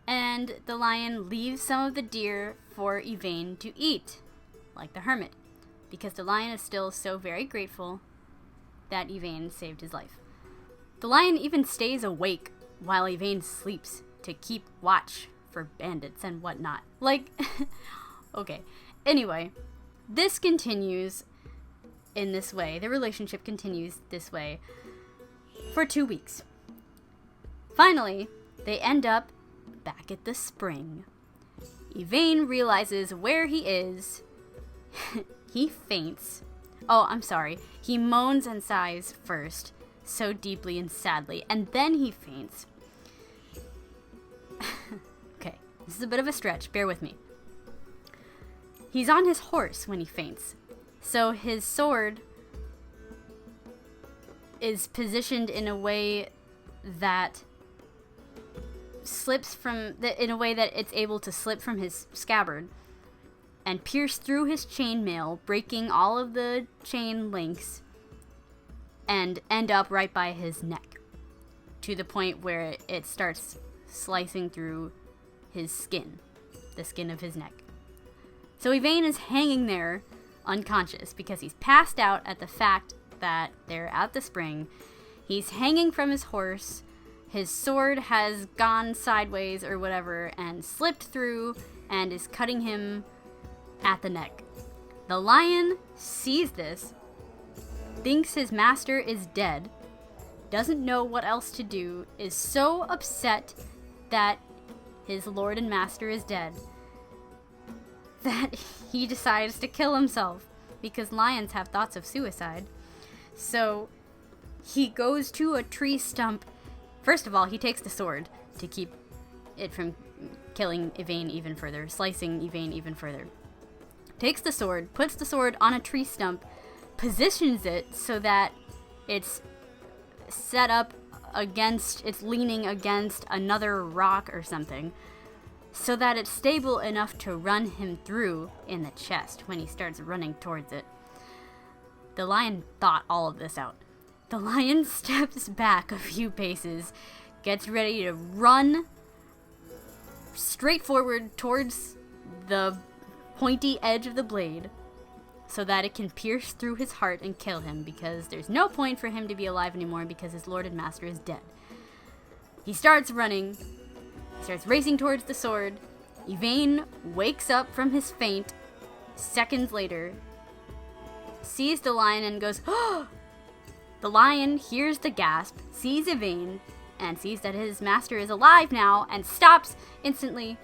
And the lion leaves some of the deer for Yvain to eat, like the hermit, because the lion is still so very grateful that Yvain saved his life. The lion even stays awake while Yvain sleeps to keep watch for bandits and whatnot. Like, okay. Anyway, this continues in this way. The relationship continues this way for 2 weeks. Finally, they end up back at the spring. Yvain realizes where he is. He faints. Oh, I'm sorry. He moans and sighs first, so deeply and sadly, and then he faints. Okay, this is a bit of a stretch. Bear with me. He's on his horse when he faints, so his sword is positioned in a way that in a way that it's able to slip from his scabbard and pierce through his chainmail, breaking all of the chain links, and end up right by his neck, to the point where it starts slicing through his skin, the skin of his neck. So Yvain is hanging there unconscious because he's passed out at the fact that they're at the spring. He's hanging from his horse. His sword has gone sideways or whatever and slipped through and is cutting him at the neck. The lion sees this, thinks his master is dead, doesn't know what else to do, is so upset that his lord and master is dead that he decides to kill himself, because lions have thoughts of suicide. So he goes to a tree stump. First of all, he takes the sword to keep it from killing Yvain even further, slicing Yvain even further. Takes the sword, puts the sword on a tree stump, positions it so that it's set up against, it's leaning against another rock or something, so that it's stable enough to run him through in the chest when he starts running towards it. The lion thought all of this out. The lion steps back a few paces, gets ready to run straight forward towards the pointy edge of the blade so that it can pierce through his heart and kill him, because there's no point for him to be alive anymore because his lord and master is dead. He starts running, starts racing towards the sword. Yvain wakes up from his faint seconds later, sees the lion and goes, "Oh!" The lion hears the gasp, sees Yvain, and sees that his master is alive now, and stops instantly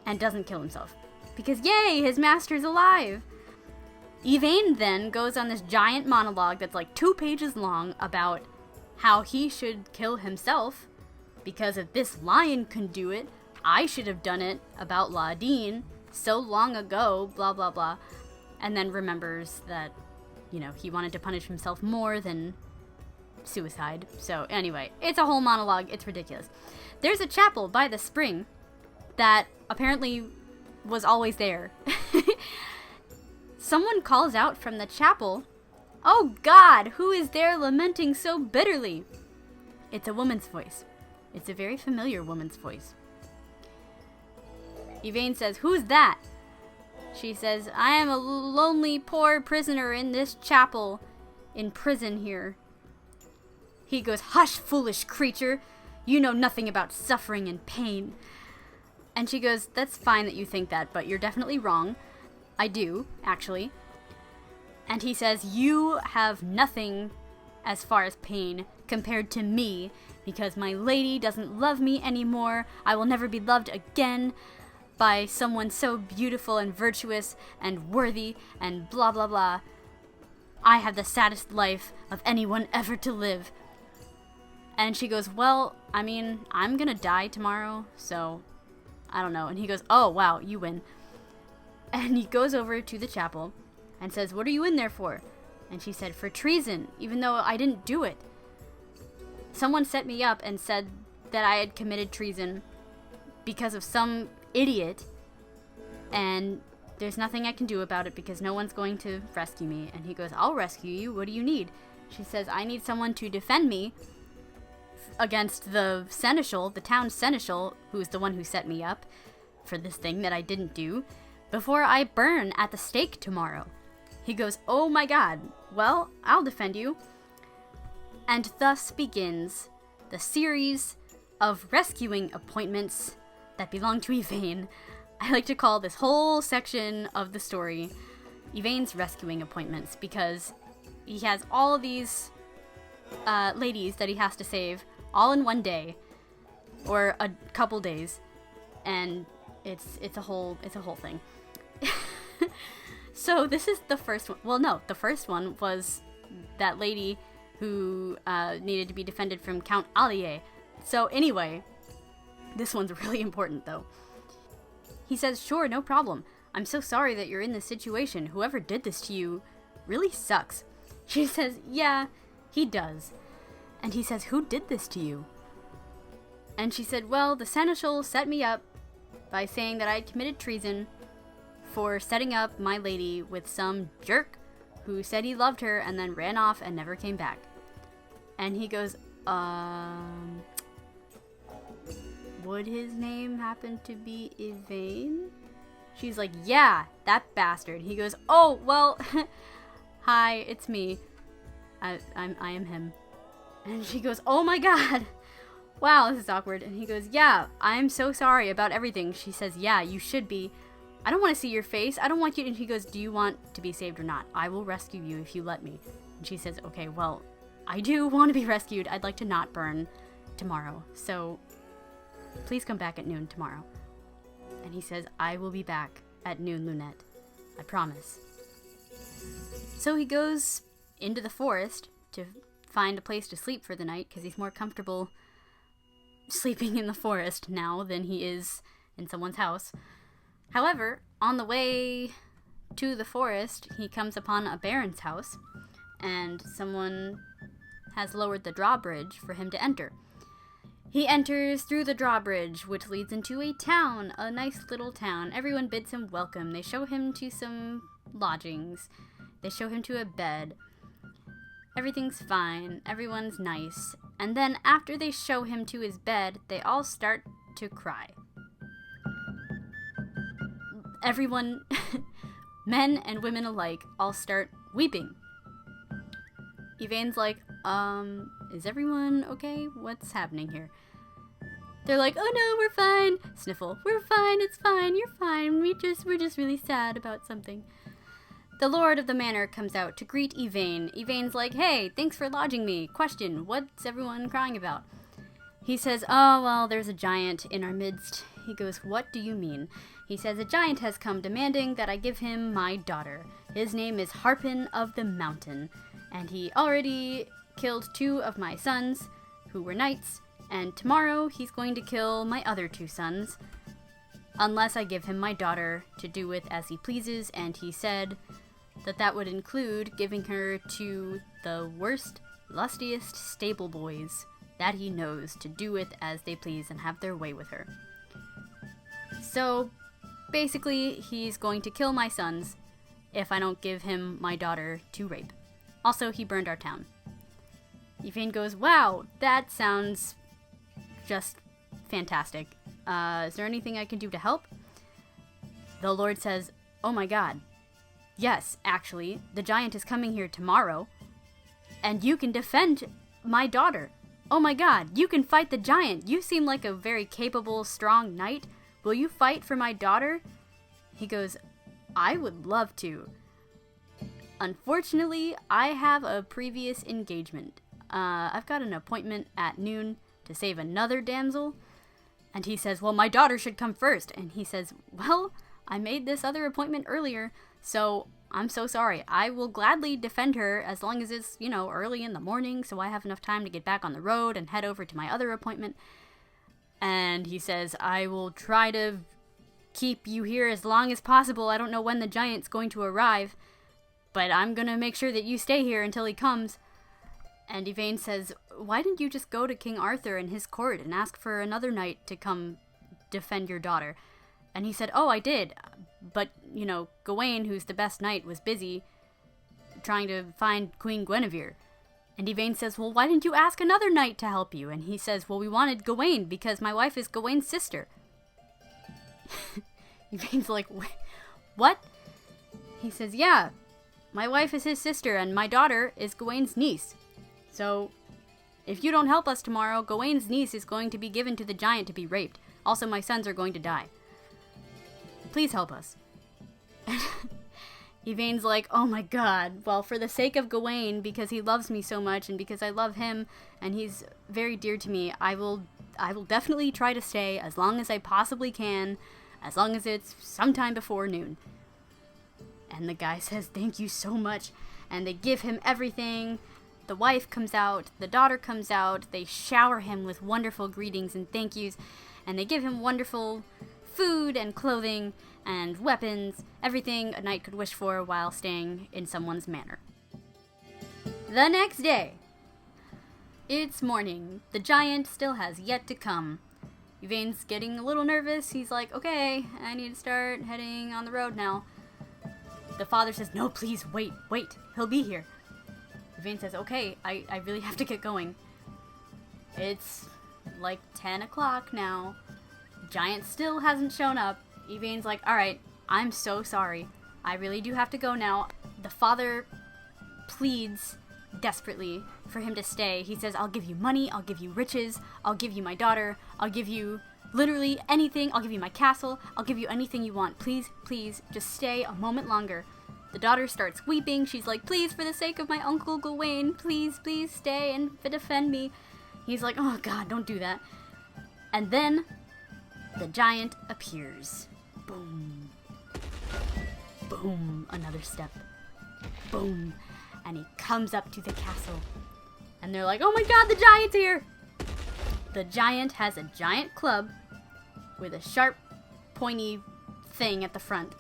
and doesn't kill himself. Because yay, his master's alive! Yvain then goes on this giant monologue that's like 2 pages long about how he should kill himself, because if this lion can do it, I should have done it about Laudine so long ago, blah blah blah. And then remembers that, you know, he wanted to punish himself more than suicide. So anyway, it's a whole monologue. It's ridiculous. There's a chapel by the spring that apparently was always there. Someone calls out from the chapel, "Oh God, who is there lamenting so bitterly?" It's a woman's voice. It's a very familiar woman's voice. Yvain says, "Who's that?" She says, "I am a lonely, poor prisoner in this chapel, in prison here. He goes, "Hush, foolish creature! You know nothing about suffering and pain." And she goes, "That's fine that you think that, but you're definitely wrong. I do, actually." And he says, "You have nothing as far as pain compared to me, because my lady doesn't love me anymore. I will never be loved again by someone so beautiful and virtuous and worthy and blah blah blah. I have the saddest life of anyone ever to live." And she goes, "Well, I mean, I'm gonna die tomorrow, so I don't know." And he goes, "Oh, wow, you win." And he goes over to the chapel and says, "What are you in there for?" And she said, "For treason, even though I didn't do it. Someone set me up and said that I had committed treason because of some idiot, and there's nothing I can do about it because no one's going to rescue me." And he goes, "I'll rescue you. What do you need?" She says, "I need someone to defend me against the seneschal, the town seneschal, who's the one who set me up for this thing that I didn't do, before I burn at the stake tomorrow." He goes, "Oh my god, well, I'll defend you." And thus begins the series of rescuing appointments that belong to Yvain. I like to call this whole section of the story Yvain's rescuing appointments, because he has all of these ladies that he has to save all in one day or a couple days, and it's a whole thing. So this is the first one. Well, no, the first one was that lady who needed to be defended from Count Allier. So anyway, this one's really important though. He says, "Sure, no problem. I'm so sorry that you're in this situation. Whoever did this to you really sucks." She says, "Yeah, he does." And he says, "Who did this to you?" And she said, "Well, the seneschal set me up by saying that I had committed treason for setting up my lady with some jerk who said he loved her and then ran off and never came back." And he goes, would his name happen to be Yvain?" She's like, "Yeah, that bastard." He goes, "Oh, well, hi, it's me. I am him." And she goes, "Oh my god. Wow, this is awkward." And he goes, "Yeah, I'm so sorry about everything." She says, "Yeah, you should be. I don't want to see your face. I don't want you." And he goes, "Do you want to be saved or not? I will rescue you if you let me." And she says, "Okay, well, I do want to be rescued. I'd like to not burn tomorrow. So please come back at noon tomorrow." And he says, "I will be back at noon, Lunette. I promise." So he goes into the forest to find a place to sleep for the night, because he's more comfortable sleeping in the forest now than he is in someone's house. However, on the way to the forest, he comes upon a baron's house, and someone has lowered the drawbridge for him to enter. He enters through the drawbridge, which leads into a town, a nice little town. Everyone bids him welcome. They show him to some lodgings. They show him to a bed. Everything's fine. Everyone's nice. And then after they show him to his bed, they all start to cry. Everyone, men and women alike, all start weeping. Yvain's like, is everyone okay? What's happening here? They're like, "Oh no, we're fine." Sniffle, "We're fine, it's fine, you're fine. We're just really sad about something." The lord of the manor comes out to greet Yvain. Yvain's like, "Hey, thanks for lodging me. Question, what's everyone crying about?" He says, "Oh, well, there's a giant in our midst." He goes, "What do you mean?" He says, "A giant has come demanding that I give him my daughter. His name is Harpin of the Mountain, and he already killed 2 of my sons, who were knights, and tomorrow he's going to kill my other 2 sons, unless I give him my daughter to do with as he pleases," and he said that would include giving her to the worst, lustiest stable boys that he knows to do with as they please and have their way with her. So, basically, he's going to kill my sons if I don't give him my daughter to rape. Also, he burned our town. Yvain goes, "Wow, that sounds just fantastic. Is there anything I can do to help?" The Lord says, "Oh my god. Yes, actually, the giant is coming here tomorrow, and you can defend my daughter. Oh my god, you can fight the giant. You seem like a very capable, strong knight. Will you fight for my daughter? He goes, I would love to. Unfortunately, I have a previous engagement. I've got an appointment at noon to save another damsel. And he says, well, my daughter should come first. And he says, well, I made this other appointment earlier, so I'm so sorry. I will gladly defend her as long as it's, early in the morning, so I have enough time to get back on the road and head over to my other appointment. And he says, I will try to keep you here as long as possible. I don't know when the giant's going to arrive, but I'm going to make sure that you stay here until he comes. And Yvain says, why didn't you just go to King Arthur and his court and ask for another knight to come defend your daughter? And he said, oh, I did. But, Gawain, who's the best knight, was busy trying to find Queen Guinevere. And Yvain says, well, why didn't you ask another knight to help you? And he says, well, we wanted Gawain because my wife is Gawain's sister. Yvain's like, what? He says, yeah, my wife is his sister and my daughter is Gawain's niece. So, if you don't help us tomorrow, Gawain's niece is going to be given to the giant to be raped. Also, my sons are going to die. Please help us. Yvain's like, oh my god, well, for the sake of Gawain, because he loves me so much, and because I love him, and he's very dear to me, I will definitely try to stay as long as I possibly can, as long as it's sometime before noon. And the guy says, thank you so much, and they give him everything. The wife comes out, the daughter comes out, they shower him with wonderful greetings and thank yous, and they give him wonderful food and clothing and weapons, everything a knight could wish for while staying in someone's manor. The next day. It's morning. The giant still has yet to come. Yvain's getting a little nervous. He's like, okay, I need to start heading on the road now. The father says, no, please, wait, he'll be here. Yvain says, okay, I really have to get going. It's like 10 o'clock now. Giant still hasn't shown up. Yvain's like, alright, I'm so sorry. I really do have to go now. The father pleads desperately for him to stay. He says, I'll give you money, I'll give you riches, I'll give you my daughter, I'll give you literally anything, I'll give you my castle, I'll give you anything you want. Please, please, just stay a moment longer. The daughter starts weeping. She's like, please, for the sake of my uncle Gawain, please, please stay and defend me. He's like, oh god, don't do that. And then the giant appears. Boom. Boom. Another step. Boom. And he comes up to the castle. And they're like, oh my god, the giant's here! The giant has a giant club with a sharp, pointy thing at the front.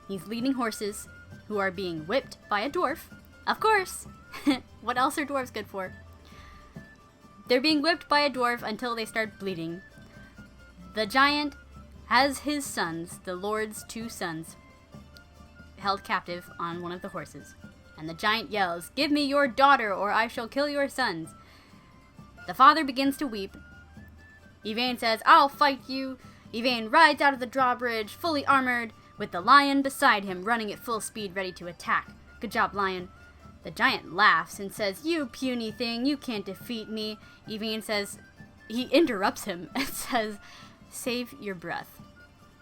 He's leading horses who are being whipped by a dwarf. Of course! What else are dwarves good for? They're being whipped by a dwarf until they start bleeding. The giant has his sons, the lord's 2 sons, held captive on one of the horses. And the giant yells, give me your daughter or I shall kill your sons. The father begins to weep. Yvain says, I'll fight you. Yvain rides out of the drawbridge, fully armored, with the lion beside him, running at full speed, ready to attack. Good job, lion. The giant laughs and says, you puny thing, you can't defeat me. Yvain says, he interrupts him and says, save your breath.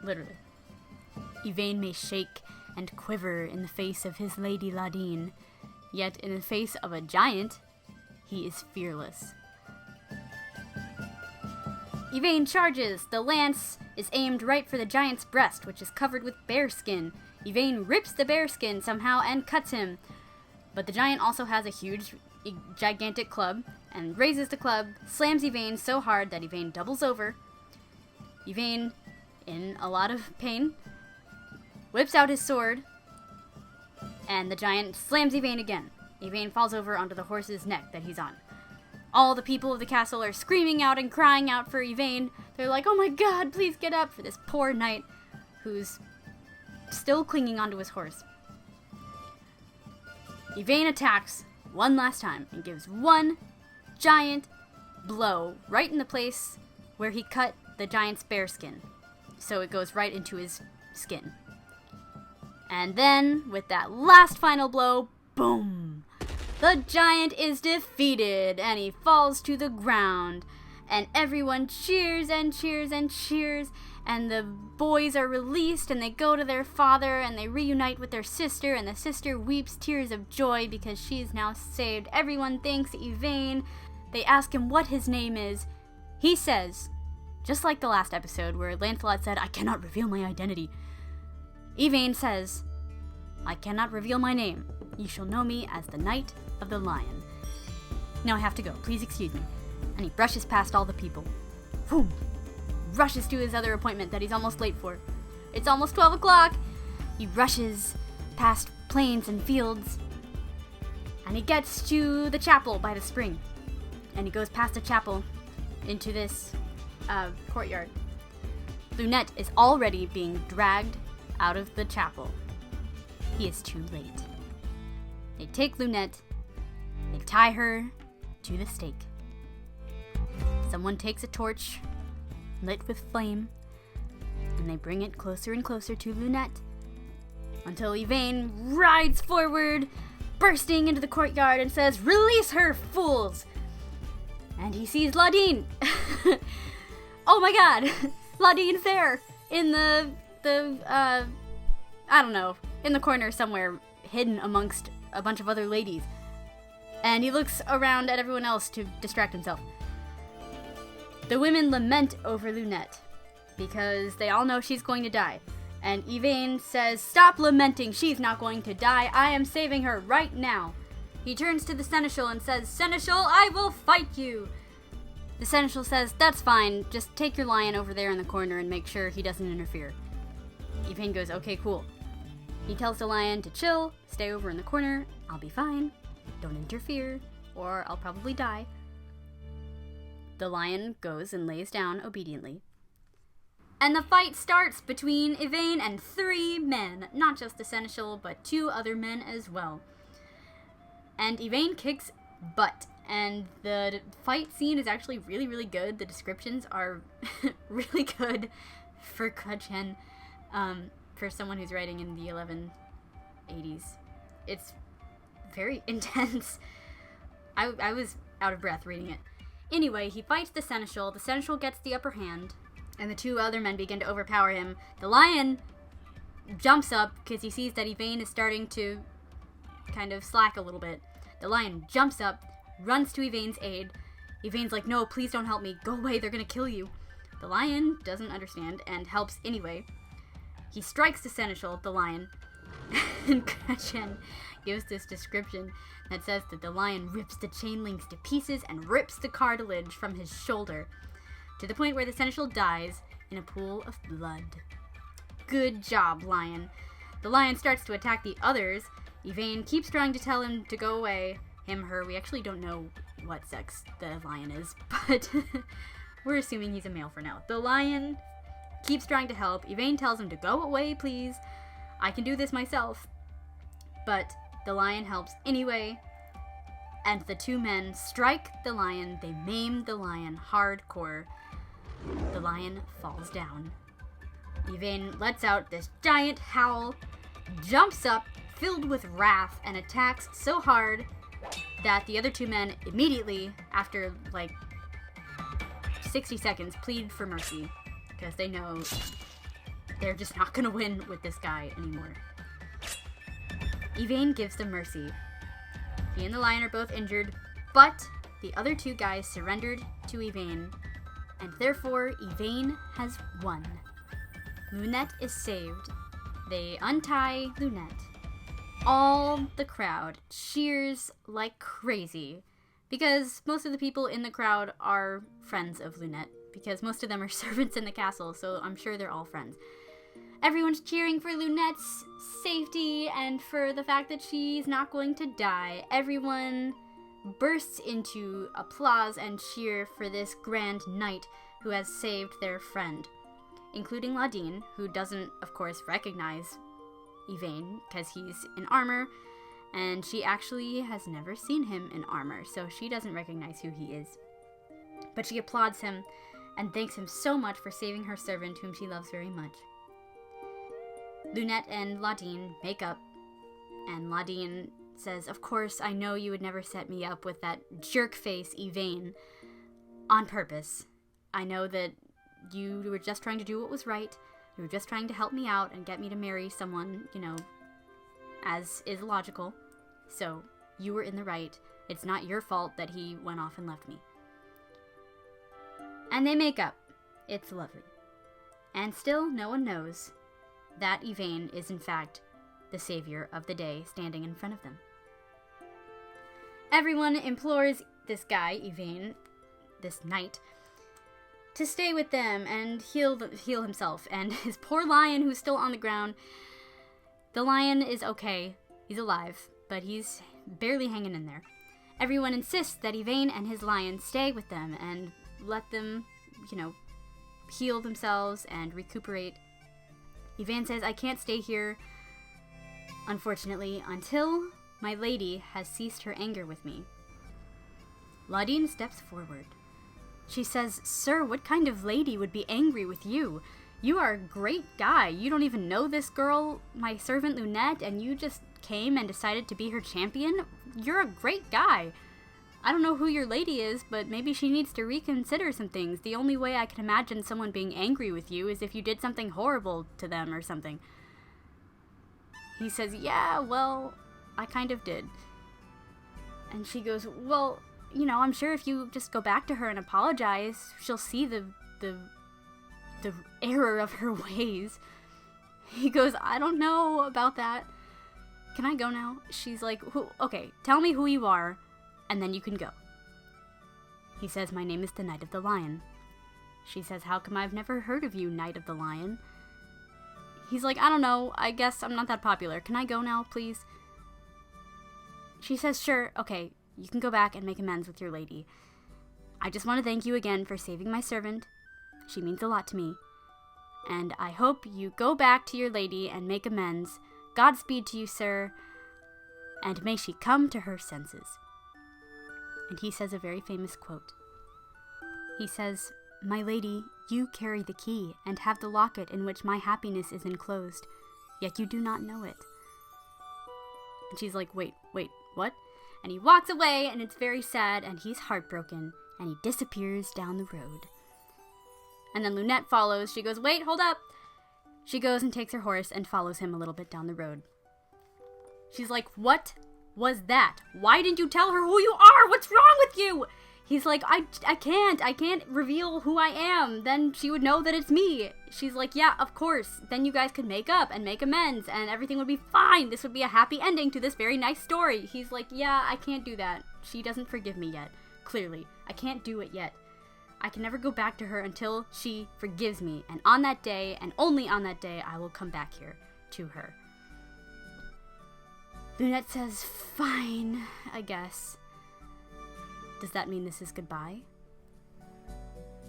Literally. Yvain may shake and quiver in the face of his lady Ladine, yet in the face of a giant, he is fearless. Yvain charges. The lance is aimed right for the giant's breast, which is covered with bear skin. Yvain rips the bear skin somehow and cuts him. But the giant also has a huge, gigantic club, and raises the club, slams Yvain so hard that Yvain doubles over. Yvain, in a lot of pain, whips out his sword, and the giant slams Yvain again. Yvain falls over onto the horse's neck that he's on. All the people of the castle are screaming out and crying out for Yvain. They're like, oh my god, please get up, for this poor knight who's still clinging onto his horse. Yvain attacks one last time and gives one giant blow right in the place where he cut the giant's bear skin. So it goes right into his skin. And then, with that last final blow, boom! The giant is defeated, and he falls to the ground. And everyone cheers and cheers and cheers, and the boys are released, and they go to their father, and they reunite with their sister, and the sister weeps tears of joy because she's now saved. Everyone thanks Yvain. They ask him what his name is. He says, just like the last episode where Lancelot said, "I cannot reveal my identity," Yvain says, "I cannot reveal my name. You shall know me as the Knight of the Lion. Now I have to go. Please excuse me." And he brushes past all the people. Whoom! Rushes to his other appointment that he's almost late for. It's almost 12 o'clock. He rushes past plains and fields. And he gets to the chapel by the spring. And he goes past the chapel into this courtyard. Lunette is already being dragged out of the chapel. He is too late. They take Lunette. They tie her to the stake. Someone takes a torch, lit with flame, and they bring it closer and closer to Lunette, until Yvain rides forward, bursting into the courtyard, and says, "Release her, fools!" And he sees Ladin. Oh my god! Ladin's there! In the I don't know, in the corner somewhere, hidden amongst a bunch of other ladies. And he looks around at everyone else to distract himself. The women lament over Lunette, because they all know she's going to die. And Yvain says, "Stop lamenting, she's not going to die. I am saving her right now." He turns to the Seneschal and says, "Seneschal, I will fight you." The Seneschal says, "That's fine, just take your lion over there in the corner and make sure he doesn't interfere." Yvain goes, "Okay, cool." He tells the lion to chill, stay over in the corner, I'll be fine, don't interfere, or I'll probably die. The lion goes and lays down obediently. And the fight starts between Yvain and 3 men. Not just the Seneschal, but 2 other men as well. And Yvain kicks butt. And the fight scene is actually really, really good. The descriptions are really good for Chrétien, for someone who's writing in the 1180s. It's very intense. I was out of breath reading it. Anyway, he fights the Seneschal. The Seneschal gets the upper hand, and the 2 other men begin to overpower him. The lion jumps up because he sees that Yvain is starting to kind of slack a little bit. The lion jumps up, runs to Yvain's aid. Yvain's like, "No, please don't help me. Go away, they're gonna kill you." The lion doesn't understand and helps anyway. He strikes the Seneschal, the lion, and Chrétien gives this description that says that the lion rips the chain links to pieces and rips the cartilage from his shoulder, to the point where the Seneschal dies in a pool of blood. Good job, lion. The lion starts to attack the others. Yvain keeps trying to tell him to go away. Him, her, we actually don't know what sex the lion is, but we're assuming he's a male for now. The lion keeps trying to help. Yvain tells him to go away, please. I can do this myself. But the lion helps anyway, and the 2 men strike the lion. They maim the lion hardcore. The lion falls down. Yvain lets out this giant howl, jumps up, filled with wrath, and attacks so hard that the other 2 men immediately, after like 60 seconds, plead for mercy, because they know they're just not gonna win with this guy anymore. Yvain gives them mercy. He and the lion are both injured, but the other 2 guys surrendered to Yvain, and therefore Yvain has won. Lunette is saved. They untie Lunette. All the crowd cheers like crazy, because most of the people in the crowd are friends of Lunette, because most of them are servants in the castle, so I'm sure they're all friends. Everyone's cheering for Lunette's safety and for the fact that she's not going to die. Everyone bursts into applause and cheer for this grand knight who has saved their friend, including Ladin, who doesn't, of course, recognize Yvain because he's in armor, and she actually has never seen him in armor, so she doesn't recognize who he is. But she applauds him and thanks him so much for saving her servant, whom she loves very much. Lunette and Ladin make up, and Ladin says, "Of course, I know you would never set me up with that jerk face Yvain on purpose. I know that you were just trying to do what was right. You were just trying to help me out and get me to marry someone, as is logical. So, you were in the right. It's not your fault that he went off and left me." And they make up. It's lovely. And still, no one knows that Yvain is in fact the savior of the day standing in front of them. Everyone implores this guy, Yvain, this knight, to stay with them and heal himself. And his poor lion, who's still on the ground, the lion is okay. He's alive, but he's barely hanging in there. Everyone insists that Yvain and his lion stay with them and let them, heal themselves and recuperate. Yvain says, "I can't stay here, unfortunately, until my lady has ceased her anger with me." Ladin steps forward. She says, "Sir, what kind of lady would be angry with you? You are a great guy. You don't even know this girl, my servant Lunette, and you just came and decided to be her champion? You're a great guy. I don't know who your lady is, but maybe she needs to reconsider some things. The only way I can imagine someone being angry with you is if you did something horrible to them or something." He says, "Yeah, well, I kind of did." And she goes, "Well, I'm sure if you just go back to her and apologize, she'll see the error of her ways." He goes, "I don't know about that. Can I go now?" She's like, "Okay, tell me who you are, and then you can go." He says, "My name is the Knight of the Lion." She says, "How come I've never heard of you, Knight of the Lion?" He's like, "I don't know. I guess I'm not that popular. Can I go now, please?" She says, "Sure, okay, you can go back and make amends with your lady. I just want to thank you again for saving my servant. She means a lot to me. And I hope you go back to your lady and make amends. Godspeed to you, sir, and may she come to her senses." And he says a very famous quote. He says, "My lady, you carry the key and have the locket in which my happiness is enclosed, yet you do not know it." And she's like, wait, what? And he walks away, and it's very sad, and he's heartbroken, and he disappears down the road. And then Lunette follows. She goes, "Wait, hold up." She goes and takes her horse and follows him a little bit down the road. She's like, "What was that? Why didn't you tell her who you are? What's wrong with you?" He's like, I can't reveal who I am. Then she would know that it's me." She's like, "Yeah, of course. Then you guys could make up and make amends and everything would be fine. This would be a happy ending to this very nice story." He's like, "Yeah, I can't do that. She doesn't forgive me yet. Clearly. I can't do it yet. I can never go back to her until she forgives me. And on that day, and only on that day, I will come back here to her." Lunette says, "Fine, I guess. Does that mean this is goodbye?"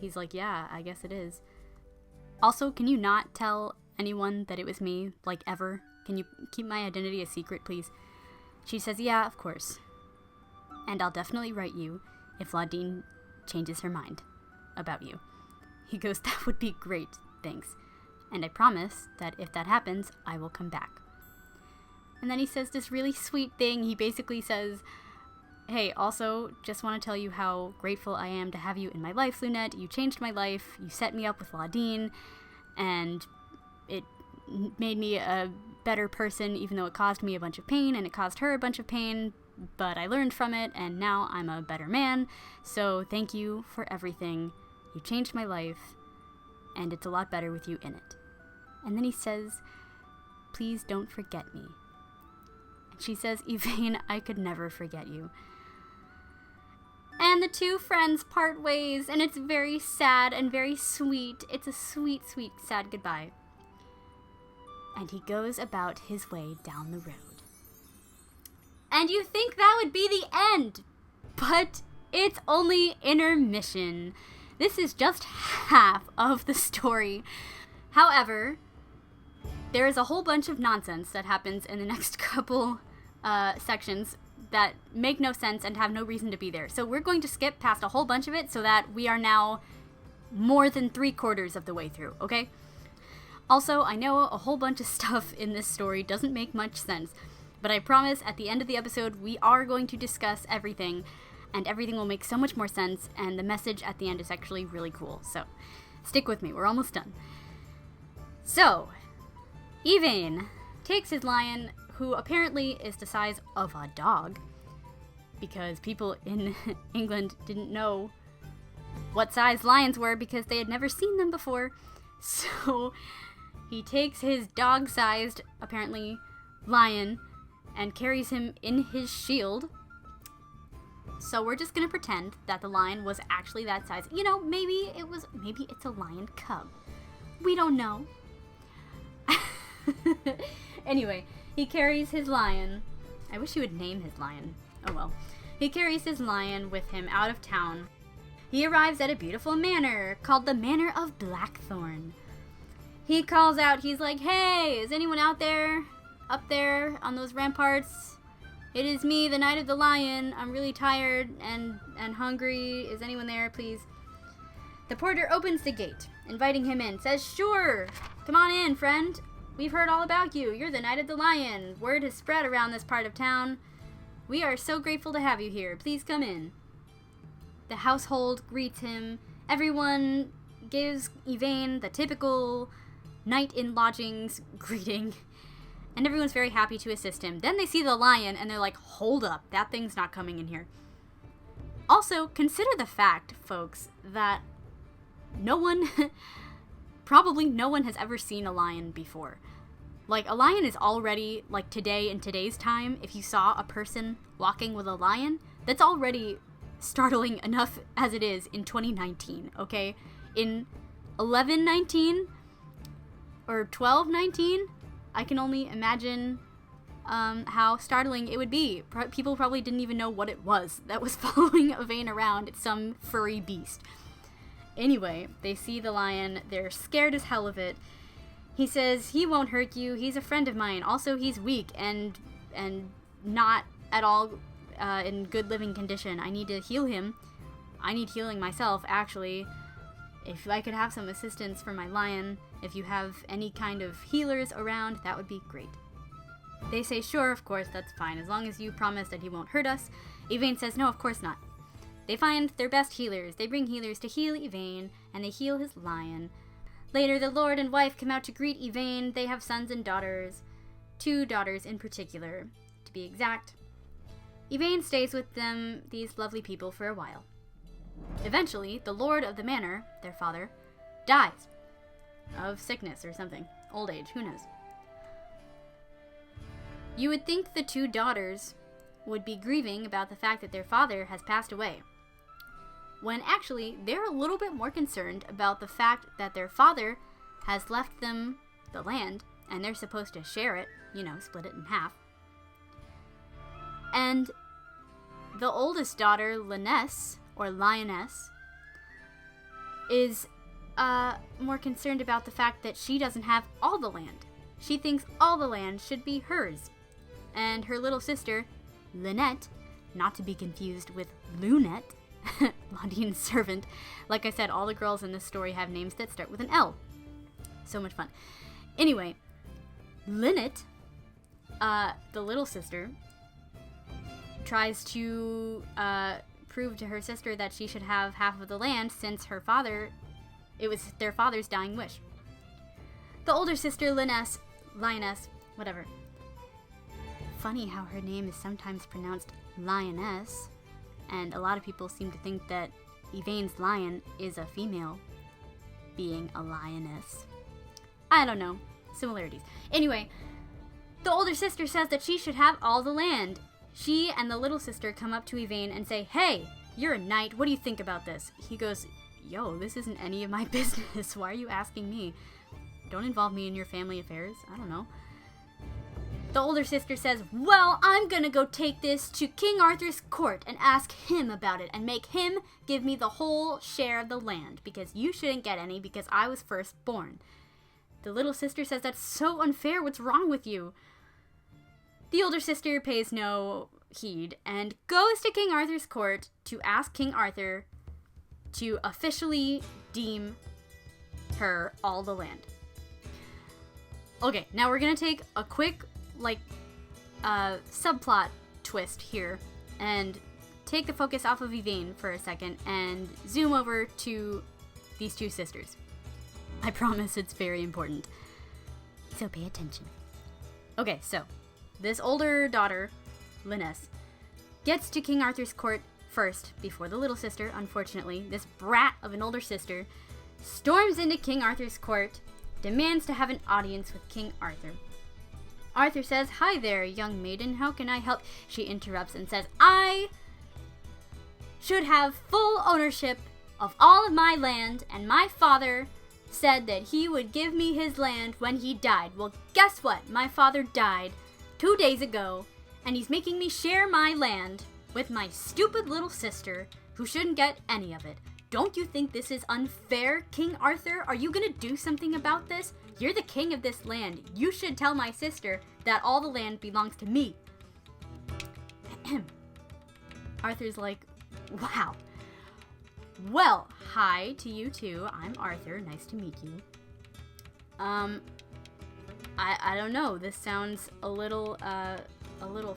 He's like, "Yeah, I guess it is. Also, can you not tell anyone that it was me, ever? Can you keep my identity a secret, please?" She says, "Yeah, of course. And I'll definitely write you if Ladin changes her mind about you." He goes, "That would be great, thanks. And I promise that if that happens, I will come back." And then he says this really sweet thing. He basically says, "Hey, also, just want to tell you how grateful I am to have you in my life, Lunette. You changed my life. You set me up with Ladin, and it made me a better person, even though it caused me a bunch of pain, and it caused her a bunch of pain, but I learned from it, and now I'm a better man. So thank you for everything. You changed my life, and it's a lot better with you in it." And then he says, "Please don't forget me." And she says, "Yvain, I could never forget you." And the two friends part ways, and it's very sad and very sweet. It's a sweet, sweet, sad goodbye. And he goes about his way down the road. And you think that would be the end, but it's only intermission. This is just half of the story. However, there is a whole bunch of nonsense that happens in the next couple sections that make no sense and have no reason to be there. So we're going to skip past a whole bunch of it so that we are now more than 3/4 of the way through, okay? Also, I know a whole bunch of stuff in this story doesn't make much sense, But I promise at the end of the episode, we are going to discuss everything, and everything will make so much more sense, and the message at the end is actually really cool. So stick with me, we're almost done. So, Yvain takes his lion, who apparently is the size of a dog, because people in England didn't know what size lions were because they had never seen them before. So he takes his dog-sized, apparently, lion and carries him in his shield. So we're just gonna pretend that the lion was actually that size. You know, maybe it's a lion cub. We don't know. Anyway, he carries his lion. I wish he would name his lion. Oh well. He carries his lion with him out of town. He arrives at a beautiful manor called the Manor of Blackthorn. He calls out, he's like, "Hey, is anyone out there? Up there on those ramparts? It is me, the Knight of the Lion. I'm really tired and hungry. Is anyone there, please?" The porter opens the gate, inviting him in, says, "Sure, come on in, friend. We've heard all about you. You're the Knight of the Lion. Word has spread around this part of town. We are so grateful to have you here. Please come in." The household greets him. Everyone gives Yvain the typical knight in lodgings greeting. And everyone's very happy to assist him. Then they see the lion and they're like, "Hold up, that thing's not coming in here." Also, consider the fact, folks, that probably no one has ever seen a lion before. Like, a lion is already, like, today, in today's time, if you saw a person walking with a lion, that's already startling enough as it is in 2019, okay? In 1119 or 1219, I can only imagine how startling it would be. People probably didn't even know what it was that was following Yvain around. It's some furry beast. Anyway, they see the lion. They're scared as hell of it. He says, "He won't hurt you. He's a friend of mine. Also, he's weak and not at all in good living condition. I need to heal him. I need healing myself, actually. If I could have some assistance for my lion, if you have any kind of healers around, that would be great." They say, "Sure, of course, that's fine, as long as you promise that he won't hurt us." Yvain says, "No, of course not." They find their best healers. They bring healers to heal Yvain, and they heal his lion. Later, the lord and wife come out to greet Yvain. They have sons and daughters. 2 daughters in particular, to be exact. Yvain stays with them, these lovely people, for a while. Eventually, the lord of the manor, their father, dies. Of sickness or something. Old age, who knows. You would think the 2 daughters would be grieving about the fact that their father has passed away, when actually they're a little bit more concerned about the fact that their father has left them the land, and they're supposed to share it, split it in half. And the oldest daughter, Lioness, is more concerned about the fact that she doesn't have all the land. She thinks all the land should be hers. And her little sister, Lynette, not to be confused with Lunette, Blondine's servant. Like I said, all the girls in this story have names that start with an L. So much fun. Anyway, Lynette, the little sister, tries to prove to her sister that she should have half of the land since it was their father's dying wish. The older sister, Lioness, whatever. Funny how her name is sometimes pronounced Lioness, and a lot of people seem to think that Yvain's lion is a female being a lioness. I don't know. Similarities. Anyway, the older sister says that she should have all the land. She and the little sister come up to Yvain and say, "Hey, you're a knight. What do you think about this?" He goes, "Yo, this isn't any of my business. Why are you asking me? Don't involve me in your family affairs. I don't know." The older sister says, "Well, I'm gonna go take this to King Arthur's court and ask him about it and make him give me the whole share of the land, because you shouldn't get any because I was first born." The little sister says, "That's so unfair. What's wrong with you?" The older sister pays no heed and goes to King Arthur's court to ask King Arthur to officially deem her all the land. Okay, now we're gonna take a quick, subplot twist here and take the focus off of Yvain for a second and zoom over to these two sisters. I promise it's very important. So pay attention. Okay, so this older daughter, Linnes, gets to King Arthur's court first before the little sister, unfortunately. This brat of an older sister storms into King Arthur's court, demands to have an audience with King Arthur. Arthur says, "Hi there, young maiden, how can I help?" She interrupts and says, "I should have full ownership of all of my land, and my father said that he would give me his land when he died. Well, guess what? My father died 2 days ago, and he's making me share my land with my stupid little sister, who shouldn't get any of it. Don't you think this is unfair, King Arthur? Are you gonna do something about this? You're the king of this land. You should tell my sister that all the land belongs to me." Arthur's like, "Wow. Well, hi to you too. I'm Arthur. Nice to meet you. I don't know. This sounds a little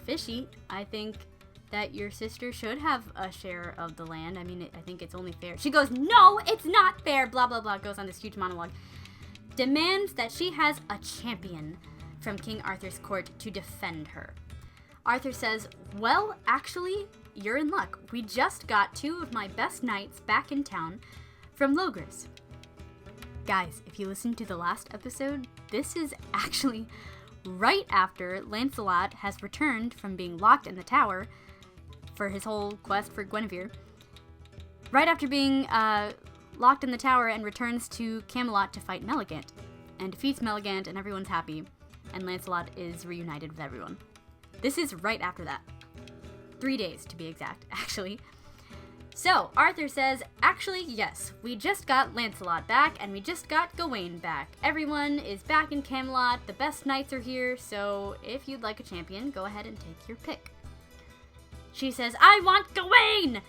fishy. I think that your sister should have a share of the land. I mean, I think it's only fair." She goes, "No, it's not fair," blah, blah, blah, goes on this huge monologue. Demands that she has a champion from King Arthur's court to defend her. Arthur says, "Well, actually, you're in luck. We just got 2 of my best knights back in town from Logres." Guys, if you listened to the last episode, this is actually right after Lancelot has returned from being locked in the tower for his whole quest for Guinevere. Right after being locked in the tower and returns to Camelot to fight Melagant, and defeats Melagant, and everyone's happy, and Lancelot is reunited with everyone. This is right after that. 3 days, to be exact, actually. So, Arthur says, "Actually, yes, we just got Lancelot back, and we just got Gawain back. Everyone is back in Camelot, the best knights are here, so if you'd like a champion, go ahead and take your pick." She says, "I want Gawain!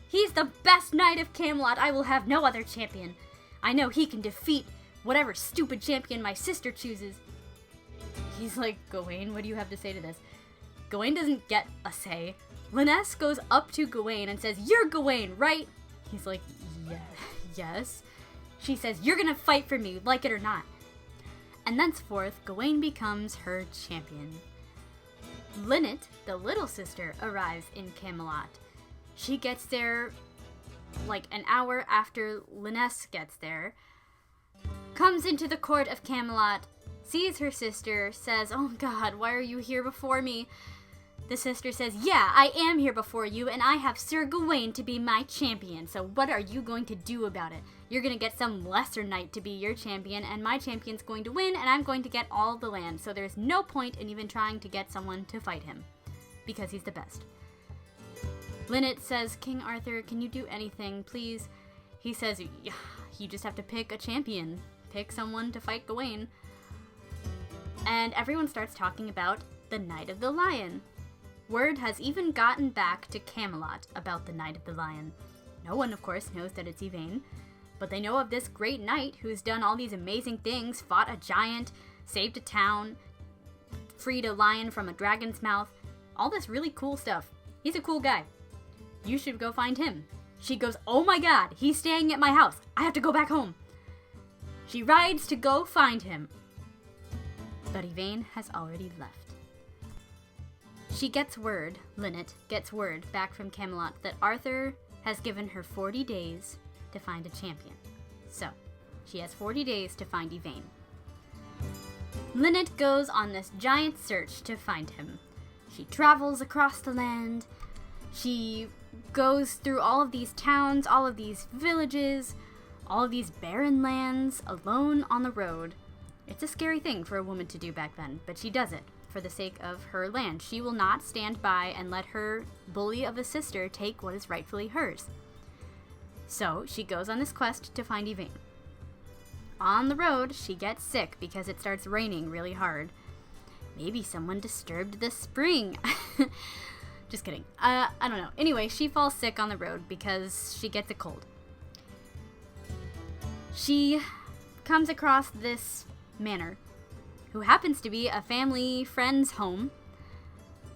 He's the best knight of Camelot. I will have no other champion. I know he can defeat whatever stupid champion my sister chooses." He's like, "Gawain, what do you have to say to this?" Gawain doesn't get a say. Linnes goes up to Gawain and says, "You're Gawain, right?" He's like, "Yeah, yes." She says, "You're gonna fight for me, like it or not." And thenceforth, Gawain becomes her champion. Linnet, the little sister, arrives in Camelot. She gets there like an hour after Linnes gets there, comes into the court of Camelot, sees her sister, says, "Oh God, why are you here before me?" The sister says, "Yeah, I am here before you, and I have Sir Gawain to be my champion, so what are you going to do about it? You're going to get some lesser knight to be your champion, and my champion's going to win, and I'm going to get all the land, so there's no point in even trying to get someone to fight him, because he's the best." Linnet says, "King Arthur, can you do anything, please?" He says, "Yeah, you just have to pick a champion. Pick someone to fight Gawain." And everyone starts talking about the Knight of the Lion. Word has even gotten back to Camelot about the Knight of the Lion. No one, of course, knows that it's Yvain, but they know of this great knight who's done all these amazing things, fought a giant, saved a town, freed a lion from a dragon's mouth, all this really cool stuff. He's a cool guy. You should go find him. She goes, "Oh my God, he's staying at my house. I have to go back home." She rides to go find him. But Yvain has already left. She gets word, Linnet gets word back from Camelot that Arthur has given her 40 days to find a champion. So, she has 40 days to find Yvain. Linnet goes on this giant search to find him. She travels across the land. She goes through all of these towns, all of these villages, all of these barren lands, alone on the road. It's a scary thing for a woman to do back then, but she does it for the sake of her land. She will not stand by and let her bully of a sister take what is rightfully hers. So she goes on this quest to find Yvain. On the road, she gets sick because it starts raining really hard. Maybe someone disturbed the spring. Just kidding. I don't know. Anyway, she falls sick on the road because she gets a cold. She comes across this manor, who happens to be a family friend's home.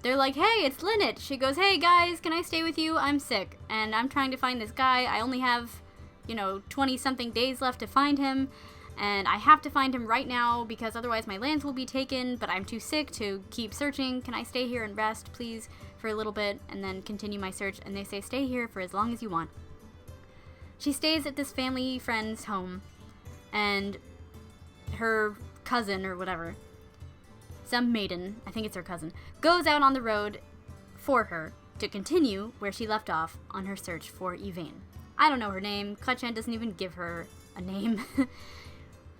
they're like, hey, it's Lynette. She goes, hey guys, can I stay with you? I'm sick, and I'm trying to find this guy. I only have, 20-something days left to find him, and I have to find him right now because otherwise my lands will be taken, but I'm too sick to keep searching. Can I stay here and rest, please, for a little bit, and then continue my search? And they say, stay here for as long as you want. She stays at this family friend's home, and her cousin or whatever, some maiden, I think it's her cousin, goes out on the road for her to continue where she left off on her search for Yvain. I don't know her name. Chrétien doesn't even give her a name.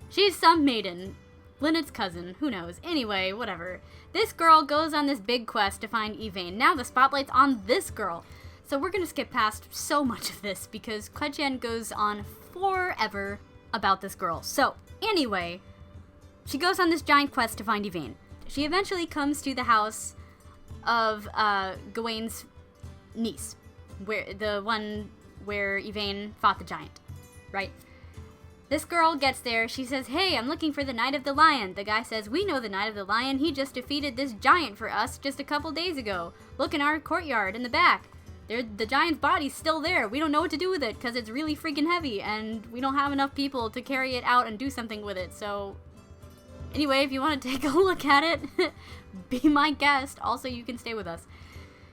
She's some maiden. Lynette's cousin. Who knows? Anyway, whatever. This girl goes on this big quest to find Yvain. Now the spotlight's on this girl. So we're going to skip past so much of this because Chrétien goes on forever about this girl. So, anyway, she goes on this giant quest to find Yvain. She eventually comes to the house of Gawain's niece, the one where Yvain fought the giant, right? This girl gets there. She says, hey, I'm looking for the Knight of the Lion. The guy says, we know the Knight of the Lion. He just defeated this giant for us just a couple days ago. Look in our courtyard in the back. The giant's body's still there. We don't know what to do with it because it's really freaking heavy, and we don't have enough people to carry it out and do something with it. So, anyway, if you want to take a look at it, be my guest. Also, you can stay with us.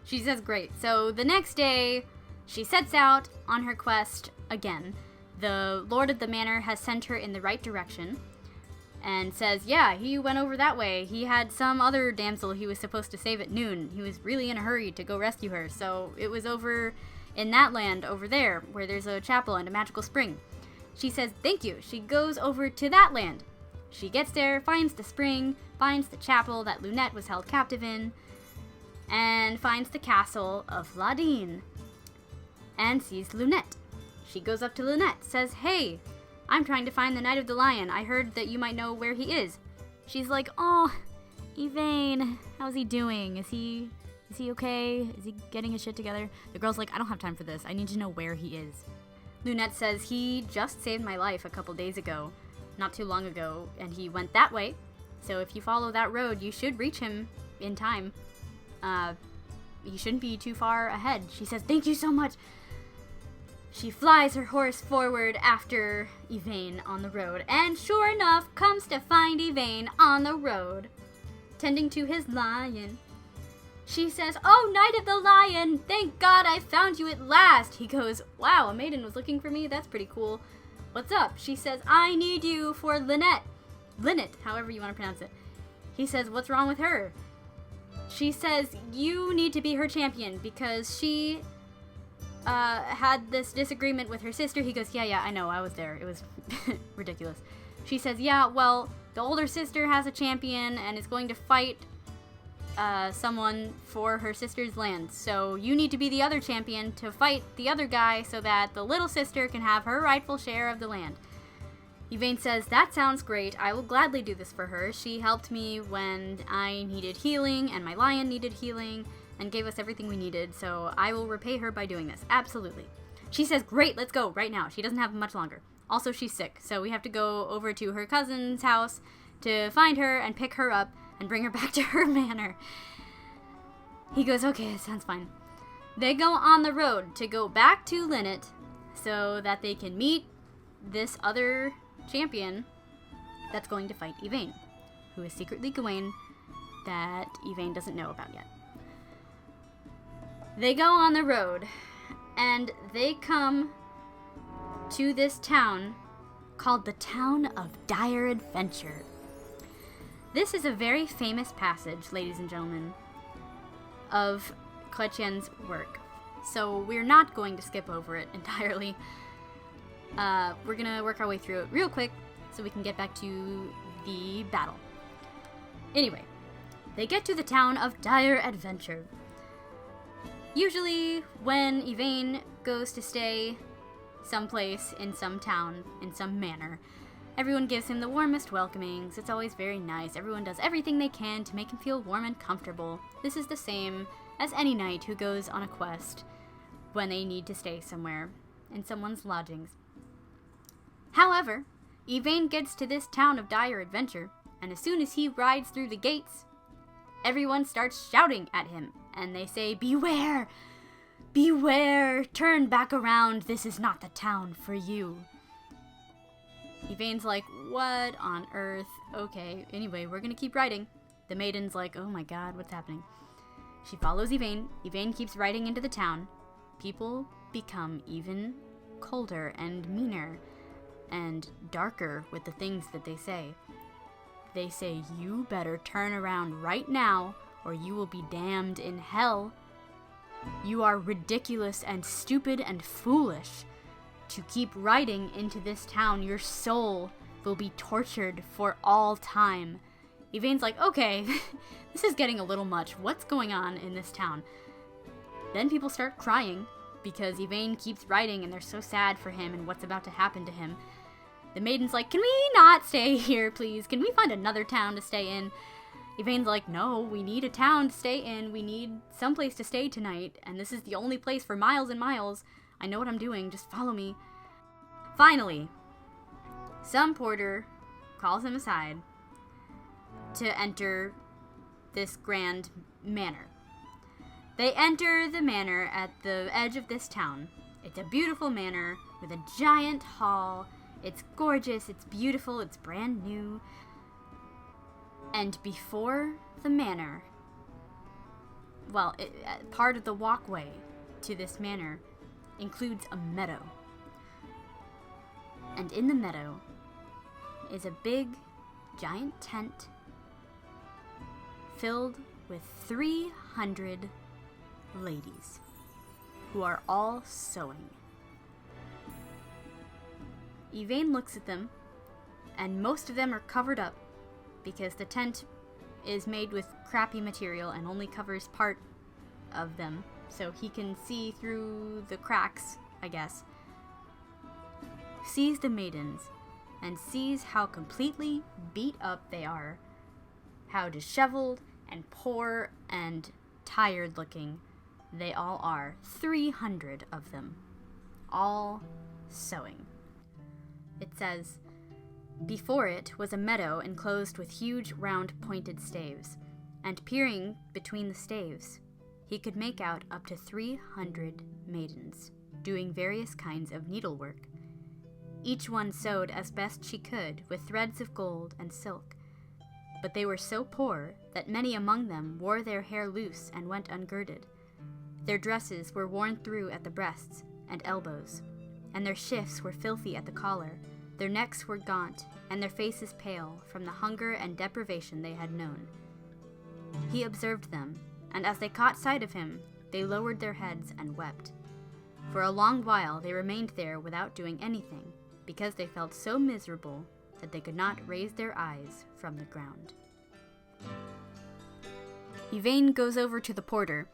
She says, great. So, the next day, she sets out on her quest again. The Lord of the Manor has sent her in the right direction and says, yeah, he went over that way. He had some other damsel he was supposed to save at noon. He was really in a hurry to go rescue her, so it was over in that land over there where there's a chapel and a magical spring. She says, thank you. She goes over to that land. She gets there, finds the spring, finds the chapel that Lunette was held captive in, and finds the castle of Ladin, and sees Lunette. She goes up to Lunette, says, hey, I'm trying to find the Knight of the Lion. I heard that you might know where he is. She's like, oh, Yvain, how's he doing? Is he okay? Is he getting his shit together? The girl's like, I don't have time for this. I need to know where he is. Lunette says, he just saved my life a couple days ago, not too long ago, and he went that way. So if you follow that road, you should reach him in time. He shouldn't be too far ahead. She says, thank you so much. She flies her horse forward after Yvain on the road, and sure enough, comes to find Yvain on the road, tending to his lion. She says, oh, Knight of the Lion, thank God I found you at last. He goes, wow, a maiden was looking for me? That's pretty cool. What's up? She says, I need you for Lynette, however you want to pronounce it. He says, what's wrong with her? She says, you need to be her champion because she had this disagreement with her sister. He goes, yeah, I know, I was there. It was ridiculous. She says, yeah, well, the older sister has a champion and is going to fight someone for her sister's land. So you need to be the other champion to fight the other guy so that the little sister can have her rightful share of the land. Yvain says, that sounds great. I will gladly do this for her. She helped me when I needed healing and my lion needed healing and gave us everything we needed, so I will repay her by doing this. Absolutely. She says, great, let's go right now. She doesn't have much longer. Also, she's sick, so we have to go over to her cousin's house to find her and pick her up and bring her back to her manor. He goes, okay, that sounds fine. They go on the road to go back to Lynette so that they can meet this other champion that's going to fight Yvain, who is secretly Gawain that Yvain doesn't know about yet. They go on the road, and they come to this town called the Town of Dire Adventure. This is a very famous passage, ladies and gentlemen, of Chrétien's work. So we're not going to skip over it entirely. We're going to work our way through it real quick so we can get back to the battle. Anyway, they get to the Town of Dire Adventure. Usually, when Yvain goes to stay someplace in some town, in some manor, everyone gives him the warmest welcomings. It's always very nice. Everyone does everything they can to make him feel warm and comfortable. This is the same as any knight who goes on a quest when they need to stay somewhere in someone's lodgings. However, Yvain gets to this Town of Dire Adventure, and as soon as he rides through the gates, everyone starts shouting at him, and they say, "Beware! Beware! Turn back around, this is not the town for you." Yvain's like, what on earth? Okay, anyway, we're gonna keep riding. The maiden's like, oh my god, what's happening? She follows Yvain. Yvain keeps riding into the town. People become even colder and meaner and darker with the things that they say. They say, you better turn around right now or you will be damned in hell. You are ridiculous and stupid and foolish to keep riding into this town. Your soul will be tortured for all time. Yvain's like, okay, this is getting a little much. What's going on in this town? Then people start crying because Yvain keeps riding and they're so sad for him and what's about to happen to him. The maiden's like, can we not stay here, please? Can we find another town to stay in? Yvain's like, no, we need a town to stay in. We need someplace to stay tonight, and this is the only place for miles and miles. I know what I'm doing, just follow me. Finally, some porter calls him aside to enter this grand manor. They enter the manor at the edge of this town. It's a beautiful manor with a giant hall. It's gorgeous, it's beautiful, it's brand new. And before the manor, part of the walkway to this manor includes a meadow. And in the meadow is a big, giant tent filled with 300 ladies who are all sewing. Yvain looks at them, and most of them are covered up because the tent is made with crappy material and only covers part of them, so he can see through the cracks, I guess. Sees the maidens and sees how completely beat up they are, how disheveled and poor and tired looking they all are. 300 of them, all sewing. It says, before it was a meadow enclosed with huge round pointed staves, and peering between the staves, he could make out up to 300 maidens, doing various kinds of needlework. Each one sewed as best she could with threads of gold and silk, but they were so poor that many among them wore their hair loose and went ungirded. Their dresses were worn through at the breasts and elbows, and their shifts were filthy at the collar. Their necks were gaunt, and their faces pale from the hunger and deprivation they had known. He observed them, and as they caught sight of him, they lowered their heads and wept. For a long while they remained there without doing anything, because they felt so miserable that they could not raise their eyes from the ground. Yvain goes over to the porter,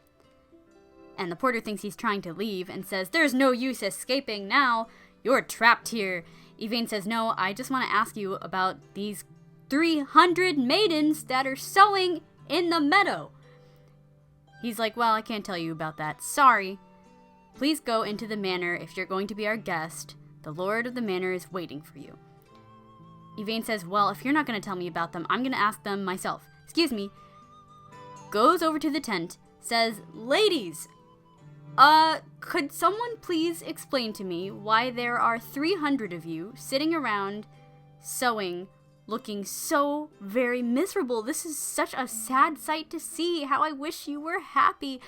and the porter thinks he's trying to leave and says, "There's no use escaping now. You're trapped here." Yvain says, "No, I just want to ask you about these 300 maidens that are sewing in the meadow." He's like, "Well, I can't tell you about that. Sorry. Please go into the manor if you're going to be our guest. The lord of the manor is waiting for you." Yvain says, "Well, if you're not going to tell me about them, I'm going to ask them myself." Excuse me. Goes over to the tent, says, "Ladies, could someone please explain to me why there are 300 of you sitting around sewing, looking so very miserable? This is such a sad sight to see. How I wish you were happy."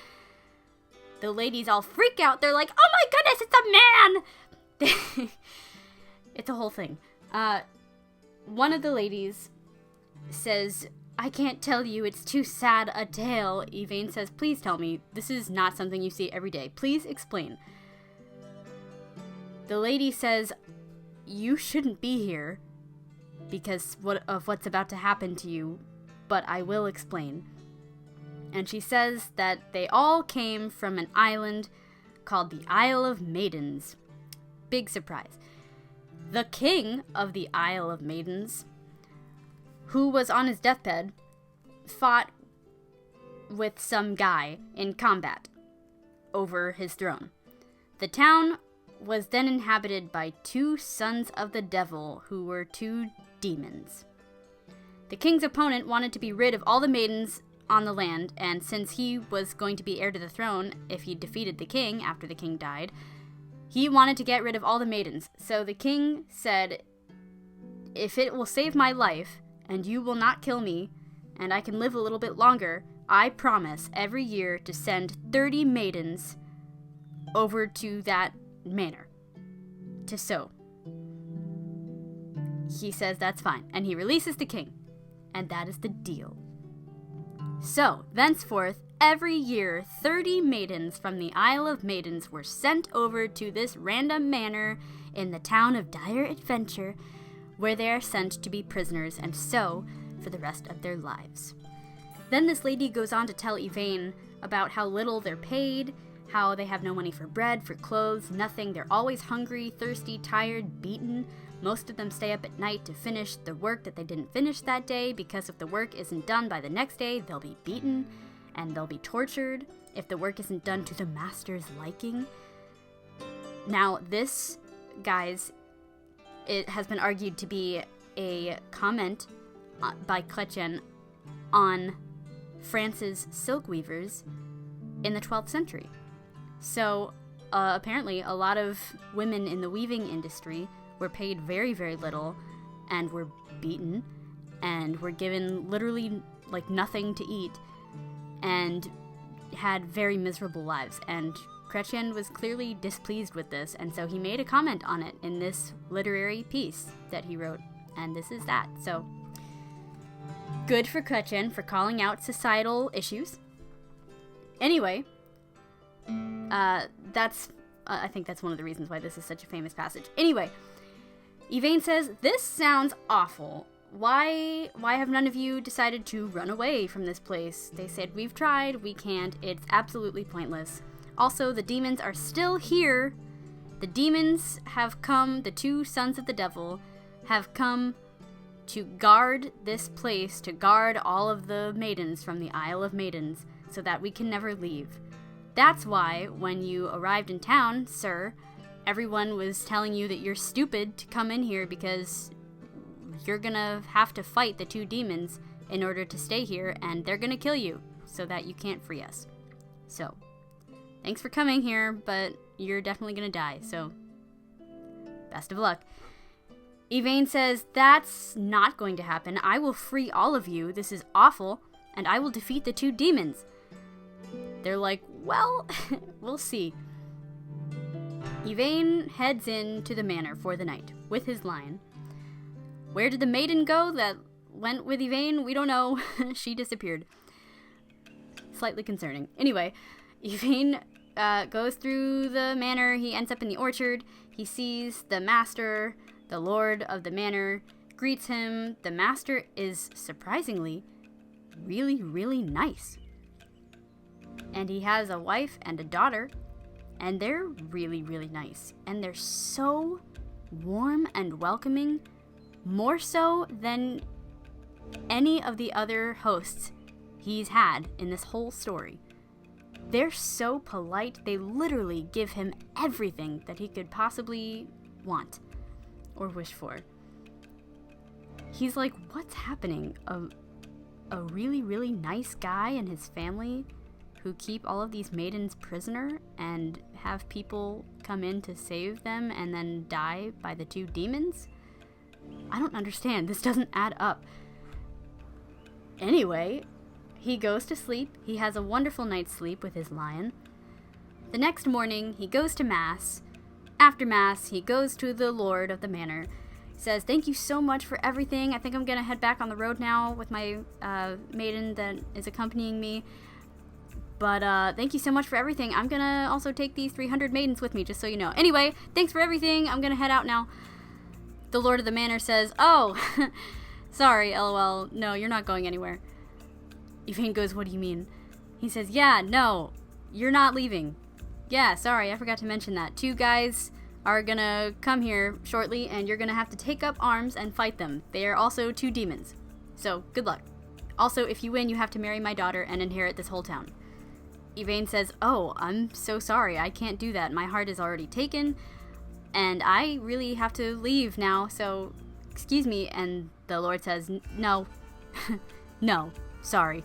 The ladies all freak out. They're like, "Oh my goodness, it's a man!" It's a whole thing. One of the ladies says, "I can't tell you, it's too sad a tale." Yvain says, "Please tell me. This is not something you see every day. Please explain." The lady says, "You shouldn't be here because of what's about to happen to you, but I will explain." And she says that they all came from an island called the Isle of Maidens. Big surprise. The king of the Isle of Maidens, who was on his deathbed, fought with some guy in combat over his throne. The town was then inhabited by 2 sons of the devil who were 2 demons. The king's opponent wanted to be rid of all the maidens on the land, and since he was going to be heir to the throne if he defeated the king after the king died, he wanted to get rid of all the maidens. So the king said, if it will save my life, and you will not kill me, and I can live a little bit longer, I promise every year to send 30 maidens over to that manor to sew. He says that's fine, and he releases the king, and that is the deal. So, thenceforth, every year, 30 maidens from the Isle of Maidens were sent over to this random manor in the town of Dire Adventure, where they are sent to be prisoners and sew for the rest of their lives. Then this lady goes on to tell Yvain about how little they're paid, how they have no money for bread, for clothes, nothing. They're always hungry, thirsty, tired, beaten. Most of them stay up at night to finish the work that they didn't finish that day, because if the work isn't done by the next day, they'll be beaten and they'll be tortured if the work isn't done to the master's liking. Now, this, guys, it has been argued to be a comment by Chrétien on France's silk weavers in the 12th century. So, apparently, a lot of women in the weaving industry were paid very, very little and were beaten and were given literally, like, nothing to eat and had very miserable lives. And Chrétien was clearly displeased with this, and so he made a comment on it in this literary piece that he wrote, and this is that. So, good for Chrétien for calling out societal issues. Anyway, I think that's one of the reasons why this is such a famous passage. Anyway, Yvain says, this sounds awful. Why have none of you decided to run away from this place? They said, we've tried, we can't, it's absolutely pointless. Also, the demons are still here. The demons have come, the two sons of the devil have come to guard this place, to guard all of the maidens from the Isle of Maidens, so that we can never leave. That's why, when you arrived in town, sir, everyone was telling you that you're stupid to come in here because you're gonna have to fight the two demons in order to stay here, and they're gonna kill you so that you can't free us. So, thanks for coming here, but you're definitely gonna die, so best of luck. Yvain says, that's not going to happen. I will free all of you. This is awful, and I will defeat the two demons. They're like, well, we'll see. Yvain heads into the manor for the night with his lion. Where did the maiden go that went with Yvain? We don't know. She disappeared. Slightly concerning. Anyway, Yvain goes through the manor. He ends up in the orchard. He sees the master, the lord of the manor, greets him. The master is surprisingly really, really nice. And he has a wife and a daughter, and they're really, really nice. And they're so warm and welcoming, more so than any of the other hosts he's had in this whole story. They're so polite, they literally give him everything that he could possibly want or wish for. He's like, what's happening? A really, really nice guy and his family who keep all of these maidens prisoner and have people come in to save them and then die by the two demons? I don't understand. This doesn't add up. Anyway, he goes to sleep. He has a wonderful night's sleep with his lion. The next morning, he goes to Mass. After Mass, he goes to the Lord of the Manor. He says, thank you so much for everything. I think I'm going to head back on the road now with my maiden that is accompanying me. But thank you so much for everything. I'm going to also take these 300 maidens with me, just so you know. Anyway, thanks for everything. I'm going to head out now. The Lord of the Manor says, oh, sorry, LOL. No, you're not going anywhere. Yvain goes, what do you mean? He says, yeah, no, you're not leaving. Yeah, sorry, I forgot to mention that. Two guys are gonna come here shortly, and you're gonna have to take up arms and fight them. They are also two demons. So, good luck. Also, if you win, you have to marry my daughter and inherit this whole town. Yvain says, oh, I'm so sorry, I can't do that. My heart is already taken, and I really have to leave now, so excuse me. And the Lord says, no, no, sorry.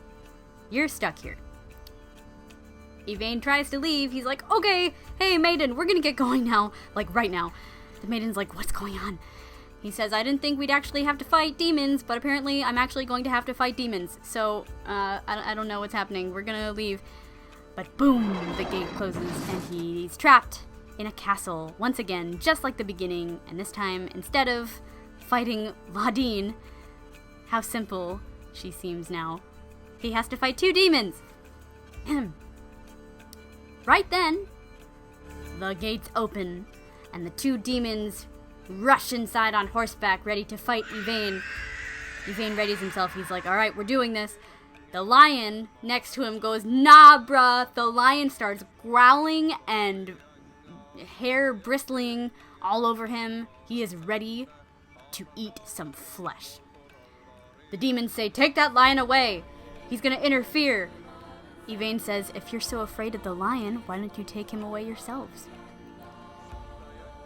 You're stuck here. Yvain tries to leave. He's like, okay, hey, maiden, we're gonna get going now. Like, right now. The maiden's like, what's going on? He says, I didn't think we'd actually have to fight demons, but apparently I'm actually going to have to fight demons. So, I don't know what's happening. We're gonna leave. But boom, the gate closes, and he's trapped in a castle once again, just like the beginning. And this time, instead of fighting Ladine, how simple she seems now, he has to fight 2 demons. Right then, the gates open, and the 2 demons rush inside on horseback, ready to fight Yvain. Yvain readies himself. He's like, alright, we're doing this. The lion next to him goes, nah, bruh. The lion starts growling and hair bristling all over him. He is ready to eat some flesh. The demons say, take that lion away. He's gonna interfere. Yvain says, if you're so afraid of the lion, why don't you take him away yourselves?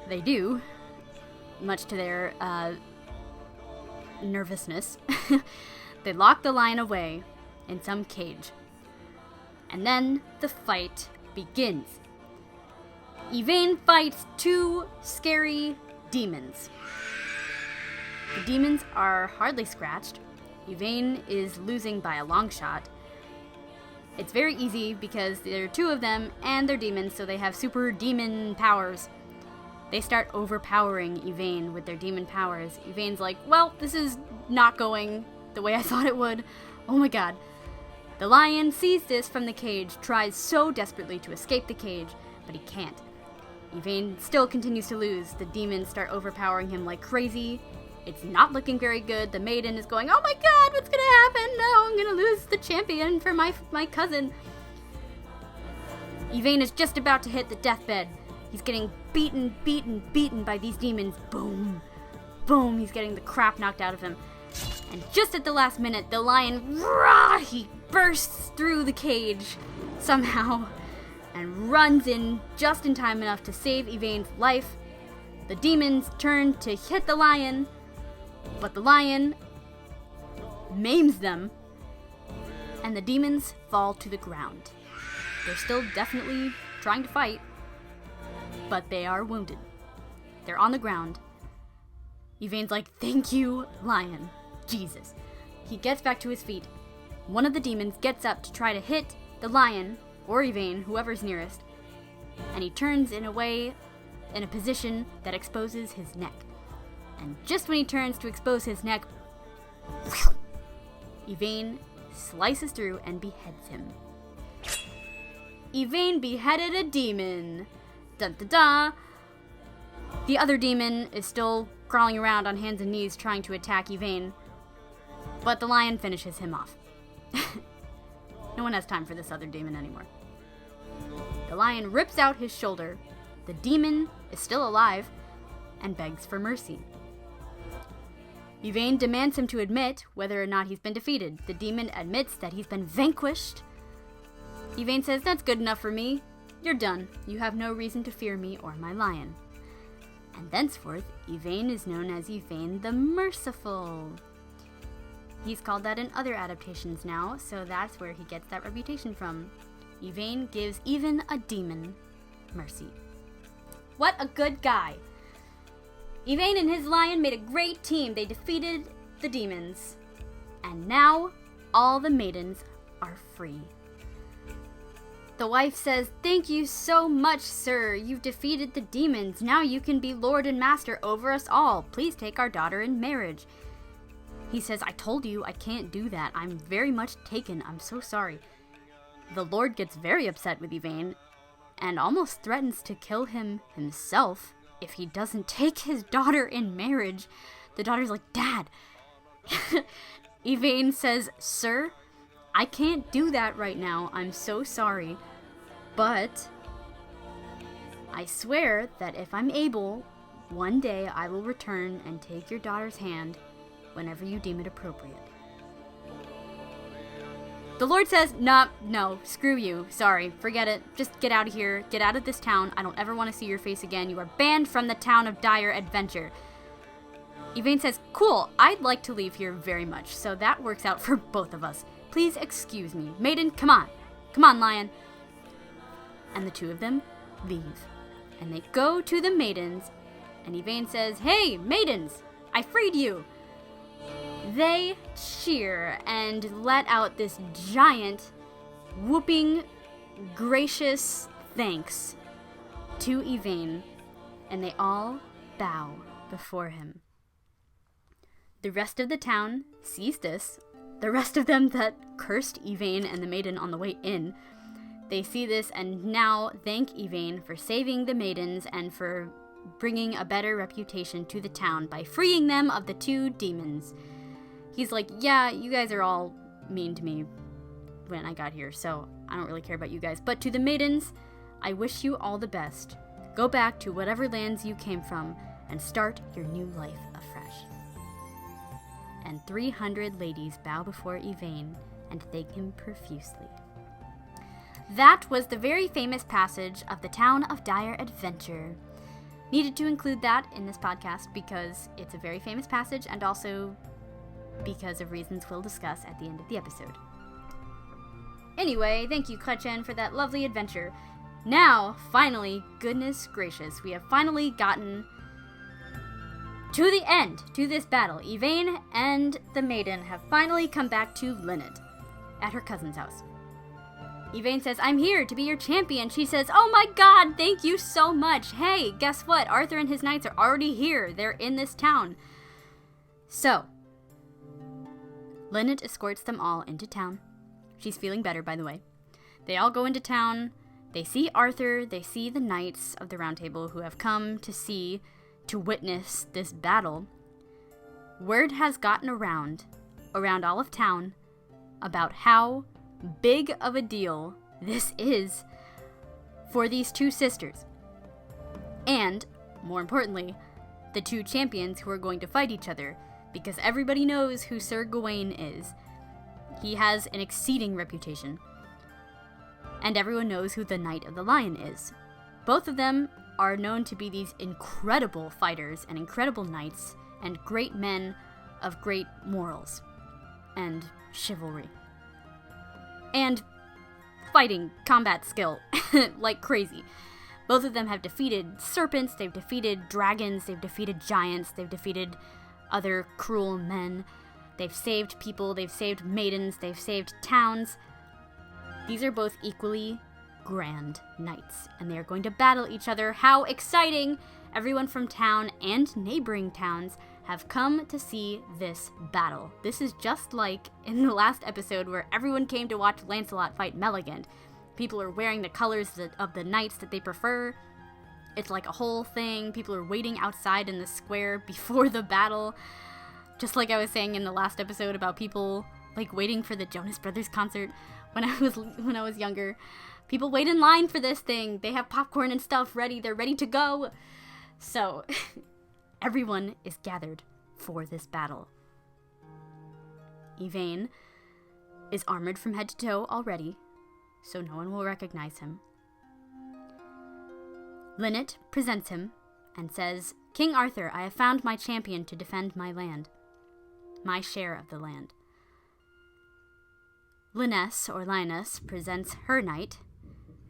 They do, much to their nervousness. They lock the lion away in some cage. And then the fight begins. Yvain fights 2 scary demons. The demons are hardly scratched. Yvain is losing by a long shot. It's very easy because there are 2 of them and they're demons, so they have super demon powers. They start overpowering Yvain with their demon powers. Yvain's like, well, this is not going the way I thought it would. Oh my god. The lion sees this from the cage, tries so desperately to escape the cage, but he can't. Yvain still continues to lose. The demons start overpowering him like crazy. It's not looking very good. The maiden is going, oh my god, what's gonna happen? No, I'm gonna lose the champion for my cousin. Yvain is just about to hit the deathbed. He's getting beaten by these demons. Boom. Boom. He's getting the crap knocked out of him. And just at the last minute, the lion, he bursts through the cage somehow and runs in just in time enough to save Yvain's life. The demons turn to hit the lion, but the lion maims them, and the demons fall to the ground. They're still definitely trying to fight, but they are wounded. They're on the ground. Yvain's like, thank you, lion. Jesus. He gets back to his feet. One of the demons gets up to try to hit the lion, or Yvain, whoever's nearest, and he turns in a position that exposes his neck. And just when he turns to expose his neck, Yvain slices through and beheads him. Yvain beheaded a demon. Dun dun dun. The other demon is still crawling around on hands and knees trying to attack Yvain, but the lion finishes him off. No one has time for this other demon anymore. The lion rips out his shoulder. The demon is still alive and begs for mercy. Yvain demands him to admit whether or not he's been defeated. The demon admits that he's been vanquished. Yvain says, that's good enough for me. You're done. You have no reason to fear me or my lion. And thenceforth, Yvain is known as Yvain the Merciful. He's called that in other adaptations now, so that's where he gets that reputation from. Yvain gives even a demon mercy. What a good guy! Yvain and his lion made a great team. They defeated the demons. And now, all the maidens are free. The wife says, thank you so much, sir. You've defeated the demons. Now you can be lord and master over us all. Please take our daughter in marriage. He says, I told you I can't do that. I'm very much taken. I'm so sorry. The lord gets very upset with Yvain and almost threatens to kill him himself if he doesn't take his daughter in marriage. The daughter's like, Dad. Yvain says, sir, I can't do that right now. I'm so sorry. But I swear that if I'm able, one day I will return and take your daughter's hand whenever you deem it appropriate. The Lord says, nah, no, screw you. Sorry, forget it. Just get out of here. Get out of this town. I don't ever want to see your face again. You are banned from the town of Dire Adventure. Yvain says, cool, I'd like to leave here very much, so that works out for both of us. please excuse me. Maiden, come on. Come on, lion. And the two of them leave. And they go to the maidens, and Yvain says, "Hey, maidens, I freed you." They cheer and let out this giant, whooping, gracious thanks to Yvain, and they all bow before him. The rest of the town sees this. The rest of them that cursed Yvain and the maiden on the way in, they see this and now thank Yvain for saving the maidens and for bringing a better reputation to the town by freeing them of the two demons. He's like, yeah, you guys are all mean to me when I got here, so I don't really care about you guys. But to the maidens, I wish you all the best. Go back to whatever lands you came from and start your new life afresh. And 300 ladies bow before Yvain and thank him profusely. That was the very famous passage of the Town of Dire Adventure. Needed to include that in this podcast because it's a very famous passage and also because of reasons we'll discuss at the end of the episode. Anyway, thank you, Chrétien, for that lovely adventure. Now, finally, goodness gracious, we have finally gotten to the end, to this battle. Yvain and the maiden have finally come back to Linnet at her cousin's house. Yvain says, "I'm here to be your champion." She says, "Oh my god, thank you so much. Hey, guess what? Arthur and his knights are already here. They're in this town." So, Linnet escorts them all into town. She's feeling better, by the way. They all go into town. They see Arthur. They see the knights of the Round Table who have come to witness this battle. Word has gotten around all of town about how big of a deal this is for these two sisters. And, more importantly, the two champions who are going to fight each other, because everybody knows who Sir Gawain is. He has an exceeding reputation. And everyone knows who the Knight of the Lion is. Both of them are known to be these incredible fighters and incredible knights and great men of great morals and chivalry. And fighting combat skill like crazy. Both of them have defeated serpents, they've defeated dragons, they've defeated giants, they've defeated other cruel men. They've saved people, they've saved maidens, they've saved towns. These are both equally grand knights, and they are going to battle each other. How exciting! Everyone from town and neighboring towns have come to see this battle. This is just like in the last episode where everyone came to watch Lancelot fight Melagant. People are wearing the colors of the knights that they prefer. It's like a whole thing. People are waiting outside in the square before the battle. Just like I was saying in the last episode about people like waiting for the Jonas Brothers concert when I was younger. People wait in line for this thing. They have popcorn and stuff ready. They're ready to go. So, everyone is gathered for this battle. Yvain is armored from head to toe already, so no one will recognize him. Linnet presents him and says, "King Arthur, I have found my champion to defend my land. My share of the land." Linus presents her knight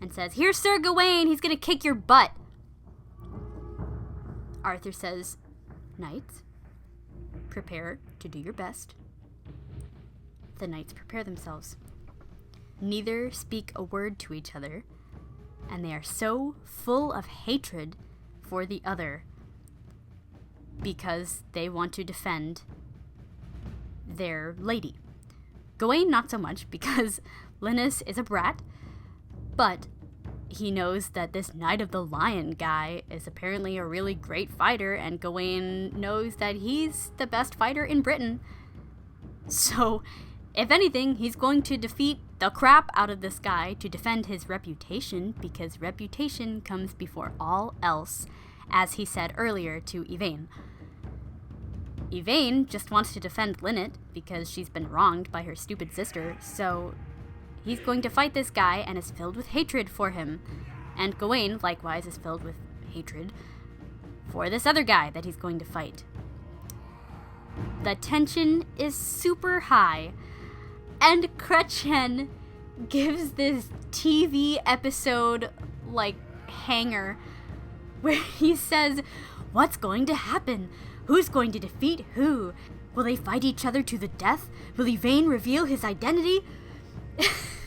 and says, "Here's Sir Gawain, he's gonna kick your butt." Arthur says, "Knights, prepare to do your best." The knights prepare themselves. Neither speak a word to each other, and they are so full of hatred for the other because they want to defend their lady. Gawain not so much, because Linus is a brat, but he knows that this Knight of the Lion guy is apparently a really great fighter, and Gawain knows that he's the best fighter in Britain. So, if anything, he's going to defeat the crap out of this guy to defend his reputation, because reputation comes before all else, as he said earlier to Yvain. Yvain just wants to defend Linnet because she's been wronged by her stupid sister, so he's going to fight this guy and is filled with hatred for him. And Gawain, likewise, is filled with hatred for this other guy that he's going to fight. The tension is super high. And Chrétien gives this TV episode, like, hanger, where he says, "What's going to happen? Who's going to defeat who? Will they fight each other to the death? Will Yvain reveal his identity?"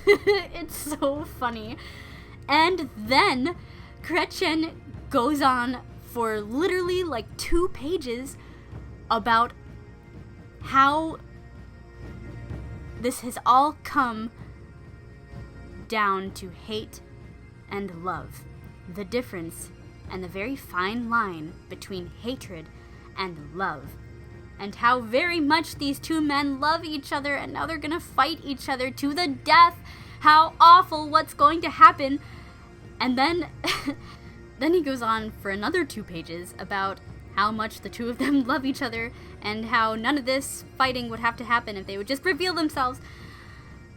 It's so funny. And then Chrétien goes on for literally like 2 pages about how this has all come down to hate and love. The difference and the very fine line between hatred and love. And how very much these 2 men love each other, and now they're gonna fight each other to the death. How awful, what's going to happen. And then then he goes on for another 2 pages about how much the 2 of them love each other, and how none of this fighting would have to happen if they would just reveal themselves.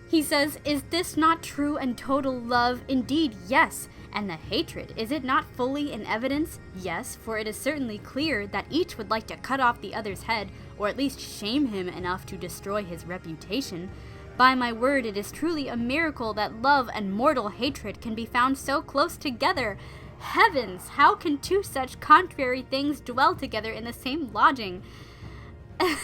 He says, "Is this not true and total love? Indeed, yes. And the hatred, is it not fully in evidence? Yes, for it is certainly clear that each would like to cut off the other's head, or at least shame him enough to destroy his reputation. By my word, it is truly a miracle that love and mortal hatred can be found so close together. Heavens, how can 2 such contrary things dwell together in the same lodging?" And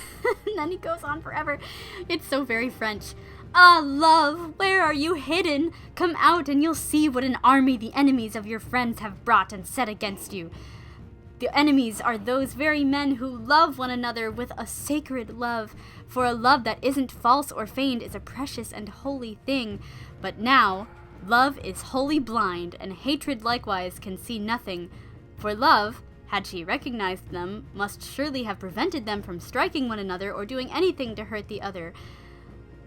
then he goes on forever. It's so very French. "Ah, love, where are you hidden? Come out and you'll see what an army the enemies of your friends have brought and set against you. The enemies are those very men who love one another with a sacred love, for a love that isn't false or feigned is a precious and holy thing. But now, love is wholly blind, and hatred likewise can see nothing. For love, had she recognized them, must surely have prevented them from striking one another or doing anything to hurt the other.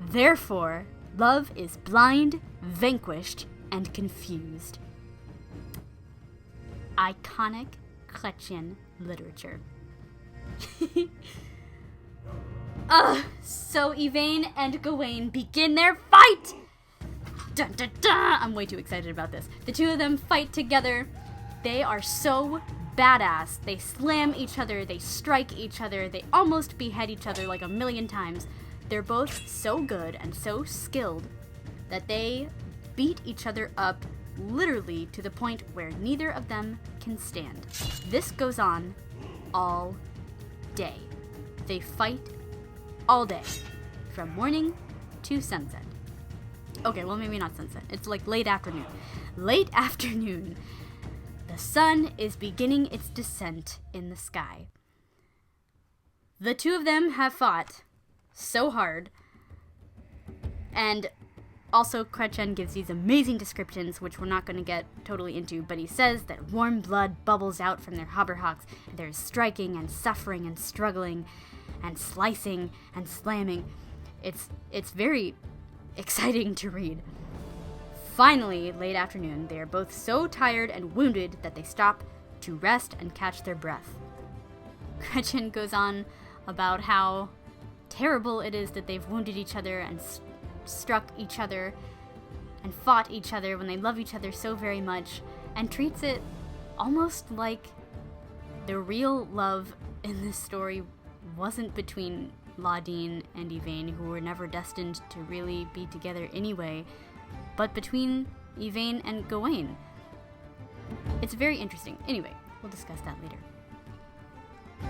Therefore, love is blind, vanquished, and confused." Iconic Chrétien literature. So Yvain and Gawain begin their fight! Dun, dun, dun! I'm way too excited about this. The 2 of them fight together. They are so badass. They slam each other, they strike each other, they almost behead each other like a million times. They're both so good and so skilled that they beat each other up literally to the point where neither of them can stand. This goes on all day. They fight all day, from morning to sunset. Okay, well, maybe not sunset. It's like late afternoon. Late afternoon. The sun is beginning its descent in the sky. The 2 of them have fought so hard. And also Chrétien gives these amazing descriptions, which we're not going to get totally into, but he says that warm blood bubbles out from their haberhacks, and there's striking and suffering and struggling and slicing and slamming. It's very exciting to read. Finally, late afternoon, they are both so tired and wounded that they stop to rest and catch their breath. Chrétien goes on about how terrible it is that they've wounded each other and struck each other and fought each other when they love each other so very much, and treats it almost like the real love in this story wasn't between Laudine and Yvain, who were never destined to really be together anyway, but between Yvain and Gawain. It's very interesting. Anyway, we'll discuss that later.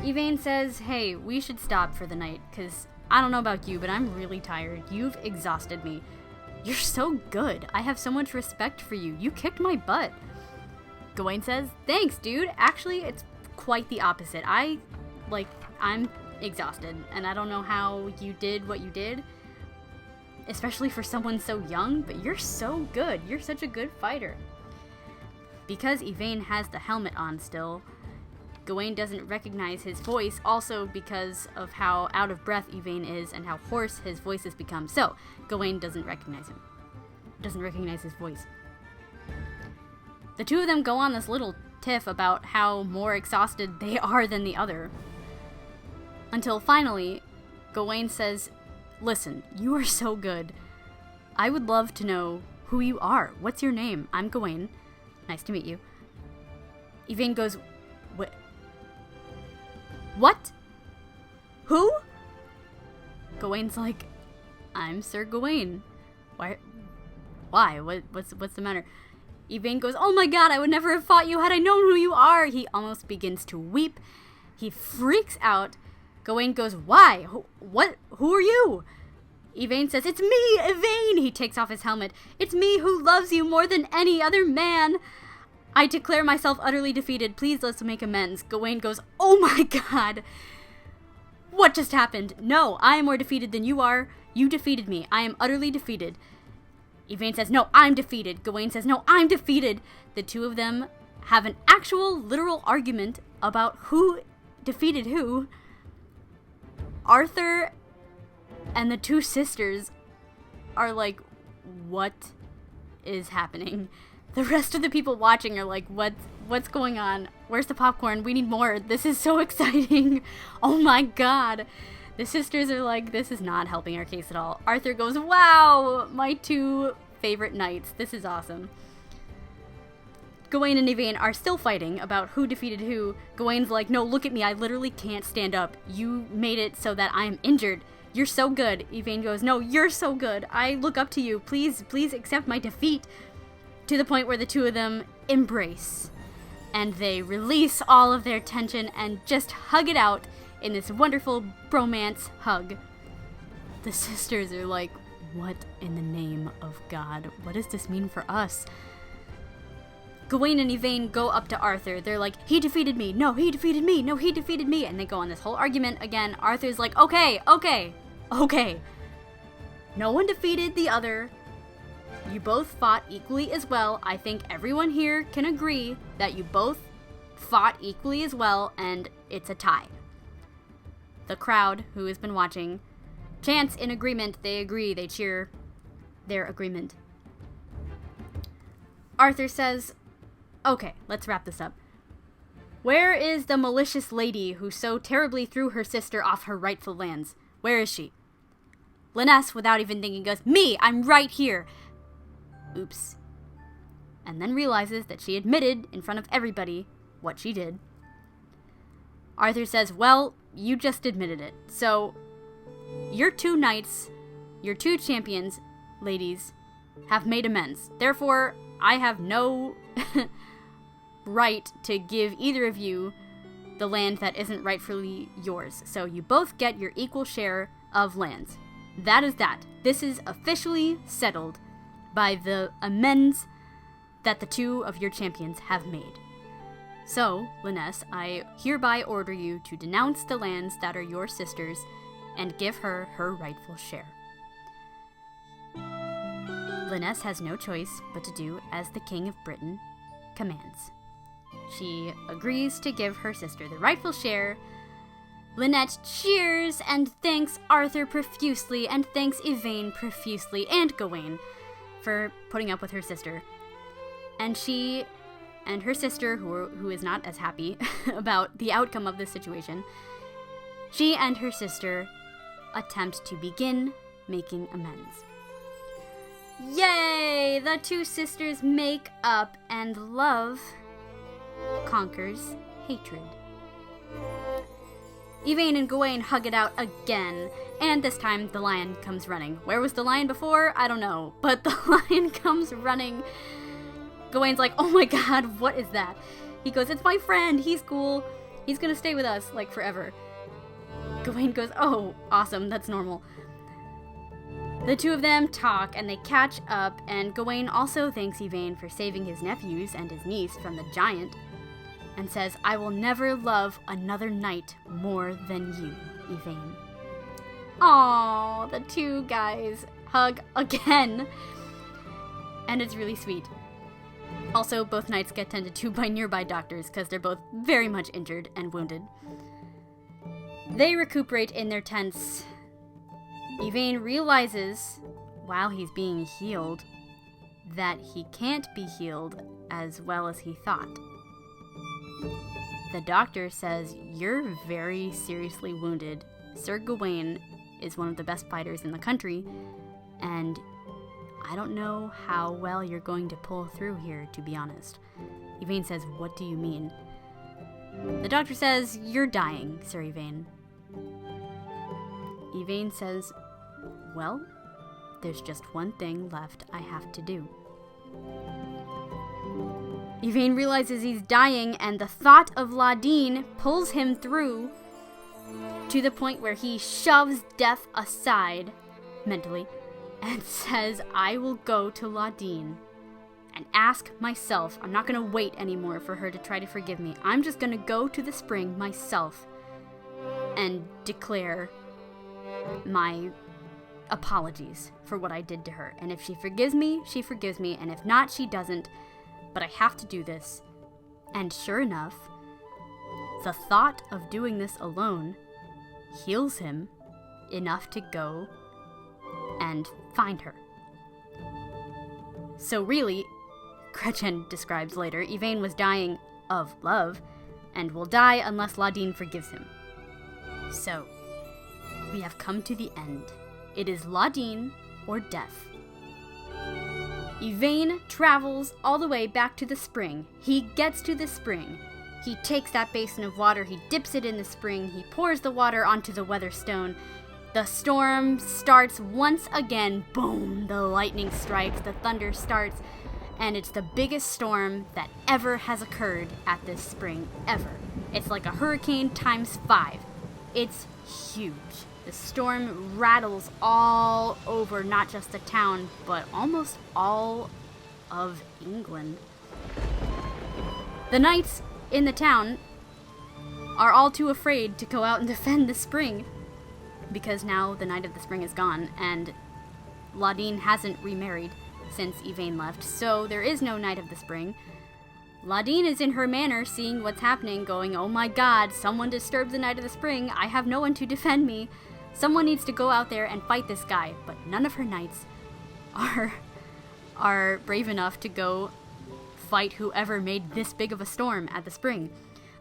Yvain says, "Hey, we should stop for the night, because I don't know about you, but I'm really tired. You've exhausted me. You're so good. I have so much respect for you. You kicked my butt." Gawain says, "Thanks, dude. Actually, it's quite the opposite. I'm exhausted, and I don't know how you did what you did, especially for someone so young, but you're so good. You're such a good fighter." Because Yvain has the helmet on still, Gawain doesn't recognize his voice, also because of how out of breath Yvain is and how hoarse his voice has become. So, Gawain doesn't recognize him. Doesn't recognize his voice. The 2 of them go on this little tiff about how more exhausted they are than the other. Until finally, Gawain says, "Listen, you are so good. I would love to know who you are. What's your name? I'm Gawain. Nice to meet you." Yvain goes, What? Who? Gawain's like, I'm Sir Gawain. Why? What's the matter? Yvain goes, oh my god, I would never have fought you had I known who you are. He almost begins to weep. He freaks out. Gawain goes, why? Who are you? Yvain says, it's me, Yvain. He takes off his helmet. It's me who loves you more than any other man. I declare myself utterly defeated. Please let's make amends. Gawain goes, oh my god. What just happened? No, I am more defeated than you are. You defeated me. I am utterly defeated. Yvain says, no, I'm defeated. Gawain says, no, I'm defeated. The two of them have an actual, literal argument about who defeated who. Arthur and the two sisters are like, what is happening? The rest of the people watching are like, what's going on? Where's the popcorn? We need more. This is so exciting. Oh my god. The sisters are like, this is not helping our case at all. Arthur goes, wow, my two favorite knights. This is awesome. Gawain and Yvain are still fighting about who defeated who. Gawain's like, no, look at me. I literally can't stand up. You made it so that I am injured. You're so good. Yvain goes, no, you're so good. I look up to you. Please accept my defeat. To the point where the two of them embrace. And they release all of their tension and just hug it out in this wonderful bromance hug. The sisters are like, what in the name of God? What does this mean for us? Gawain and Yvain go up to Arthur. They're like, he defeated me. No, he defeated me. No, he defeated me. And they go on this whole argument again. Arthur's like, okay. No one defeated the other. You both fought equally as well. I think everyone here can agree that you both fought equally as well, and it's a tie. The crowd, who has been watching, chants in agreement. They agree. They cheer their agreement. Arthur says, okay, let's wrap this up. Where is the malicious lady who so terribly threw her sister off her rightful lands? Where is she? Linnes, without even thinking, goes, me, I'm right here. Oops. And then realizes that she admitted in front of everybody what she did. Arthur says, well, you just admitted it. So, your two knights, your two champions, ladies, have made amends. Therefore, I have no right to give either of you the land that isn't rightfully yours. So you both get your equal share of lands. That is that. This is officially settled by the amends that the two of your champions have made. So, Linnes, I hereby order you to denounce the lands that are your sister's and give her her rightful share. Linnes has no choice but to do as the King of Britain commands. She agrees to give her sister the rightful share. Lynette cheers and thanks Arthur profusely and thanks Yvain profusely and Gawain for putting up with her sister. And she and her sister, who is not as happy about the outcome of this situation, she and her sister attempt to begin making amends. Yay! The two sisters make up and love conquers hatred. Yvain and Gawain hug it out again, and this time the lion comes running. Where was the lion before? I don't know, but the lion comes running. Gawain's like, oh my god, what is that? He goes, it's my friend, he's cool, he's gonna stay with us, like, forever. Gawain goes, oh, awesome, that's normal. The two of them talk, and they catch up, and Gawain also thanks Yvain for saving his nephews and his niece from the giant, and says, I will never love another knight more than you, Yvain. Aww, the two guys hug again, and it's really sweet. Also, both knights get tended to by nearby doctors because they're both very much injured and wounded. They recuperate in their tents. Yvain realizes, while he's being healed, that he can't be healed as well as he thought. The doctor says, you're very seriously wounded. Sir Gawain is one of the best fighters in the country, and I don't know how well you're going to pull through here, to be honest. Yvain says, what do you mean? The doctor says, you're dying, Sir Yvain. Yvain says, well, There's just one thing left I have to do. Yvain realizes he's dying, and the thought of Ladin pulls him through to the point where he shoves death aside, mentally, and says, I will go to Ladin and ask myself. I'm not going to wait anymore for her to try to forgive me. I'm just going to go to the spring myself and declare my apologies for what I did to her. And if she forgives me, she forgives me. And if not, she doesn't. But I have to do this. And sure enough, the thought of doing this alone heals him enough to go and find her. So really, Chrétien describes later, Yvain was dying of love and will die unless Ladin forgives him. So, we have come to the end. It is Ladin or death. Yvain travels all the way back to the spring. He gets to the spring. He takes that basin of water, he dips it in the spring, he pours the water onto the weatherstone. The storm starts once again. Boom! The lightning strikes, the thunder starts, and it's the biggest storm that ever has occurred at this spring, ever. It's like a hurricane times 5. It's huge. The storm rattles all over not just the town, but almost all of England. The knights in the town are all too afraid to go out and defend the spring, because now the Knight of the Spring is gone, and Ladin hasn't remarried since Yvain left, so there is no Knight of the Spring. Ladin is in her manor, seeing what's happening, going, oh my god, someone disturbed the Knight of the Spring, I have no one to defend me. Someone needs to go out there and fight this guy, but none of her knights are brave enough to go fight whoever made this big of a storm at the spring.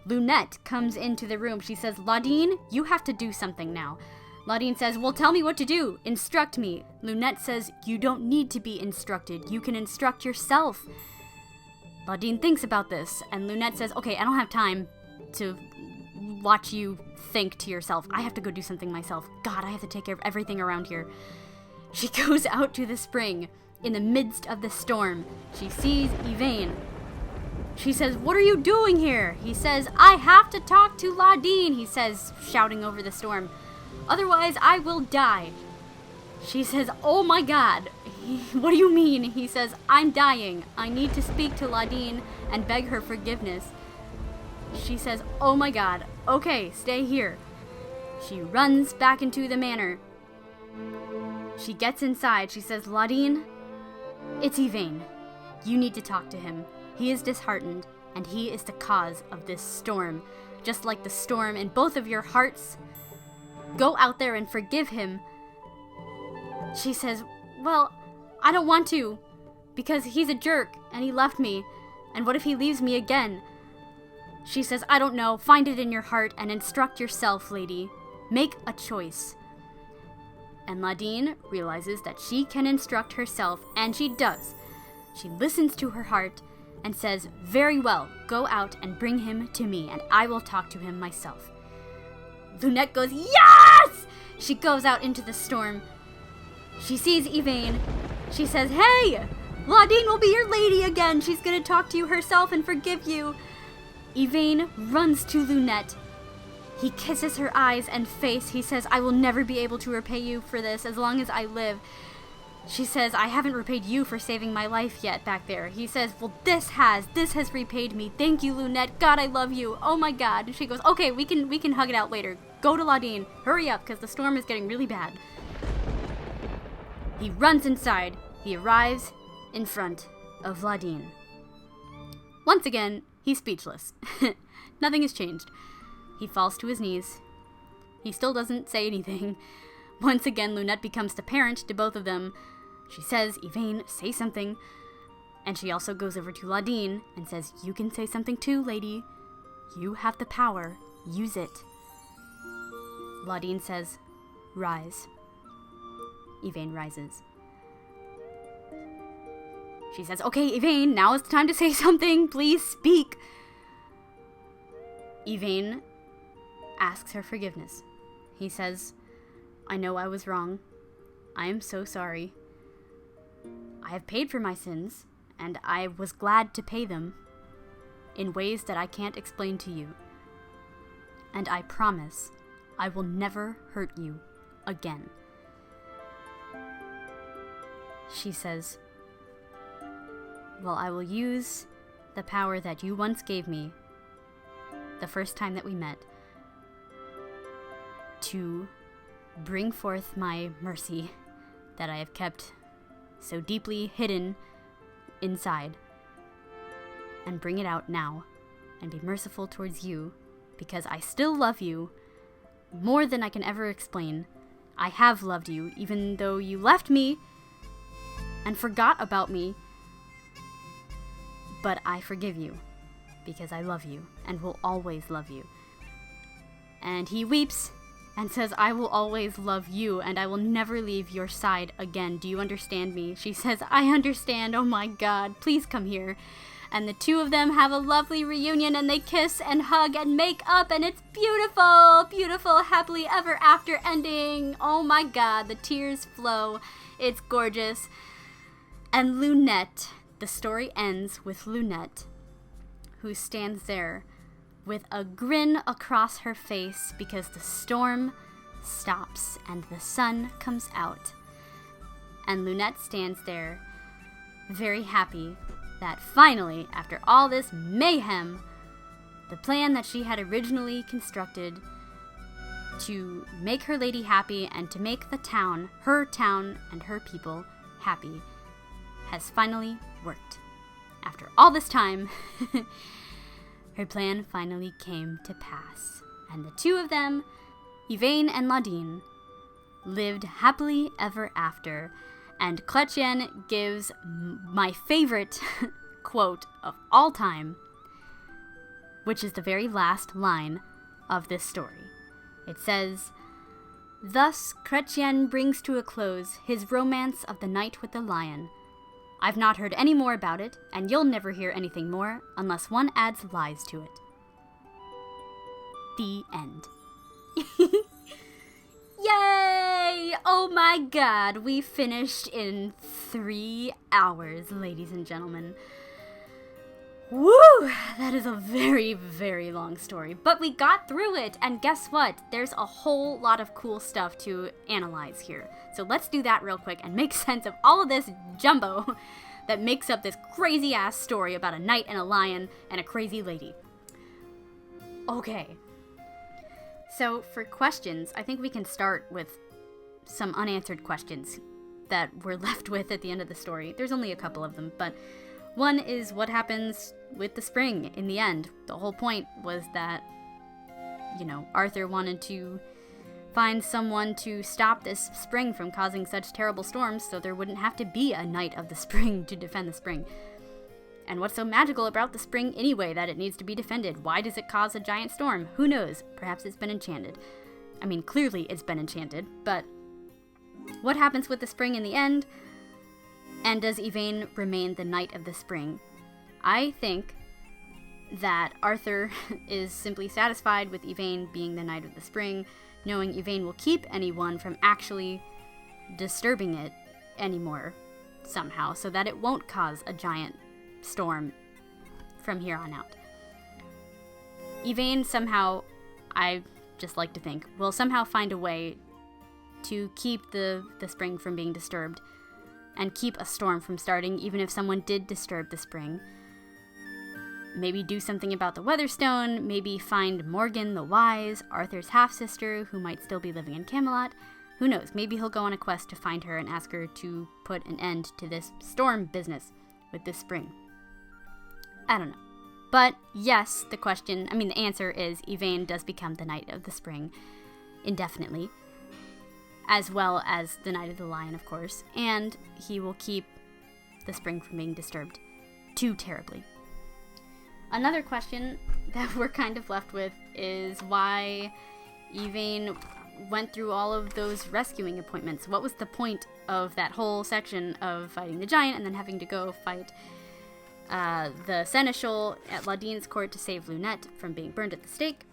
Lunette comes into the room. She says, Ladin, you have to do something now. Ladin says, well, tell me what to do. Instruct me. Lunette says, you don't need to be instructed. You can instruct yourself. Ladin thinks about this, and Lunette says, okay, I don't have time to watch you think to yourself. I have to go do something myself. God, I have to take care of everything around here. She goes out to the spring. In the midst of the storm, she sees Yvain. She says, what are you doing here? He says, I have to talk to Ladin, he says, shouting over the storm. Otherwise, I will die. She says, oh my god. What do you mean? He says, I'm dying. I need to speak to Ladin and beg her forgiveness. She says, oh my god. Okay, stay here. She runs back into the manor. She gets inside. She says, Ladin, it's Yvain. You need to talk to him. He is disheartened, and he is the cause of this storm. Just like the storm in both of your hearts. Go out there and forgive him. She says, well, I don't want to, because he's a jerk, and he left me, and what if he leaves me again? She says, I don't know, find it in your heart and instruct yourself, lady. Make a choice. And Ladin realizes that she can instruct herself, and she does. She listens to her heart and says, very well, go out and bring him to me, and I will talk to him myself. Lunette goes, yes! She goes out into the storm. She sees Yvain. She says, hey, Ladin will be your lady again. She's going to talk to you herself and forgive you. Yvain runs to Lunette. He kisses her eyes and face. He says, I will never be able to repay you for this as long as I live. She says, I haven't repaid you for saving my life yet back there. He says, well, this has repaid me. Thank you, Lunette. God, I love you. Oh my god. And she goes, okay, we can hug it out later. Go to Ladin. Hurry up, because the storm is getting really bad. He runs inside. He arrives in front of Ladin. Once again, he's speechless. Nothing has changed. He falls to his knees. He still doesn't say anything. Once again, Lunette becomes the parent to both of them. She says, Yvain, say something. And she also goes over to Ladin and says, you can say something too, lady. You have the power. Use it. Ladin says, rise. Yvain rises. She says, okay, Yvain, now is the time to say something. Please speak. Yvain asks her forgiveness. He says, I know I was wrong. I am so sorry. I have paid for my sins, and I was glad to pay them in ways that I can't explain to you. And I promise I will never hurt you again. She says, well, I will use the power that you once gave me the first time that we met to bring forth my mercy that I have kept so deeply hidden inside, and bring it out now and be merciful towards you, because I still love you more than I can ever explain. I have loved you even though you left me and forgot about me, but I forgive you because I love you and will always love you. And he weeps and says, I will always love you, and I will never leave your side again. Do you understand me? She says, I understand. Oh my God, please come here. And the two of them have a lovely reunion, and they kiss and hug and make up, and it's beautiful, beautiful, happily ever after ending. Oh my God, the tears flow. It's gorgeous. And Lunette, the story ends with Lunette, who stands there with a grin across her face because the storm stops and the sun comes out. And Lunette stands there very happy that finally, after all this mayhem, the plan that she had originally constructed to make her lady happy and to make the town, her town and her people happy, has finally worked. After all this time, her plan finally came to pass, and the two of them, Yvain and Ladine, lived happily ever after. And Chrétien gives my favorite quote of all time, which is the very last line of this story. It says, thus Chrétien brings to a close his romance of the Knight with the Lion. I've not heard any more about it, and you'll never hear anything more unless one adds lies to it. The end. Yay! Oh my God, we finished in 3 hours, ladies and gentlemen. Woo! That is a very, very long story, but we got through it, and guess what? There's a whole lot of cool stuff to analyze here. So let's do that real quick and make sense of all of this jumbo that makes up this crazy-ass story about a knight and a lion and a crazy lady. Okay. So for questions, I think we can start with some unanswered questions that we're left with at the end of the story. There's only a couple of them, but one is what happens with the spring in the end. The whole point was that, Arthur wanted to find someone to stop this spring from causing such terrible storms so there wouldn't have to be a Knight of the Spring to defend the spring. And what's so magical about the spring anyway that it needs to be defended? Why does it cause a giant storm? Who knows? Perhaps it's been enchanted. I mean, clearly it's been enchanted, but what happens with the spring in the end? And does Yvain remain the Knight of the Spring? I think that Arthur is simply satisfied with Yvain being the Knight of the Spring, knowing Yvain will keep anyone from actually disturbing it anymore somehow, so that it won't cause a giant storm from here on out. Yvain somehow, I just like to think, will somehow find a way to keep the spring from being disturbed and keep a storm from starting, even if someone did disturb the spring. Maybe do something about the Weatherstone, maybe find Morgan the Wise, Arthur's half-sister, who might still be living in Camelot. Who knows, maybe he'll go on a quest to find her and ask her to put an end to this storm business with this spring. I don't know. But yes, the answer is Yvain does become the Knight of the Spring indefinitely, as well as the Knight of the Lion, of course, and he will keep the spring from being disturbed too terribly. Another question that we're kind of left with is why Yvain went through all of those rescuing appointments. What was the point of that whole section of fighting the giant and then having to go fight the seneschal at Ladine's court to save Lunette from being burned at the stake?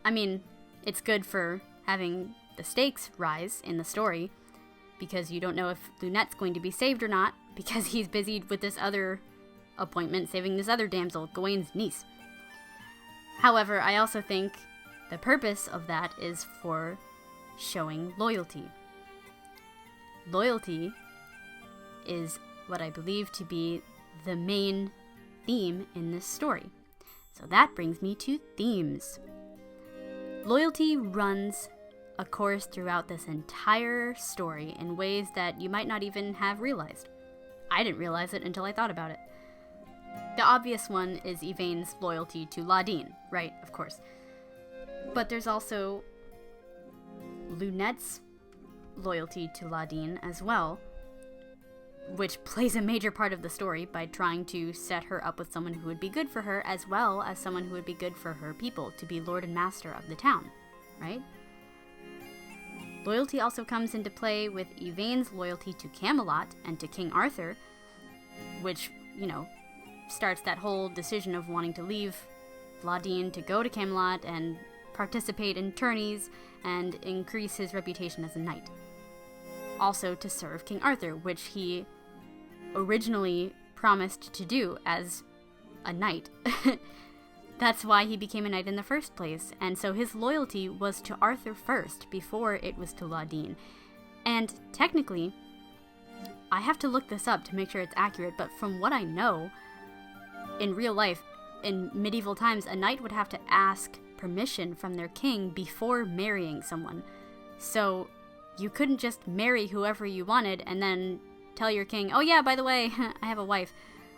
I mean, it's good for having the stakes rise in the story, because you don't know if Lunette's going to be saved or not, because he's busy with this other appointment saving this other damsel, Gawain's niece. However, I also think the purpose of that is for showing loyalty. Loyalty is what I believe to be the main theme in this story. So that brings me to themes. Loyalty runs a course throughout this entire story in ways that you might not even have realized. I didn't realize it until I thought about it. The obvious one is Yvain's loyalty to Ladin, right, of course. But there's also Lunette's loyalty to Ladin as well, which plays a major part of the story by trying to set her up with someone who would be good for her, as well as someone who would be good for her people, to be lord and master of the town, right? Loyalty also comes into play with Yvain's loyalty to Camelot and to King Arthur, which, starts that whole decision of wanting to leave Ladin to go to Camelot and participate in tourneys and increase his reputation as a knight. Also to serve King Arthur, which he originally promised to do as a knight. That's why he became a knight in the first place, and so his loyalty was to Arthur first, before it was to Ladin. And technically, I have to look this up to make sure it's accurate, but from what I know, in real life, in medieval times, a knight would have to ask permission from their king before marrying someone. So you couldn't just marry whoever you wanted and then tell your king, oh yeah, by the way, I have a wife.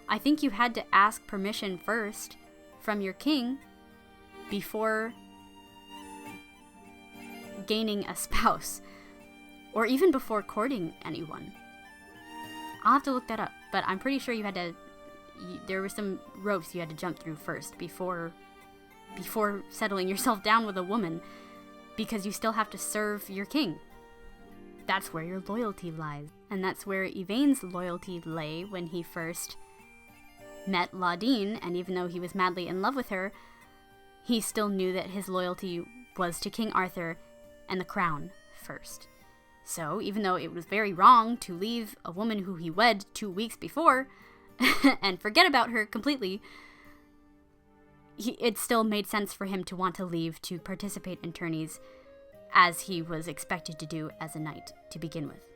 I think you had to ask permission first from your king before gaining a spouse, or even before courting anyone. I'll have to look that up, but I'm pretty sure there were some ropes you had to jump through first before settling yourself down with a woman, because you still have to serve your king. That's where your loyalty lies, and that's where Yvain's loyalty lay when he first met Ladin, and even though he was madly in love with her, he still knew that his loyalty was to King Arthur and the crown first. So, even though it was very wrong to leave a woman who he wed 2 weeks before and forget about her completely, it still made sense for him to want to leave to participate in tourneys, as he was expected to do as a knight to begin with.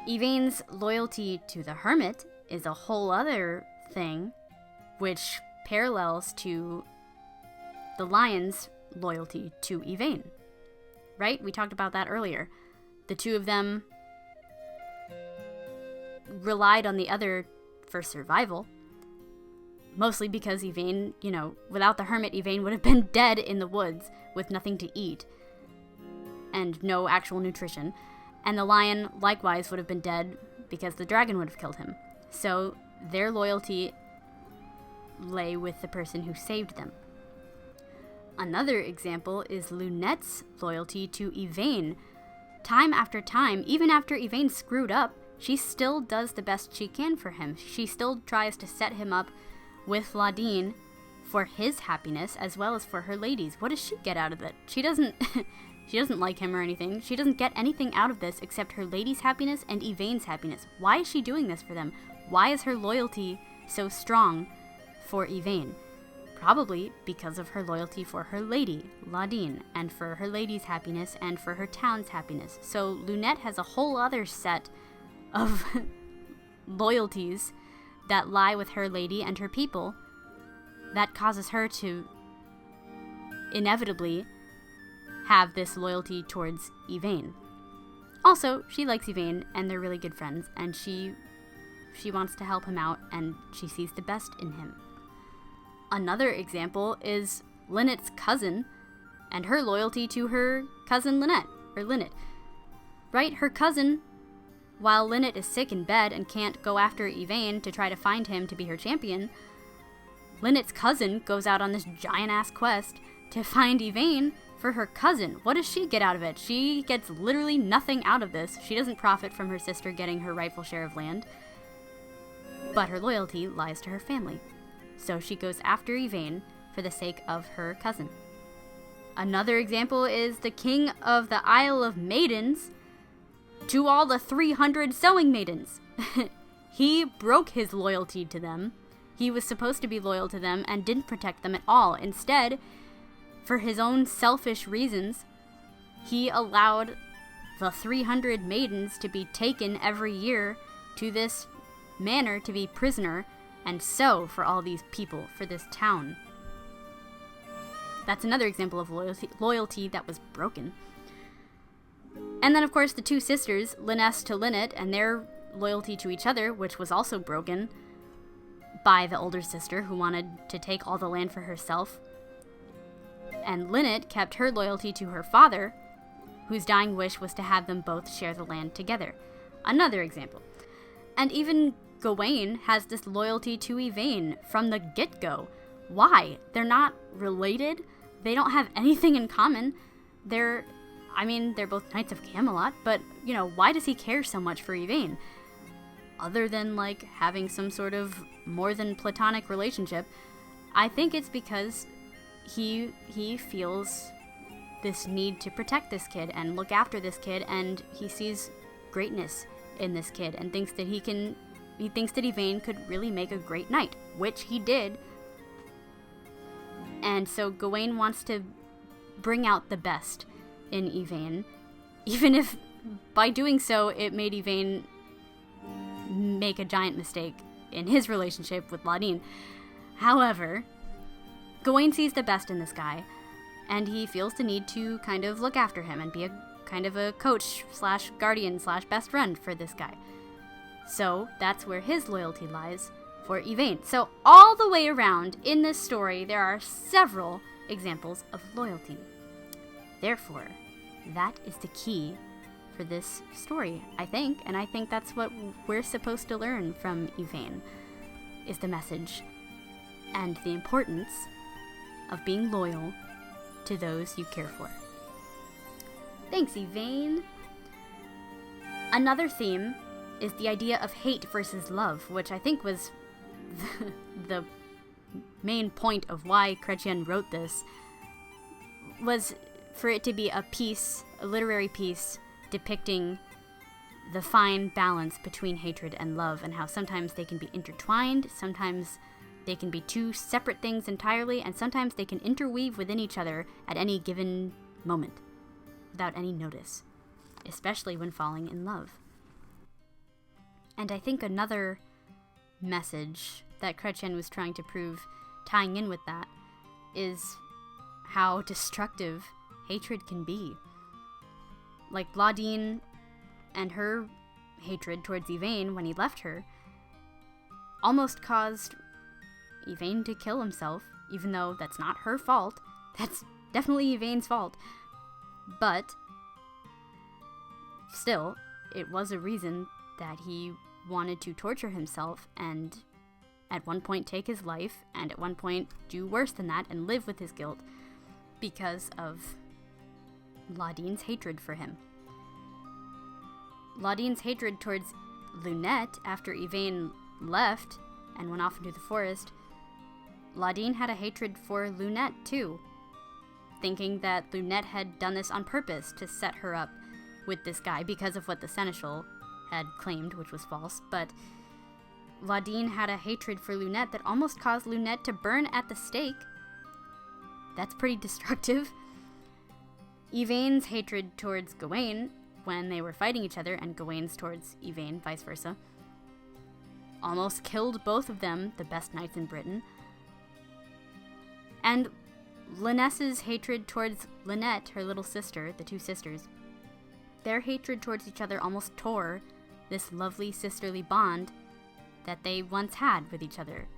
Yvain's loyalty to the hermit is a whole other thing, which parallels to the lion's loyalty to Yvain. Right? We talked about that earlier. The two of them relied on the other for survival, mostly because Yvain, without the hermit, Yvain would have been dead in the woods with nothing to eat and no actual nutrition. And the lion, likewise, would have been dead because the dragon would have killed him. So their loyalty lay with the person who saved them. Another example is Lunette's loyalty to Yvain. Time after time, even after Yvain screwed up, she still does the best she can for him. She still tries to set him up with Ladin for his happiness as well as for her ladies. What does she get out of it? She doesn't like him or anything. She doesn't get anything out of this except her ladies' happiness and Yvain's happiness. Why is she doing this for them? Why is her loyalty so strong for Yvain? Probably because of her loyalty for her lady, Ladin, and for her lady's happiness and for her town's happiness. So Lunette has a whole other set of loyalties that lie with her lady and her people that causes her to inevitably have this loyalty towards Yvain. Also, she likes Yvain and they're really good friends, and she wants to help him out and she sees the best in him. Another example is Lynette's cousin and her loyalty to her cousin Lynette. Right? Her cousin, while Lynette is sick in bed and can't go after Yvain to try to find him to be her champion, Lynette's cousin goes out on this giant-ass quest to find Yvain for her cousin. What does she get out of it? She gets literally nothing out of this. She doesn't profit from her sister getting her rightful share of land, but her loyalty lies to her family. So she goes after Yvain for the sake of her cousin. Another example is the king of the Isle of Maidens to all the 300 sewing maidens. He broke his loyalty to them. He was supposed to be loyal to them and didn't protect them at all. Instead, for his own selfish reasons, he allowed the 300 maidens to be taken every year to this manor to be prisoner and sew for all these people, for this town. That's another example of loyalty that was broken. And then, of course, the two sisters, Lynesse to Lynette, and their loyalty to each other, which was also broken by the older sister who wanted to take all the land for herself. And Lynette kept her loyalty to her father, whose dying wish was to have them both share the land together. Another example. And even Gawain has this loyalty to Yvain from the get-go. Why? They're not related. They don't have anything in common. They're both Knights of Camelot, but, why does he care so much for Yvain? Other than, having some sort of more than platonic relationship, I think it's because he feels this need to protect this kid and look after this kid, and he sees greatness in this kid and thinks that he thinks that Yvain could really make a great knight, which he did. And so Gawain wants to bring out the best in Yvain, even if by doing so it made Yvain make a giant mistake in his relationship with Laudine. However, Gawain sees the best in this guy, and he feels the need to kind of look after him and be a kind of a coach / guardian / best friend for this guy. So that's where his loyalty lies for Yvain. So all the way around in this story, there are several examples of loyalty. Therefore, that is the key for this story, I think, and I think that's what we're supposed to learn from Yvain, is the message and the importance of being loyal to those you care for. Thanks, Yvain. Another theme is the idea of hate versus love, which I think was the main point of why Chrétien wrote this, was for it to be a piece, a literary piece, depicting the fine balance between hatred and love, and how sometimes they can be intertwined, sometimes they can be two separate things entirely, and sometimes they can interweave within each other at any given moment, without any notice, especially when falling in love. And I think another message that Chrétien was trying to prove, tying in with that, is how destructive hatred can be. Like Laudine and her hatred towards Yvain when he left her almost caused Yvain to kill himself, even though that's not her fault. That's definitely Yvain's fault. But still, it was a reason that he wanted to torture himself and at one point take his life, and at one point do worse than that and live with his guilt because of Laudine's hatred for him. Laudine's hatred towards Lunette after Yvain left and went off into the forest, Laudine had a hatred for Lunette too, thinking that Lunette had done this on purpose to set her up with this guy because of what the seneschal had claimed, which was false. But Laudine had a hatred for Lunette that almost caused Lunette to burn at the stake. That's pretty destructive. Yvain's hatred towards Gawain, when they were fighting each other, and Gawain's towards Yvain, vice versa, almost killed both of them, the best knights in Britain. And Lynesse's hatred towards Lynette, her little sister, the two sisters, their hatred towards each other almost tore this lovely sisterly bond that they once had with each other.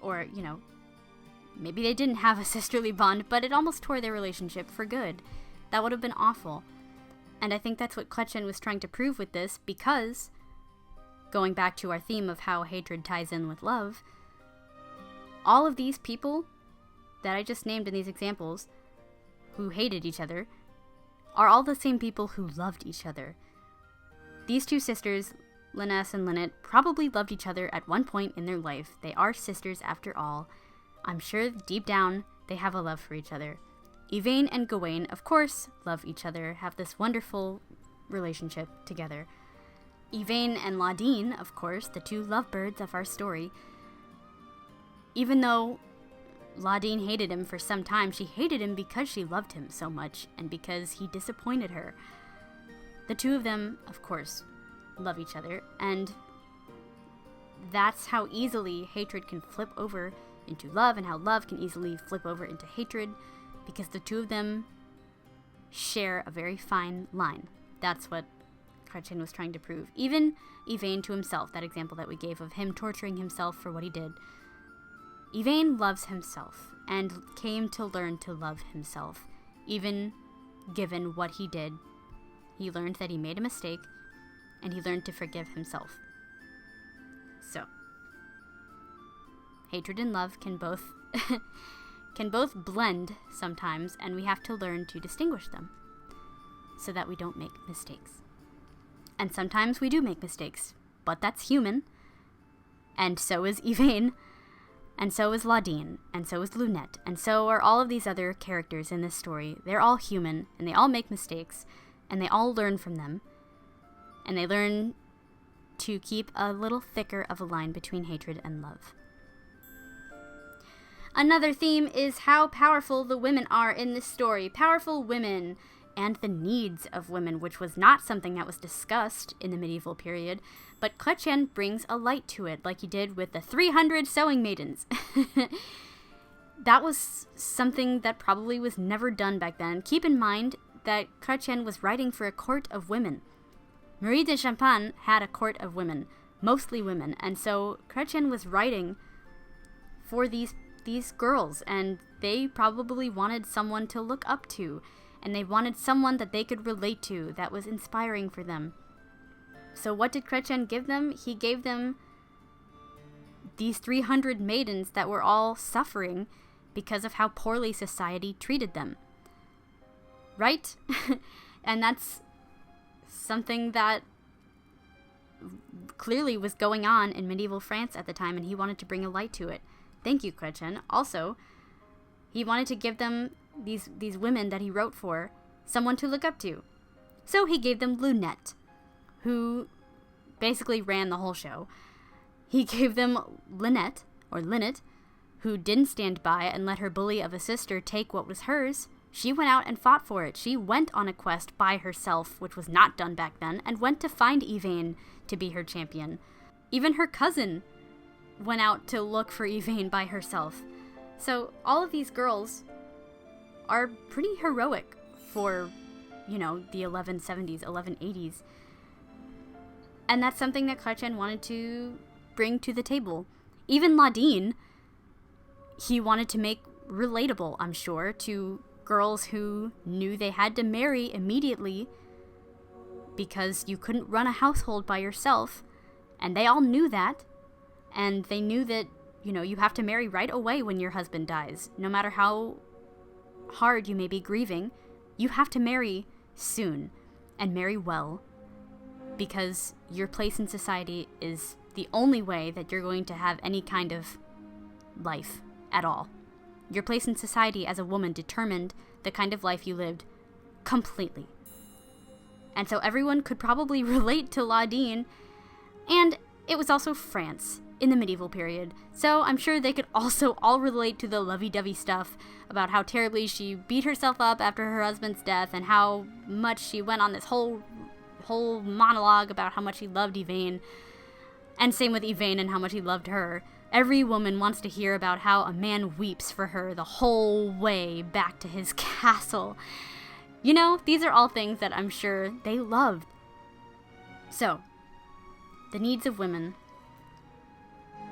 Or, maybe they didn't have a sisterly bond, but it almost tore their relationship for good. That would have been awful. And I think that's what Chrétien was trying to prove with this, because, going back to our theme of how hatred ties in with love, all of these people that I just named in these examples, who hated each other, are all the same people who loved each other. These two sisters, Lynesse and Lynette, probably loved each other at one point in their life. They are sisters after all. I'm sure deep down they have a love for each other. Yvain and Gawain, of course, love each other, have this wonderful relationship together. Yvain and Ladin, of course, the two lovebirds of our story. Even though Ladin hated him for some time, she hated him because she loved him so much and because he disappointed her. The two of them, of course, love each other, and that's how easily hatred can flip over into love, and how love can easily flip over into hatred, because the two of them share a very fine line. That's what Chrétien was trying to prove. Even Yvain to himself, that example that we gave of him torturing himself for what he did. Yvain loves himself, and came to learn to love himself, even given what he did. He learned that he made a mistake, and he learned to forgive himself. So, hatred and love can both can both blend sometimes, and we have to learn to distinguish them so that we don't make mistakes. And sometimes we do make mistakes, but that's human. And so is Yvain, and so is Ladin, and so is Lunette, and so are all of these other characters in this story. They're all human, and they all make mistakes, and they all learn from them. And they learn to keep a little thicker of a line between hatred and love. Another theme is how powerful the women are in this story. Powerful women and the needs of women, which was not something that was discussed in the medieval period, but Chrétien brings a light to it, like he did with the 300 sewing maidens. That was something that probably was never done back then. Keep in mind that Chrétien was writing for a court of women. Marie de Champagne had a court of women, mostly women, and so Chrétien was writing for these girls, and they probably wanted someone to look up to, and they wanted someone that they could relate to, that was inspiring for them. So what did Chrétien give them? He gave them these 300 maidens that were all suffering because of how poorly society treated them. Right? And that's something that clearly was going on in medieval France at the time, and he wanted to bring a light to it. Thank you, Chrétien. Also, he wanted to give them, these women that he wrote for, someone to look up to. So he gave them Lunette, who basically ran the whole show. He gave them Linette, who didn't stand by and let her bully of a sister take what was hers. She went out and fought for it. She went on a quest by herself, which was not done back then, and went to find Yvain to be her champion. Even her cousin went out to look for Yvain by herself. So all of these girls are pretty heroic for, the 1170s, 1180s. And that's something that Chrétien wanted to bring to the table. Even Ladin, he wanted to make relatable, I'm sure, to girls who knew they had to marry immediately because you couldn't run a household by yourself, and they all knew that, and they knew that, you have to marry right away when your husband dies. No matter how hard you may be grieving, you have to marry soon, and marry well, because your place in society is the only way that you're going to have any kind of life at all. Your place in society as a woman determined the kind of life you lived completely. And so everyone could probably relate to Ladin, and it was also France in the medieval period, so I'm sure they could also all relate to the lovey-dovey stuff about how terribly she beat herself up after her husband's death, and how much she went on this whole monologue about how much he loved Yvain, and same with Yvain and how much he loved her. Every woman wants to hear about how a man weeps for her the whole way back to his castle. These are all things that I'm sure they loved. So, the needs of women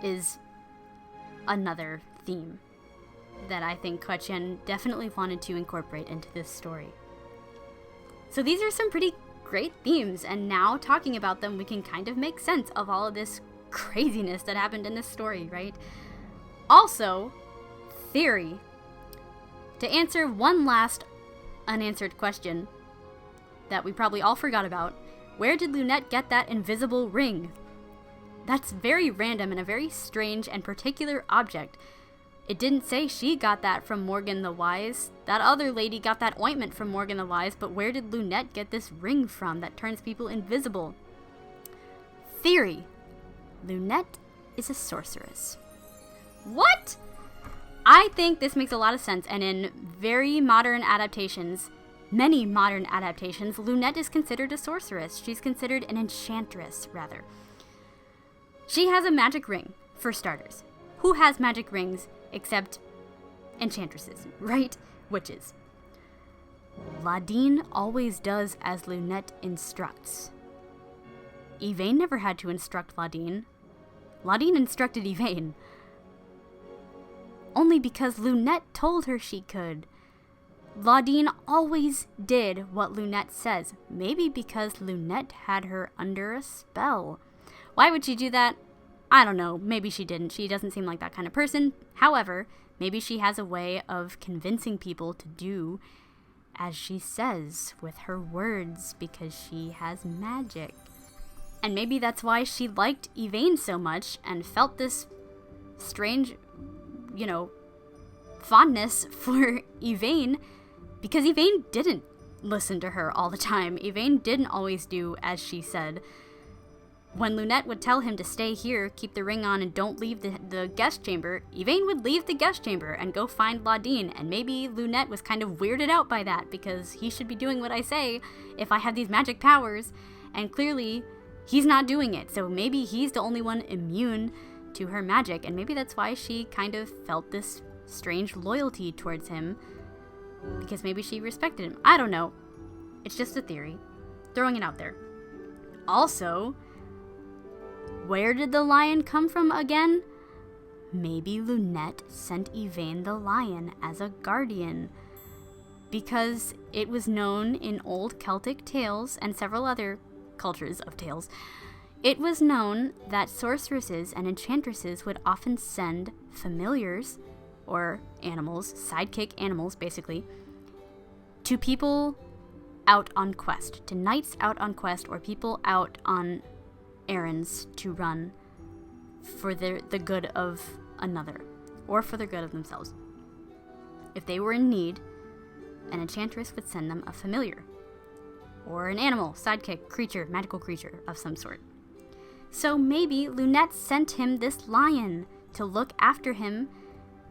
is another theme that I think Chrétien definitely wanted to incorporate into this story. So these are some pretty great themes, and now talking about them, we can kind of make sense of all of this craziness that happened in this story, right? Also, theory. To answer one last unanswered question that we probably all forgot about, where did Lunette get that invisible ring? That's very random and a very strange and particular object. It didn't say she got that from Morgan the Wise. That other lady got that ointment from Morgan the Wise, but where did Lunette get this ring from that turns people invisible? Theory. Lunette is a sorceress. What? I think this makes a lot of sense, and in very modern adaptations, many modern adaptations, Lunette is considered a sorceress. She's considered an enchantress, rather. She has a magic ring, for starters. Who has magic rings except enchantresses, right? Witches. Ladine always does as Lunette instructs. Yvain never had to instruct Ladine. Ladine instructed Yvain. Only because Lunette told her she could. Ladine always did what Lunette says. Maybe because Lunette had her under a spell. Why would she do that? I don't know. Maybe she didn't. She doesn't seem like that kind of person. However, maybe she has a way of convincing people to do as she says with her words because she has magic. And maybe that's why she liked Yvain so much and felt this strange, fondness for Yvain, because Yvain didn't listen to her all the time. Yvain didn't always do as she said. When Lunette would tell him to stay here, keep the ring on, and don't leave the guest chamber, Yvain would leave the guest chamber and go find Ladine, and maybe Lunette was kind of weirded out by that, because he should be doing what I say if I have these magic powers, and clearly he's not doing it, so maybe he's the only one immune to her magic, and maybe that's why she kind of felt this strange loyalty towards him, because maybe she respected him. I don't know. It's just a theory. Throwing it out there. Also, where did the lion come from again? Maybe Lunette sent Yvain the lion as a guardian, because it was known in old Celtic tales and several other cultures of tales, it was known that sorceresses and enchantresses would often send familiars, or animals, sidekick animals basically, to people out on quest, to knights out on quest, or people out on errands to run for the good of another, or for the good of themselves. If they were in need, an enchantress would send them a familiar, or an animal, sidekick, creature, magical creature of some sort. So maybe Lunette sent him this lion to look after him,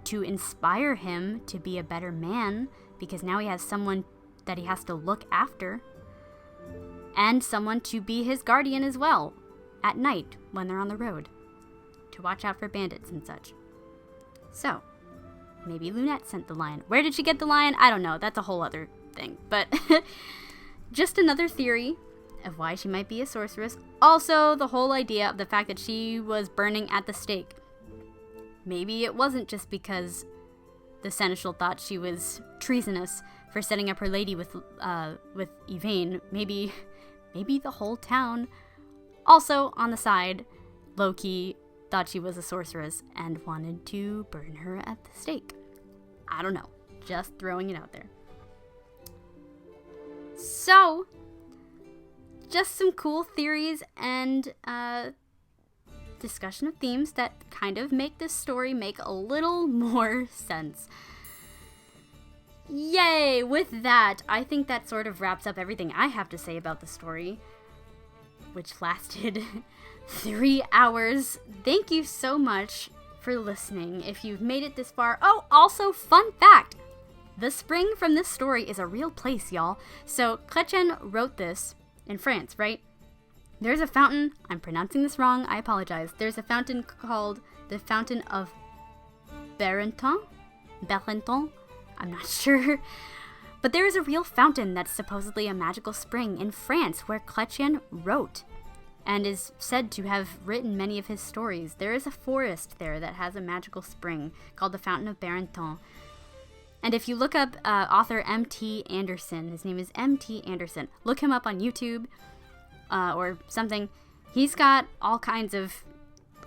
to inspire him to be a better man, because now he has someone that he has to look after, and someone to be his guardian as well, at night when they're on the road, to watch out for bandits and such. So, maybe Lunette sent the lion. Where did she get the lion? I don't know. That's a whole other thing. But just another theory of why she might be a sorceress. Also, the whole idea of the fact that she was burning at the stake. Maybe it wasn't just because the seneschal thought she was treasonous for setting up her lady with Yvain. Maybe the whole town, also on the side, low-key thought she was a sorceress and wanted to burn her at the stake. I don't know. Just throwing it out there. So, just some cool theories and discussion of themes that kind of make this story make a little more sense. Yay! With that, I think that sort of wraps up everything I have to say about the story, which lasted 3 hours. Thank you so much for listening if you've made it this far. Oh, also, fun fact! The spring from this story is a real place, y'all. So, Chrétien wrote this in France, right? There's a fountain, I'm pronouncing this wrong, I apologize. There's a fountain called the Fountain of Berenton? I'm not sure. But there is a real fountain that's supposedly a magical spring in France where Chrétien wrote and is said to have written many of his stories. There is a forest there that has a magical spring called the Fountain of Berenton. And if you look up author M.T. Anderson, his name is M.T. Anderson, look him up on YouTube or something. He's got all kinds of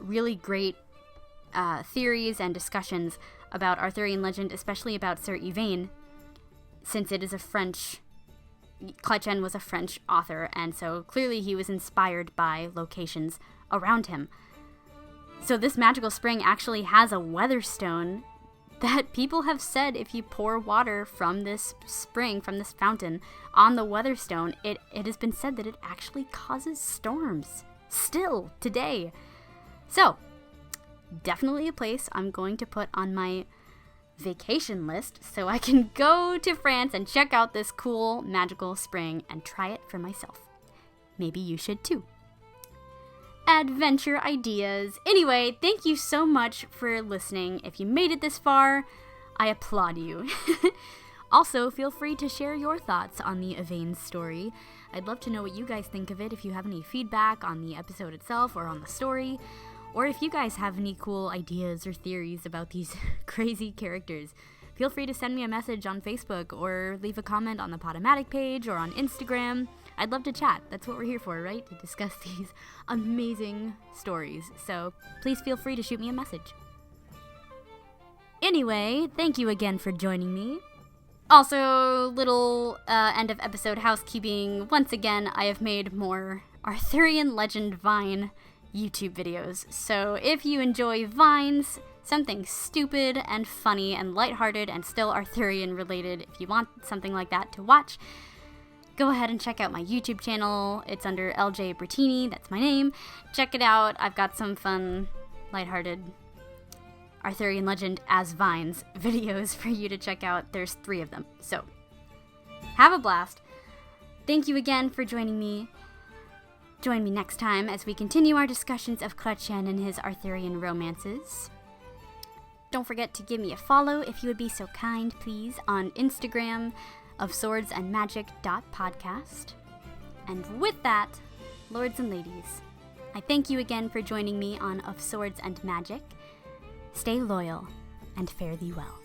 really great theories and discussions about Arthurian legend, especially about Sir Yvain, since it is a French... Chrétien was a French author, and so clearly he was inspired by locations around him. So this magical spring actually has a weather stone that people have said if you pour water from this spring, from this fountain, on the Weatherstone, it has been said that it actually causes storms. Still, today. So, definitely a place I'm going to put on my vacation list so I can go to France and check out this cool magical spring and try it for myself. Maybe you should too. Adventure ideas. Anyway, thank you so much for listening. If you made it this far, I applaud you. Also, feel free to share your thoughts on the Yvain story. I'd love to know what you guys think of it, if you have any feedback on the episode itself or on the story, or if you guys have any cool ideas or theories about these crazy characters. Feel free to send me a message on Facebook or leave a comment on the Podomatic page or on Instagram. I'd love to chat. That's what we're here for, right? To discuss these amazing stories. So please feel free to shoot me a message. Anyway, thank you again for joining me. Also, little end of episode housekeeping. Once again, I have made more Arthurian Legend Vine YouTube videos. So if you enjoy Vines, something stupid and funny and lighthearted and still Arthurian related, if you want something like that to watch, go ahead and check out my YouTube channel. It's under LJ Bertini, that's my name. Check it out. I've got some fun, lighthearted Arthurian Legend as Vines videos for you to check out. There's 3 of them. So, have a blast. Thank you again for joining me. Join me next time as we continue our discussions of Chrétien and his Arthurian romances. Don't forget to give me a follow if you would be so kind, please, on Instagram, of swordsandmagic.podcast. And with that, lords and ladies, I thank you again for joining me on Of Swords and Magic. Stay loyal and fare thee well.